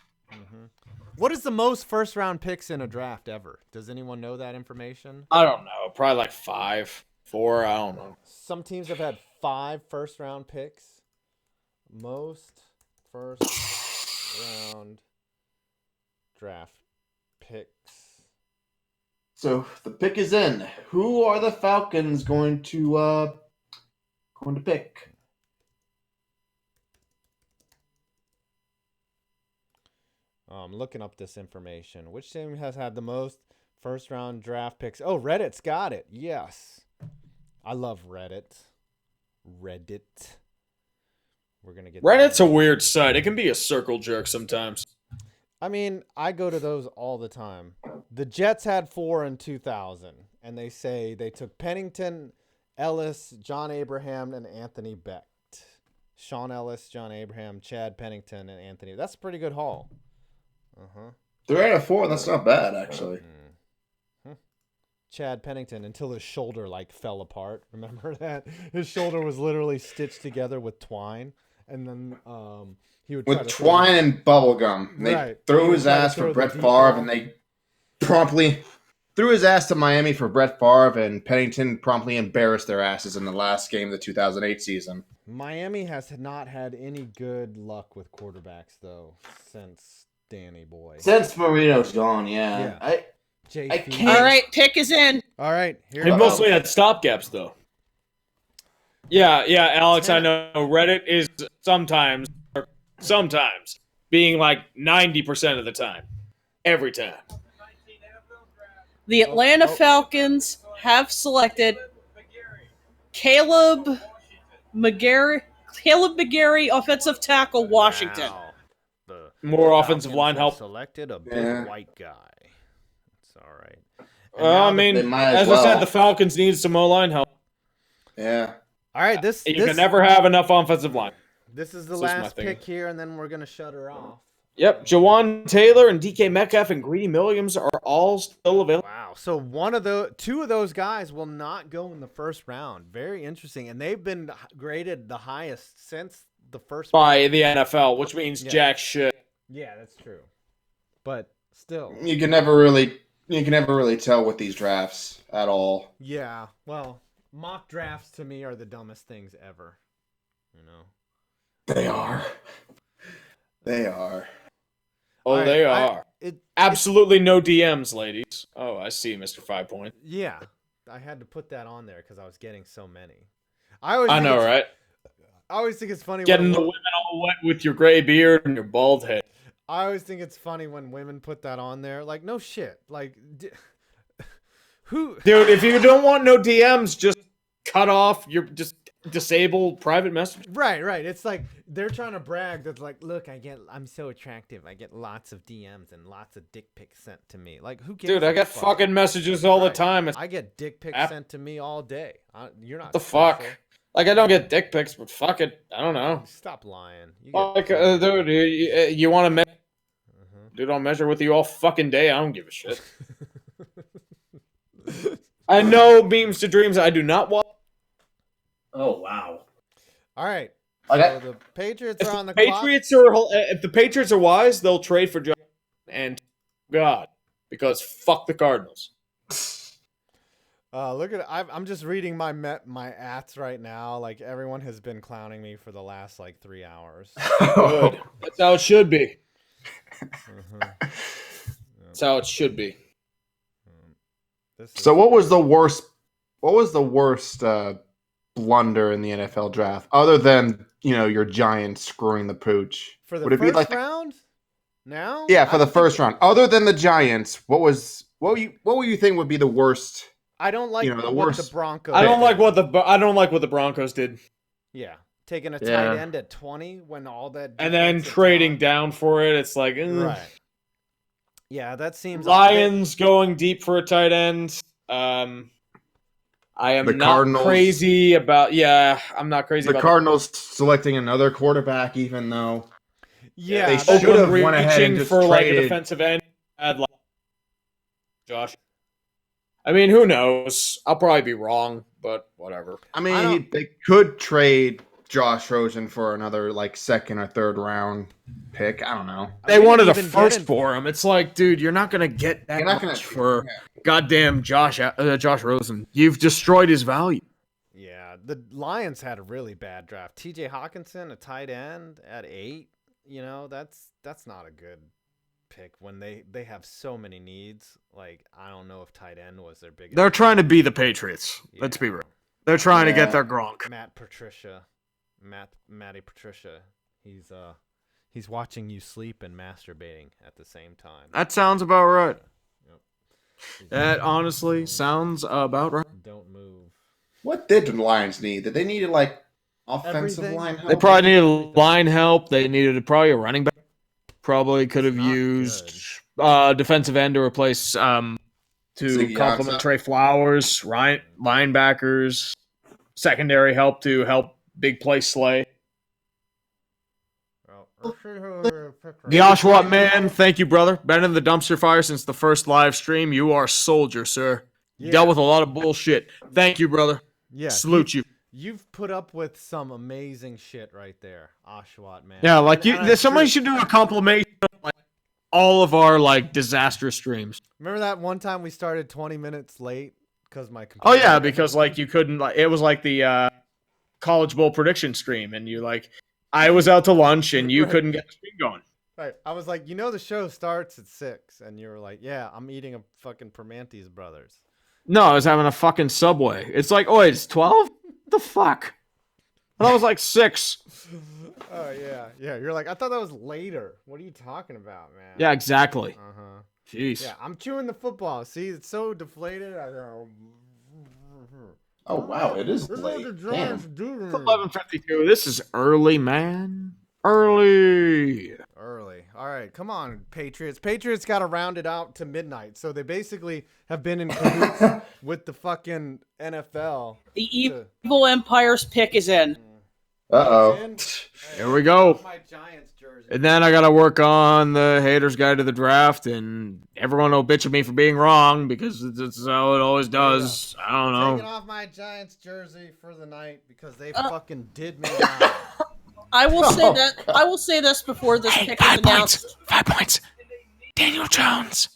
What is the most first round picks in a draft ever? Does anyone know that information? I don't know. Probably like 5, 4. I don't know. Some teams have had 5 first round picks. Most first round draft picks. So the pick is in. Who are the Falcons going to pick? I'm looking up this information. Which team has had the most first round draft picks? Oh, Reddit's got it. Yes. I love Reddit. We're going to get Reddit's a weird site. It can be a circle jerk sometimes. I mean, I go to those all the time. The Jets had 4 in 2000, and they say they took Pennington, Ellis, John Abraham, and Anthony Becht. Sean Ellis, John Abraham, Chad Pennington, and Anthony. That's a pretty good haul. 3 out of 4. That's not bad, actually. Chad Pennington until his shoulder fell apart. Remember that? His shoulder was literally stitched together with twine, and then he would try With to twine and bubble gum. They Right. threw He his would try to ass throw for the Brett deep Favre, ball. and they promptly threw his ass to Miami for Brett Favre, and Pennington promptly embarrassed their asses in the last game of the 2008 season. Miami has not had any good luck with quarterbacks though since Danny Boy. Since Marino's gone, yeah. Yeah. I JP. can't- All right, pick is in. All right, here They we mostly go. had stopgaps, though. Yeah, Alex, I know. Reddit is sometimes being like 90% of the time. Every time. The Atlanta Falcons have selected Caleb McGary, offensive tackle, Washington. Wow. The More offensive Falcons line have help. Selected a big Yeah. white guy. It's all right. I mean, they might as as I said, well. the Falcons need some O-line help. Yeah. All right, this You can never have enough offensive line. this is the This is my last thing. pick here, and then we're gonna shut her off. Yep, Jawan Taylor and DK Metcalf and Greedy Williams are all still available. Wow. So two of those guys will not go in the first round. Very interesting, and they've been graded the highest since the first. By the NFL, which means Yeah. jack shit. Yeah, that's true. But still, You can never really tell with these drafts at all. yeah. Well, mock drafts to me are the dumbest things ever. You know. They are. They are. Oh, All right, they are. Absolutely no DMs, ladies. Oh, I see, Mr. 5 Point. Yeah, I had to put that on there because I was getting so many. I think know, it's- right? I always think it's funny. Getting when, the women all wet with your gray beard and your bald head. I always think it's funny when women put that on there. Like, no shit. Like, who? Dude, if you don't want no DMs, just cut off your disable private message. Right. It's like they're trying to brag. That's like, look, I'm so attractive. I get lots of DMs and lots of dick pics sent to me. Like, who gives Dude, I a get fuck? fucking messages all the Right. time. It's I get dick pics App- sent to me all day. You're not. the fuck. special. Like, I don't get dick pics, but fuck it. I don't know. Stop lying. You Like, get dude, you want to measure? Mhm. Dude, I'll measure with you all fucking day. I don't give a shit. I know memes to dreams. I do not want. Oh wow. All right. Okay. So the Patriots If are on the the clock. if the Patriots are wise, they'll trade for John and God because fuck the Cardinals. Look at I'm just reading my ats right now. Like everyone has been clowning me for the last 3 hours. Good. That's how it should be. Mhm. That's how it should be. This is- So what was the worst blunder in the NFL draft other than, your Giants screwing the pooch? for the Would it be first like round? Now? Yeah, for I the think- first round. Other than the Giants, what would you think would be the worst? I don't like the what worst- the Broncos. I don't like what the Broncos did. Yeah, taking a Yeah. tight end at 20 when all that And then defensive trading talent- down for it, it's like, right. Yeah, that seems Lions going deep for a tight end. I am The not Cardinals- crazy about. Yeah, I'm not crazy The about Cardinals selecting another quarterback, even though Yeah, They that- should have Oakland went ahead and reaching just for like a traded. defensive end. Josh. I mean, who knows? I'll probably be wrong, but whatever. I mean, I don't- they could trade Josh Rosen for another like second or third round pick. I don't know. They didn't wanted a even get first in- for him. It's like, dude, you're not gonna get that You're not much gonna for goddamn Josh Rosen. You've destroyed his value. Yeah, the Lions had a really bad draft. TJ Hawkinson, a tight end at 8. You know, that's not a good pick when they have so many needs. Like, I don't know if tight end was their biggest. They're trying to be the Patriots. Let's be Yeah. real. They're trying to Yeah. get their Gronk. Matty Patricia. He's watching you sleep and masturbating at the same time. That sounds about right. Yep. That honestly sounds about right. Don't move. What did the Lions need? Did they need like offensive Everything. line help? They probably needed line help. They needed probably a running back. Probably could have It's not used good. defensive end to replace to Ziggy complement Ansah. Trey Flowers, linebackers, secondary help to help big play Slay. The Oshawott man, thank you, brother. Been in the dumpster fire since the first live stream. You are a soldier, sir. You Yeah. dealt with a lot of bullshit. Thank you, brother. Yeah, Salute you. You've put up with some amazing shit right there, Oshawott man. Yeah, like And I'm somebody sure- should do a compilation of like all of our like disastrous streams. Remember that one time we started 20 minutes late because my Oh computer. yeah, because like you couldn't like it was like the college bowl prediction stream, and you like I was out to lunch and you Right. couldn't get the stream going. Right. I was like, the show starts at 6, and you were like, yeah, I'm eating a fucking Permante's Brothers. No, I was having a fucking Subway. It's like, oh, it's 12? The fuck? And I was like 6. Oh yeah, yeah. You're like, I thought that was later. What are you talking about, man? Yeah, exactly. Uh huh. Jeez. Yeah, I'm chewing the football. See, it's so deflated. I go. Oh wow, it is This is late. what the Giants Damn. do to It's me. 11:52. This is early, man. Early. Early. All right, come on, Patriots. Patriots got to round it out to midnight, so they basically have been in cahoots with the fucking NFL. The evil Empire's pick is in. Uh In. Here we go. My Giants jersey. And then I got to work on the haters guide to the draft, and everyone will bitch at me for being wrong because it's how it always does. I don't Taking know. off my Giants jersey for the night because they fucking did me wrong. I will say that. I will say this before this pick is announced. 5 points. Daniel Jones.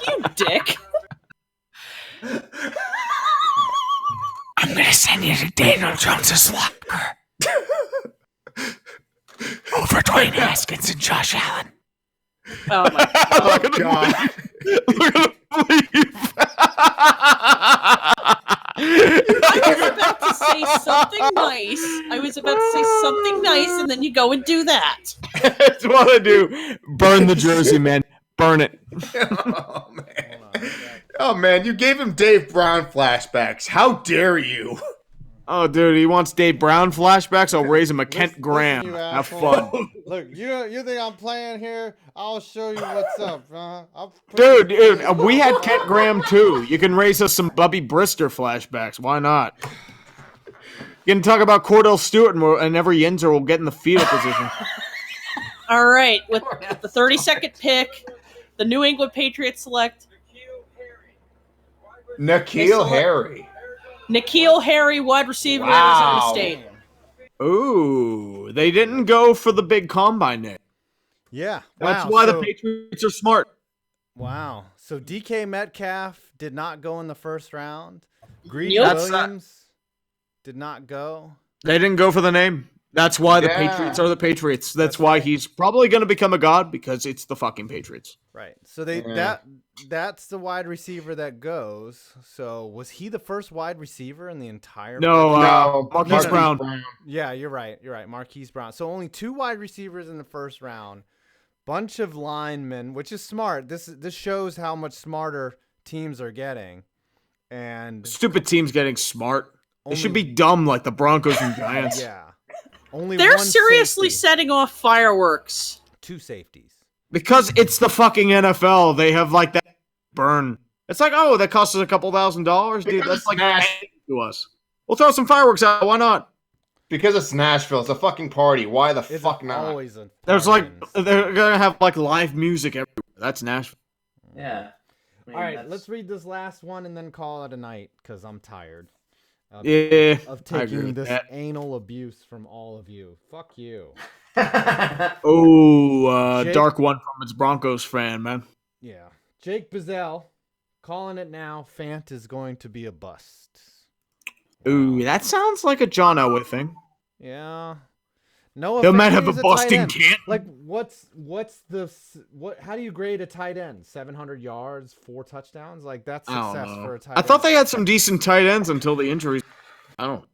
You dick. I'm going to send you to Daniel Jones's locker. Over Dwayne Haskins and Josh Allen. Oh my! oh god. We're going to leave. I was about to say something nice. And then you go and do that. That's what I do. Burn the jersey, man. Burn it. Oh man. Oh man, you gave him Dave Brown flashbacks. How dare you? Oh, dude, he wants Dave Brown flashbacks. I'll raise him a Kent Graham. you Have asshole. fun. Look, you think I'm playing here? I'll show you what's up. I'll Dude, we had Kent Graham too. You can raise us some Bubby Brister flashbacks. Why not? You can talk about Cordell Stewart and every Yinzer will get in the fetal position. All right, with the 32nd pick, the New England Patriots select N'Keal Harry. N'Keal Harry, wide receiver, Wow. Arizona State. Ooh, they didn't go for the big combine name. Yeah. That's wow, why so- the Patriots are smart. Wow. So DK Metcalf did not go in the first round. Greedy Nope. Williams did not go. They didn't go for the name. That's why the Yeah. Patriots are the Patriots. That's That's why right. he's probably going to become a god because it's the fucking Patriots. Right. So they Yeah. that's the wide receiver that goes. So was he the first wide receiver in the entire No, No, Marquise Brown. Yeah, you're right. You're right. Marquise Brown. So only 2 wide receivers in the first round. Bunch of linemen, which is smart. This shows how much smarter teams are getting. And Stupid teams getting smart. They only- should be dumb like the Broncos and Giants. Yeah. Only They're one seriously safety. setting off fireworks. 2 safeties. Because it's the fucking NFL. They have like that burn. It's like, oh, that costs us a couple $1,000, dude. Because That's like Nash- anything to us. We'll throw some fireworks out. Why not? Because it's Nashville. It's a fucking party. Why the It's fuck not? always a There's like party. they're gonna have like live music everywhere. That's Nashville. Yeah. I mean, All right, that's- let's read this last one and then call it a night because I'm tired Yeah. of I agree taking with this that. anal abuse from all of you. Fuck you. Oh, Jake- dark one from its Broncos fan, man. Yeah. Jake Bizzell, calling it now. Fant is going to be a bust. Ooh, that sounds like a John Elway thing. Yeah. No, They might have a tight busting end. can't. Like, what's the what? How do you grade a tight end? 700 yards, 4 touchdowns. Like that's I don't success know. for a tight I thought end. they had some decent tight ends until the injuries. I don't.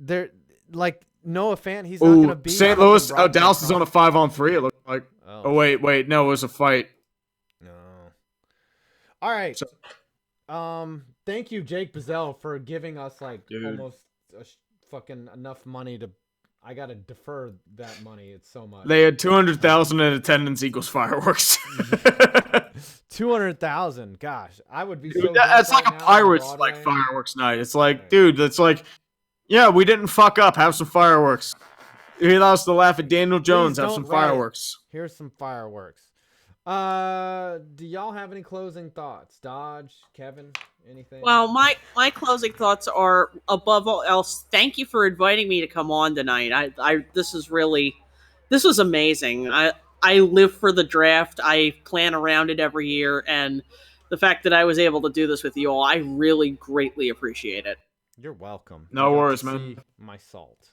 They're like Noah Fant. He's not going to Ooh, be St. fucking Louis. Oh, Roger Dallas is on a Goodell. 5-on-3. It looked like. Oh wait, no, it was a fight. No. All right. So- Thank you, Jake Bizzell, for giving us like Dude. almost fucking enough money to. I gotta defer that money. It's so much. They had 200,000 in attendance equals fireworks. 200,000. Gosh, I would be. So Dude, that's drunk like right a now on Pirates like Broadway. fireworks night. It's like, dude, that's like, yeah, we didn't fuck up. Have some fireworks. He allowed us to laugh at Daniel Jones. Have don't some riot. fireworks. Here's some fireworks. Do y'all have any closing thoughts? Dodge, Kevin, anything? Well, my closing thoughts are, above all else, thank you for inviting me to come on tonight. This was amazing. I live for the draft. I plan around it every year, and the fact that I was able to do this with you all, I really greatly appreciate it. You're welcome. No You got to worries, man. see my salt.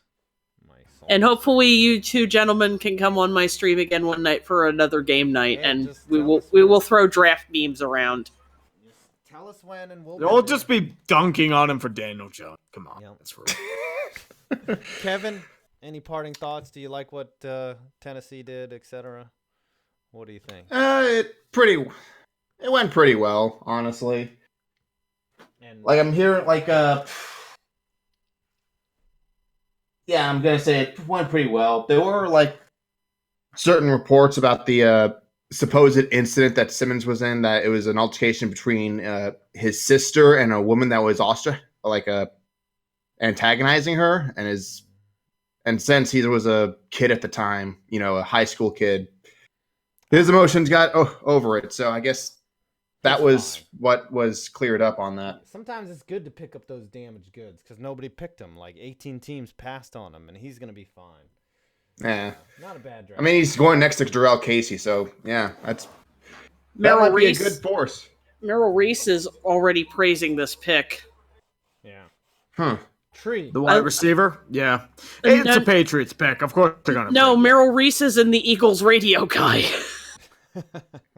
And hopefully you two gentlemen can come on my stream again one night for another game night, Yeah, and just we tell will us we when. will throw draft memes around. Just tell us when, and we'll. They'll just be dunking on him for Daniel Jones. Come on, Yep. that's real. Kevin, any parting thoughts? Do you like what Tennessee did, etc.? What do you think? It went pretty well, honestly. And Like I'm hearing yeah, I'm gonna say it went pretty well. There were like certain reports about the supposed incident that Simmons was in, that it was an altercation between his sister and a woman that was antagonizing her, and since he was a kid at the time, a high school kid, his emotions got over it. So I guess that That's was fine. what was cleared up on that. sometimes it's good to pick up those damaged goods because nobody picked him. Like 18 teams passed on him, and he's gonna be fine. Yeah. Not a bad draft. I mean, he's going next to Jarrell Casey, so yeah, that Merrill might be a Reese, good force. Merrill Reese is already praising this pick. yeah. Huh. Tree. The wide receiver, yeah, it's a Patriots pick. Of course they're gonna. No, pick. Merrill Reese is in the Eagles radio guy.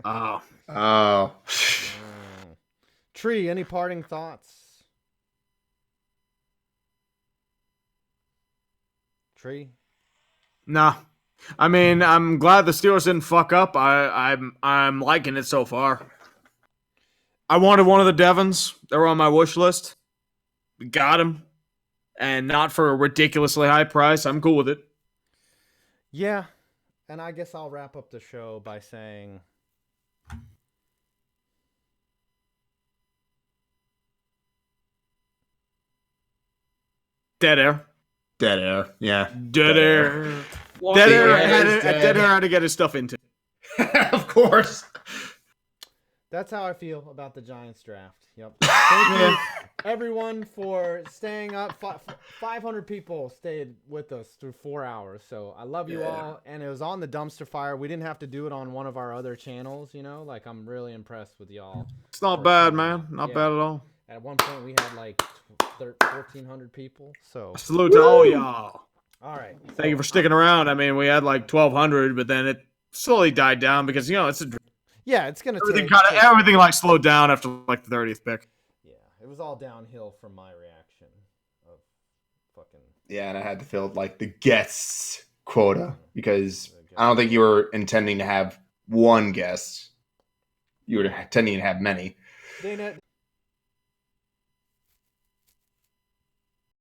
Oh, Oh. Tree. Any parting thoughts? Tree. nah. I mean, I'm glad the Steelers didn't fuck up. I'm liking it so far. I wanted one of the Devons. They were on my wish list. We got him, and not for a ridiculously high price. I'm cool with it. Yeah, and I guess I'll wrap up the show by saying Dead air. Dead air. Yeah. Dead air. Walking Dead air. around. Dead air had to get his stuff into. Of course. that's how I feel about the Giants draft. Yep. Thank you, everyone, for staying up. 500 people stayed with us through 4 hours. So I love you all. And it was on the dumpster fire. We didn't have to do it on one of our other channels, Like, I'm really impressed with y'all. It's not bad, man. Not Yeah. bad at all. At one point, we had like 1,400 people. So, Salute to all y'all. all right. Thank you for sticking around. I mean, we had like 1,200, but then it slowly died down because it's Yeah, it's gonna everything take. everything like slowed down after like the 30th pick. Yeah, it was all downhill from my reaction of fucking. Yeah, and I had to fill like the guests quota because I don't think you were intending to have one guest. You were intending to have many. Dana,